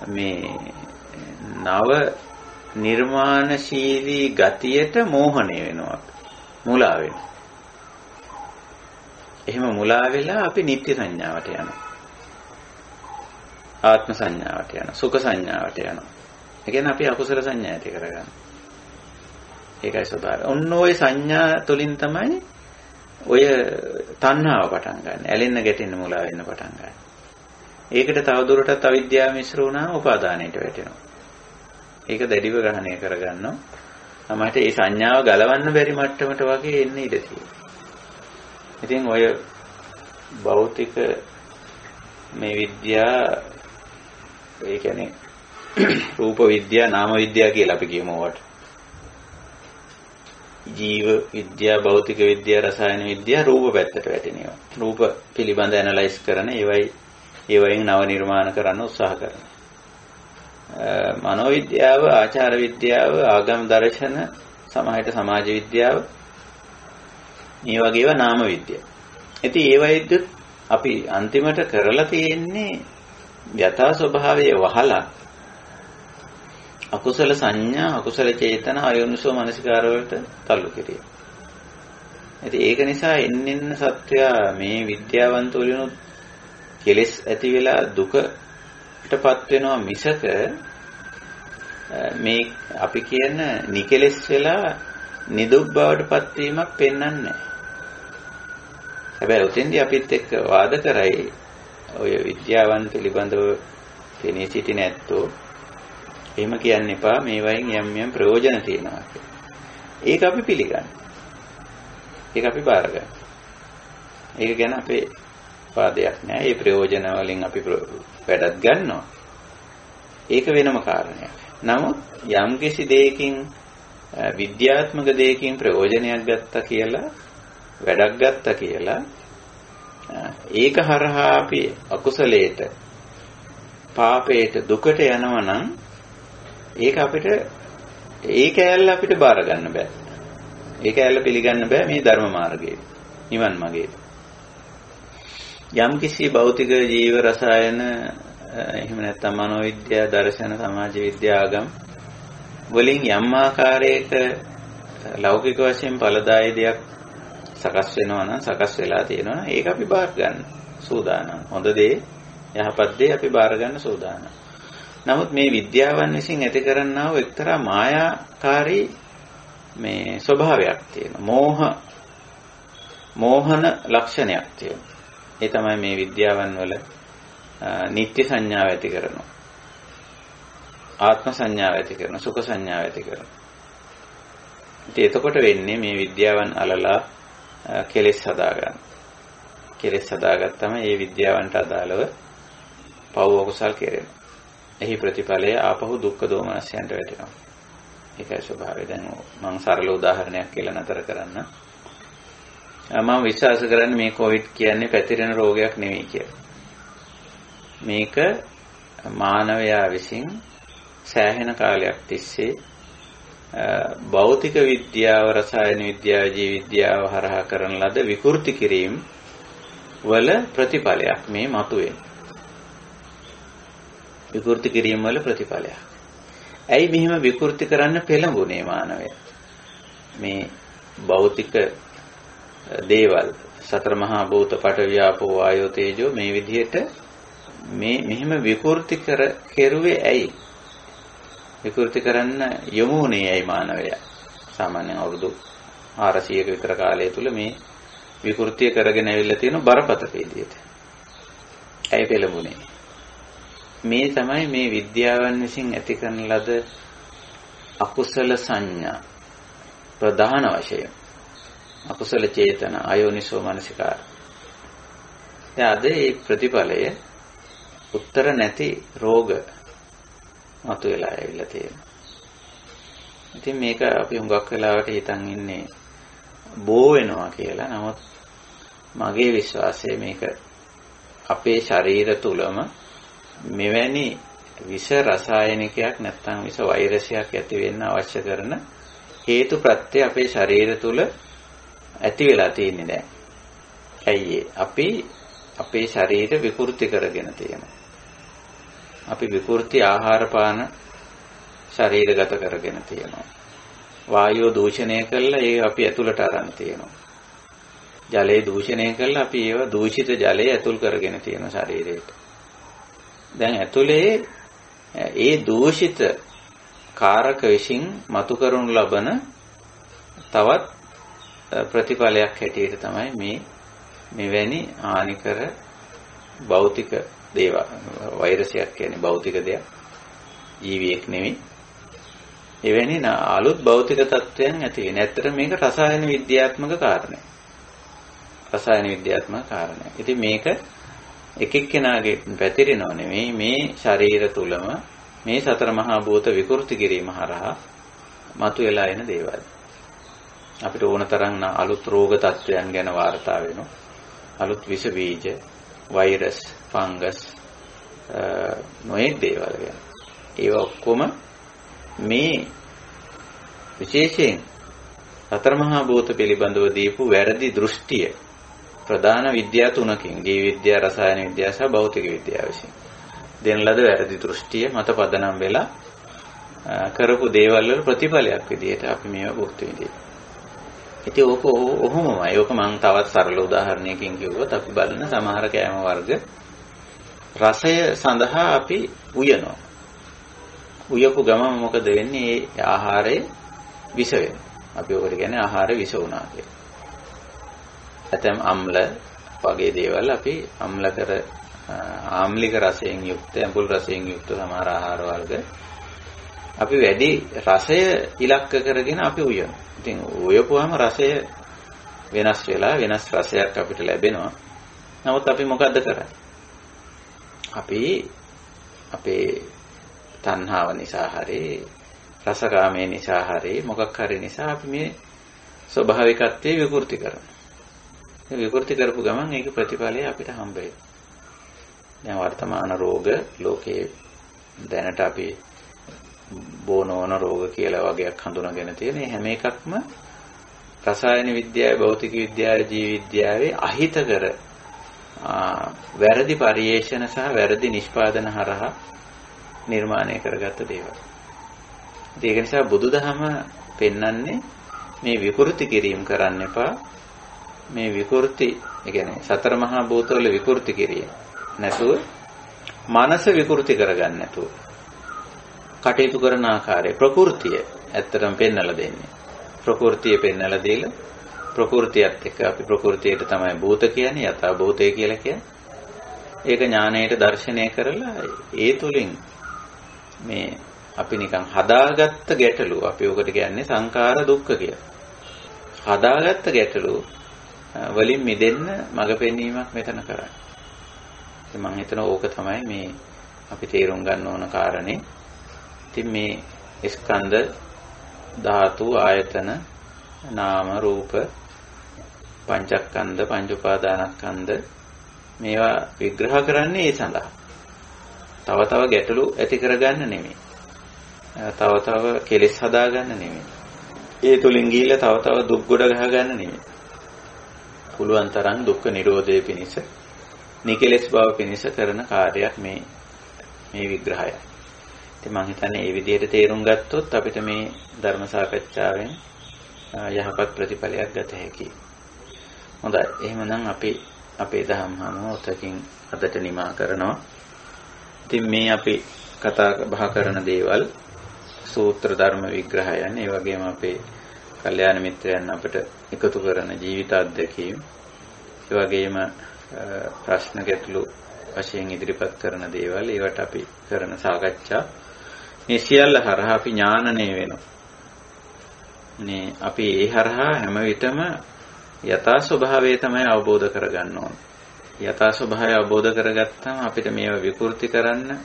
මේ නව නිර්මාණශීලී ගතියට මෝහණය වෙනවා. මුලා වෙනවා. එහෙම මුලා වෙලා අපි නිත්‍ය සංඥාවට යනවා. ආත්ම සංඥාවට යනවා. සුඛ සංඥාවට යනවා. ඒ කියන්නේ අපි අකුසල සංඥා ඇති කරගන්නවා. ඒකයි ස්වභාවය. ඔන්න ඔය සංඥා තුලින් තමයි ඔය තණ්හාව පටන් ගන්න. ඇලෙන්න ගැටෙන්න මුලා වෙන්න පටන් ගන්න. ඒකට තවදුරටත් අවිද්‍යාව මිශ්‍ර වුණාම උපාදානයට වැටෙනවා. ඒක දැඩිව ග්‍රහණය කරගන්නවා. සමහරට මේ සංඥාව ගලවන්න බැරි මට්ටමට වගේ එන්න ඉඩ තියෙනවා. ඉතින් ඔය භෞතික මේ විද්‍යාව, ඒ කියන්නේ රූප විද්‍යාව, නාම විද්‍යාව කියලා අපි කියමු වට. ජීව විද්‍යාව, භෞතික විද්‍යාව, රසායන විද්‍යාව රූප පැත්තට වැටෙනවා. රූප පිළිබඳ ඇනලයිස් කරන ඒවයින් නව නිර්මාණ කරන්න උත්සාහ කරනවා. මනෝ විද්‍යාව, ආචාර විද්‍යාව, ආගම් දර්ශන, සමාජයට සමාජ විද්‍යාව, මේ වගේ ඒවා නාම විද්‍යාව. ඉතින් ඒවයිද අපි අන්තිමට කරලා තියෙන්නේ යථා ස්වභාවය වහලා අකුසල සංඥා, අකුසල චේතන, අයෝනිසෝ මනසිකාර වලට තල්ලු කිරීම. ඉතින් ඒක නිසා එන්නෙන්න සත්‍යය මේ විද්‍යාවන්ත වලිනුත් කෙලෙස් ඇති වෙලා දුකටපත් වෙනවා මිසක මේ අපි කියන නිකෙලෙස් වෙලා නිදුක් බවටපත් වීමක් පෙන්වන්නේ නැහැ. හැබැයි උතෙන්දී අපිත් එක්ක වාද කරයි ඔය විද්‍යාවන් පිළිබඳව පෙනී සිටින ඇත්තෝ එහෙම කියන්න එපා, මේ වයින් යම් ප්‍රයෝජන තියෙනවා කියලා. ඒක අපි පිළිගන්න. ඒක අපි බාර ගන්න. ඒක ගැන අපේ වාදයක් නෑ. මේ ප්‍රයෝජන වලින් අපි වැඩක් ගන්නවා. ඒක වෙනම කාරණයක්. නමුත් යම් කිසි දෙයකින් විද්‍යාත්මක දෙයකින් ප්‍රයෝජනයක් ගත්තා කියලා, වැඩක් ගත්තා කියලා, ඒක හරහා අපි අකුසලයට, පාපයට, දුකට යනවා නම් ඒක අපිට ඒක ඇල්ල අපිට බාර ගන්න බෑ. ඒක ඇල්ල පිළිගන්න බෑ මේ ධර්ම මාර්ගයේ, නිවන් මාර්ගයේ. යම් කිසි භෞතික ජීව රසායන, එහෙම නැත්නම් මනෝවිද්‍යාව, දර්ශන, සමාජ විද්‍යාව, ආගම් වලින් යම් ආකාරයක ලෞකික වශයෙන් ඵලදායී දෙයක් සකස් වෙනවා නම් සකස් වෙලා තියෙනවා නම් ඒක අපි බාර ගන්න සූදානම්. හොඳ දේ යහපත් දේ අපි බාර ගන්න සූදානම්. නමුත් මේ විද්‍යාවන් විසින් ඇති කරන්නා වූ එක්තරා මායාකාරී මේ ස්වභාවයක් තියෙනවා. මෝහන ලක්ෂණයක් තියෙනවා. ඒ තමයි මේ විද්‍යාවන් වල නිත්‍ය සංඥාව ඇති කරනවා. ආත්ම සංඥාව ඇති කරනවා. සුඛ සංඥාව ඇති කරනවා. ඉතින් එතකොට වෙන්නේ මේ විද්‍යාවන් අලලා කෙලෙස් හදාගන්න. කෙලෙස් හදාගත්තම මේ විද්‍යාවන්ට අදාළව පව් අකුසල් කෙරෙනවා. එහි ප්‍රතිඵලය ආපහු දුක්ඛ දෝමනස්යන්ට වැටෙනවා. ඒකයි ස්වභාවය. දැන් මම සරල උදාහරණයක් කියලා නතර කරන්න. මම විශ්වාස කරන්නේ මේ කොවිඩ් කියන්නේ පැතිරෙන රෝගයක් නෙවෙයි කියලා. මේක මානවයා විසින් සෑහෙන කාලයක් තිස්සේ භෞතික විද්‍යාව, රසායන විද්‍යාව, ජීව විද්‍යාව හරහා කරන ලද විකෘති කිරීම වල ප්‍රතිඵලයක් මේ මතුවේ. විකෘති කිරීම වල ප්‍රතිඵලයක්. ඇයි මෙහෙම විකෘති කරන්න පෙළඹුණේ මානවයා? මේ භෞතික දේවල් සතර මහා භූත පඨවි ආපෝ වායෝ තේජෝ මේ විදිහට මෙහෙම විකෘති කෙරුවේ ඇයි? විකෘති කරන්න යොමු වුණේ ඇයි මානවයා? සාමාන්‍යයෙන් අවුරුදු 400ක විතර කාලය තුල මේ විකෘතිය කරගෙන ඇවිල්ලා තියෙන බරපතල විදිහට. ඇයි පෙළඹුණේ? මේ තමයි මේ විද්‍යාවන් විසින් ඇති කරන ලද අකුසල සංඥා ප්‍රධාන වශයෙන්. අකුසල චේතන අයෝනිසෝ මනසිකාර. දැන් අද මේ ප්‍රතිඵලය උත්තර නැති රෝග මතුවලා ඇවිල්ලා තියෙනවා. ඉතින් මේක අපි හුඟක් වෙලාවට හිතන් ඉන්නේ බෝ වෙනවා කියලා. නමුත් මගේ විශ්වාසය මේක අපේ ශරීර තුලම මෙවැනි විෂ රසායනිකයක් නැත්නම් විෂ වෛරසයක් ඇති වෙන්න අවශ්‍ය කරන හේතු ප්‍රත්‍ය අපේ ශරීර තුල ඇති වෙලා තියෙන්නේ දැන්. ඇයි අපි අපේ ශරීර විකෘති කරගෙන තියෙනවා. අපි විකෘති ආහාර පාන ශරීරගත කරගෙන තියෙනවා. වායුව දූෂණය කළා ඒ අපි ඇතුළට අරන් තියෙනවා. ජලය දූෂණය කළා අපි ඒව දූෂිත ජලය ඇතුල් කරගෙන තියෙනවා ශරීරයට. දැන් ඇතුලේ ඒ දූෂිත කාරක විසින් මතු කරනු ලබන තවත් ප්‍රතිඵලයක් හැටියට තමයි මේ මෙවැනි හානිකර භෞතික දේව වෛරසයක් කියන්නේ භෞතික දෙයක්. ජීවියෙක් නෙවෙයි. එවැනි අලුත් භෞතික තත්ත්වයන් ඇති වෙන. ඇත්තට මේක රසායන විද්‍යාත්මක කාරණයක්. රසායන විද්‍යාත්මක කාරණයක්. ඉතින් මේක එක එක්කෙනාගේ පැතිරෙනව නෙමෙයි මේ ශරීර තුලම මේ සතර මහා භූත විකෘති කිරීම හරහා මතුවලා එන දේවල්. අපිට ඕන තරම් අලුත් රෝග තත්ත්වයන් ගැන වාර්තා වෙනවා. අලුත් විස බීජ, වෛරස්, ෆංගස් නොයෙක් දේවල් ගැන. ඒවා ඔක්කොම මේ විශේෂයෙන් සතර මහා භූත පිළිබඳව දීපු වැරදි දෘෂ්ටිය ප්‍රධාන විද්‍යා තුනකින් ජීව විද්‍යාව, රසායන විද්‍යාව සහ භෞතික විද්‍යාව විසින් දෙන ලද වැරදි දෘෂ්ටිය මත පදනම් වෙලා කරපු දේවල් වල ප්‍රතිඵලයක් විදිහට අපි මේවා භුක්ති විඳිනවා. ඉතින් ඕක ඔහොමමයි. ඕක මම තවත් සරල උදාහරණයකින් කිව්වොත් අපි බලන සමහර කෑම වර්ග රසය සඳහා අපි උයනවා. උයපු ගමන් මොකද වෙන්නේ? ඒ ආහාරයේ විස වෙනවා. අපි ඔකට කියන්නේ ආහාර විස වුණා කියලා. ඇතැම් අම්ල වගේ දේවල් අපි ආම්ලික රසයෙන් යුක්ත, ඇඹුල් රසයෙන් යුක්ත සමහර ආහාර වර්ග අපි වැඩි රසය ඉලක්ක කරගෙන අපි උයනවා. ඉතින් උයපුවාම රසය වෙනස් වෙලා වෙනස් රසයක් අපිට ලැබෙනවා. නමුත් අපි මොකද්ද කරන්නේ? අපි අපේ තණ්හාව නිසා හරි රසකාමයේ නිසා හරි මොකක් හරි නිසා අපි මේ ස්වභාවිකත්වයේ විකෘති කරනවා. ඒ විකෘති කරපු ගමන් ඒක ප්‍රතිඵලය අපිට හම්බ වෙනවා. දැන් වර්තමාන රෝග ලෝකයේ දැනට අපි බෝනෝන රෝග කියලා වගේක් හඳුනාගෙන තියෙන හැම එකක්ම රසායන විද්‍යාවේ, භෞතික විද්‍යාවේ, ජීව විද්‍යාවේ අහිතකර වැරදි පරිේෂණ සහ වැරදි නිෂ්පාදන හරහා නිර්මාණය කරගත්ත දේවල්. ඒක නිසා බුදුදහම පෙන්වන්නේ මේ විකෘති කිරීම කරන්න එපා. මේ විකෘති, ඒ කියන්නේ සතර මහා භූතවල විකෘති කිරිය නැතුව මනස විකෘති කරගන්න නැතුව කටයුතු කරන ආකාරය ප්‍රകൃතිය ඇත්තටම පෙන්වලා දෙන්නේ. ප්‍රകൃතිය පෙන්වලා දීලා ප්‍රകൃතියත් එක්ක අපි ප්‍රകൃතියට තමයි භූත කියන්නේ, යථා භූතය කියලා කියන්නේ. ඒක ඥාණයට දර්ශනය කරලා ඒ තුලින් මේ අපි නිකන් හදාගත්ත ගැටලු, අපි ඔකට කියන්නේ සංඛාර දුක්ඛ කියලා. හදාගත්ත ගැටලු වලින් මිදෙන්න මඟ පෙන්වීමක් මෙතන කරන්නේ. ඉතින් මම හිතනවා ඕක තමයි මේ අපි තේරුම් ගන්න ඕන කාරණේ. ඉතින් මේ ස්කන්ධ ධාතු ආයතන නාම රූප පංචස්කන්ධ පංච උපාදානස්කන්ධ මේවා විග්‍රහ කරන්නේ ඒ සඳහා. තව තව ගැටලු ඇති කරගන්න නෙමෙයි. තව තව කෙලෙස් හදාගන්න නෙමෙයි. ඒ තුලින් ගිහිල්ලා තව තව දුක් ගොඩ ගහගන්න නෙමෙයි. පුළුවන් තරම් දුක්ඛ නිරෝධය පිණිස නිකලෙස් බව පිණිස කරන කාර්යයක් මේ විග්‍රහය. ඉතින් මම හිතන්නේ මේ විදිහට තේරුම් ගත්තොත් අපිට මේ ධර්ම සාකච්ඡාවෙන් යහපත් ප්‍රතිඵලයක් ගත හැකියි. හොඳයි. එහෙමනම් අපි අපේ දහම් හමුවකින් අදට නිමා කරනවා. ඉතින් මේ අපි කතා බහ කරන දේවල් සූත්‍ර ධර්ම විග්‍රහයන්, ඒ වගේම අපේ කල්යාණ මිත්‍රයන් අපිට එකතු කරන ජීවිත අත්දැකීම්, ඒ වගේම ප්‍රශ්න ගැටළු වශයෙන් ඉදිරිපත් කරන දේවල්, ඒවට අපි කරන සාකච්ඡා මේ සියල්ල හරහා අපි ඥානණය වෙනවා. මේ අපි ඒ හරහා හැම විටම යථා ස්වභාවය තමයි අවබෝධ කරගන්න ඕන. යථා ස්වභාවය අවබෝධ කරගත්තාම අපිට මේවා විකෘති කරන්න,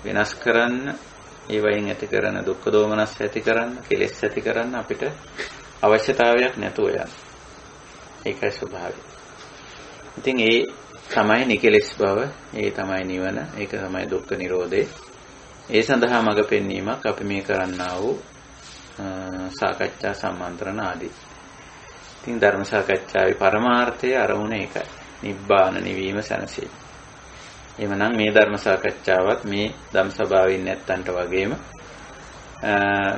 වෙනස් කරන්න, ඒ වයින් ඇති කරන දුක්ඛ දෝමනස් ඇති කරන්න, කෙලෙස් ඇති කරන්න අපිට අවශ්‍යතාවයක් නැතුව යන. ඒකයි ස්වභාවය. ඉතින් ඒ තමයි නිකලෙස් බව, ඒ තමයි නිවන, ඒක තමයි දුක්ඛ නිරෝධය. ඒ සඳහා මඟ පෙන්වීමක් අපි මේ කරන්නා වූ සාකච්ඡා සම්මන්ත්‍රණ ආදී. ඉතින් ධර්ම සාකච්ඡාවේ පරමාර්ථය අරමුණ ඒකයි. නිබ්බාන නිවීම සැනසීම. එhmenan මේ ධර්ම සාකච්ඡාවත් මේ ධම් සභාවේ නැත්තන්ට වගේම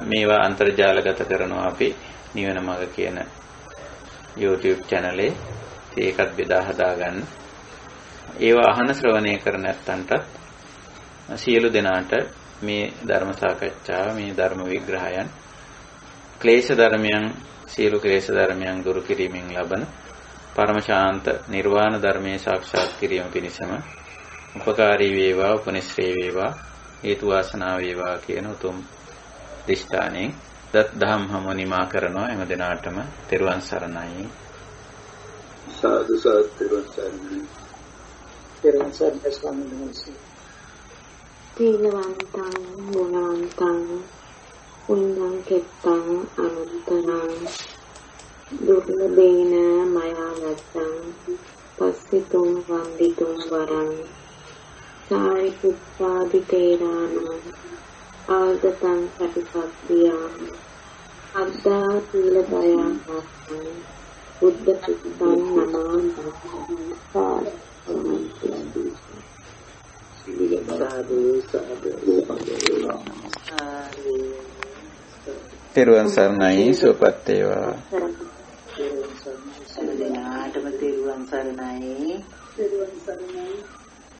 මේවා අන්තර්ජාලගත කරනවා අපි නිවන මඟ කියන YouTube channel එකේ. ඒකත් බෙදා හදා ගන්න. ඒවා අහන ශ්‍රවණය කර නැත්තන්ට සියලු දෙනාට මේ ධර්ම සාකච්ඡාව, මේ ධර්ම විග්‍රහයන් ක්ලේශ ධර්මයන්, සියලු ක්ලේශ ධර්මයන් දුරු කිරීමෙන් ලබන පරම ශාන්ත නිර්වාණ ධර්මයේ සාක්ෂාත් කිරීම පිණිසම උපකාරී වේවා, උපනිශ්‍රේ වේවා, හේතු වාසනා වේවා කියන උතුම් දිෂ්ඨානෙන් දහම් හමුව නිමා කරනවා. හැම දිනාටම තෙරුවන් සරණයි. සාදු සාදු තෙරුවන් සරණයි. තෙරුවන් සරණයි ස්වාමීන් වහන්සේ. තීලවන්තං ගුණවන්තං පුඤ්ඤං කෙත්තං අනුත්තරං දුර්ලභේන මයා වත්තං පස්සිතුං වන්දිතුං වරං සාරිපුත්තාදි තේරාණං ආගතං සටිපත්තියං අද්දා සීල දයාං බුද්ධ පුත්තං නමං සාදු තෙරුවන් සරණයි. සුවපත් වේවා. තෙරුවන් සරණයි.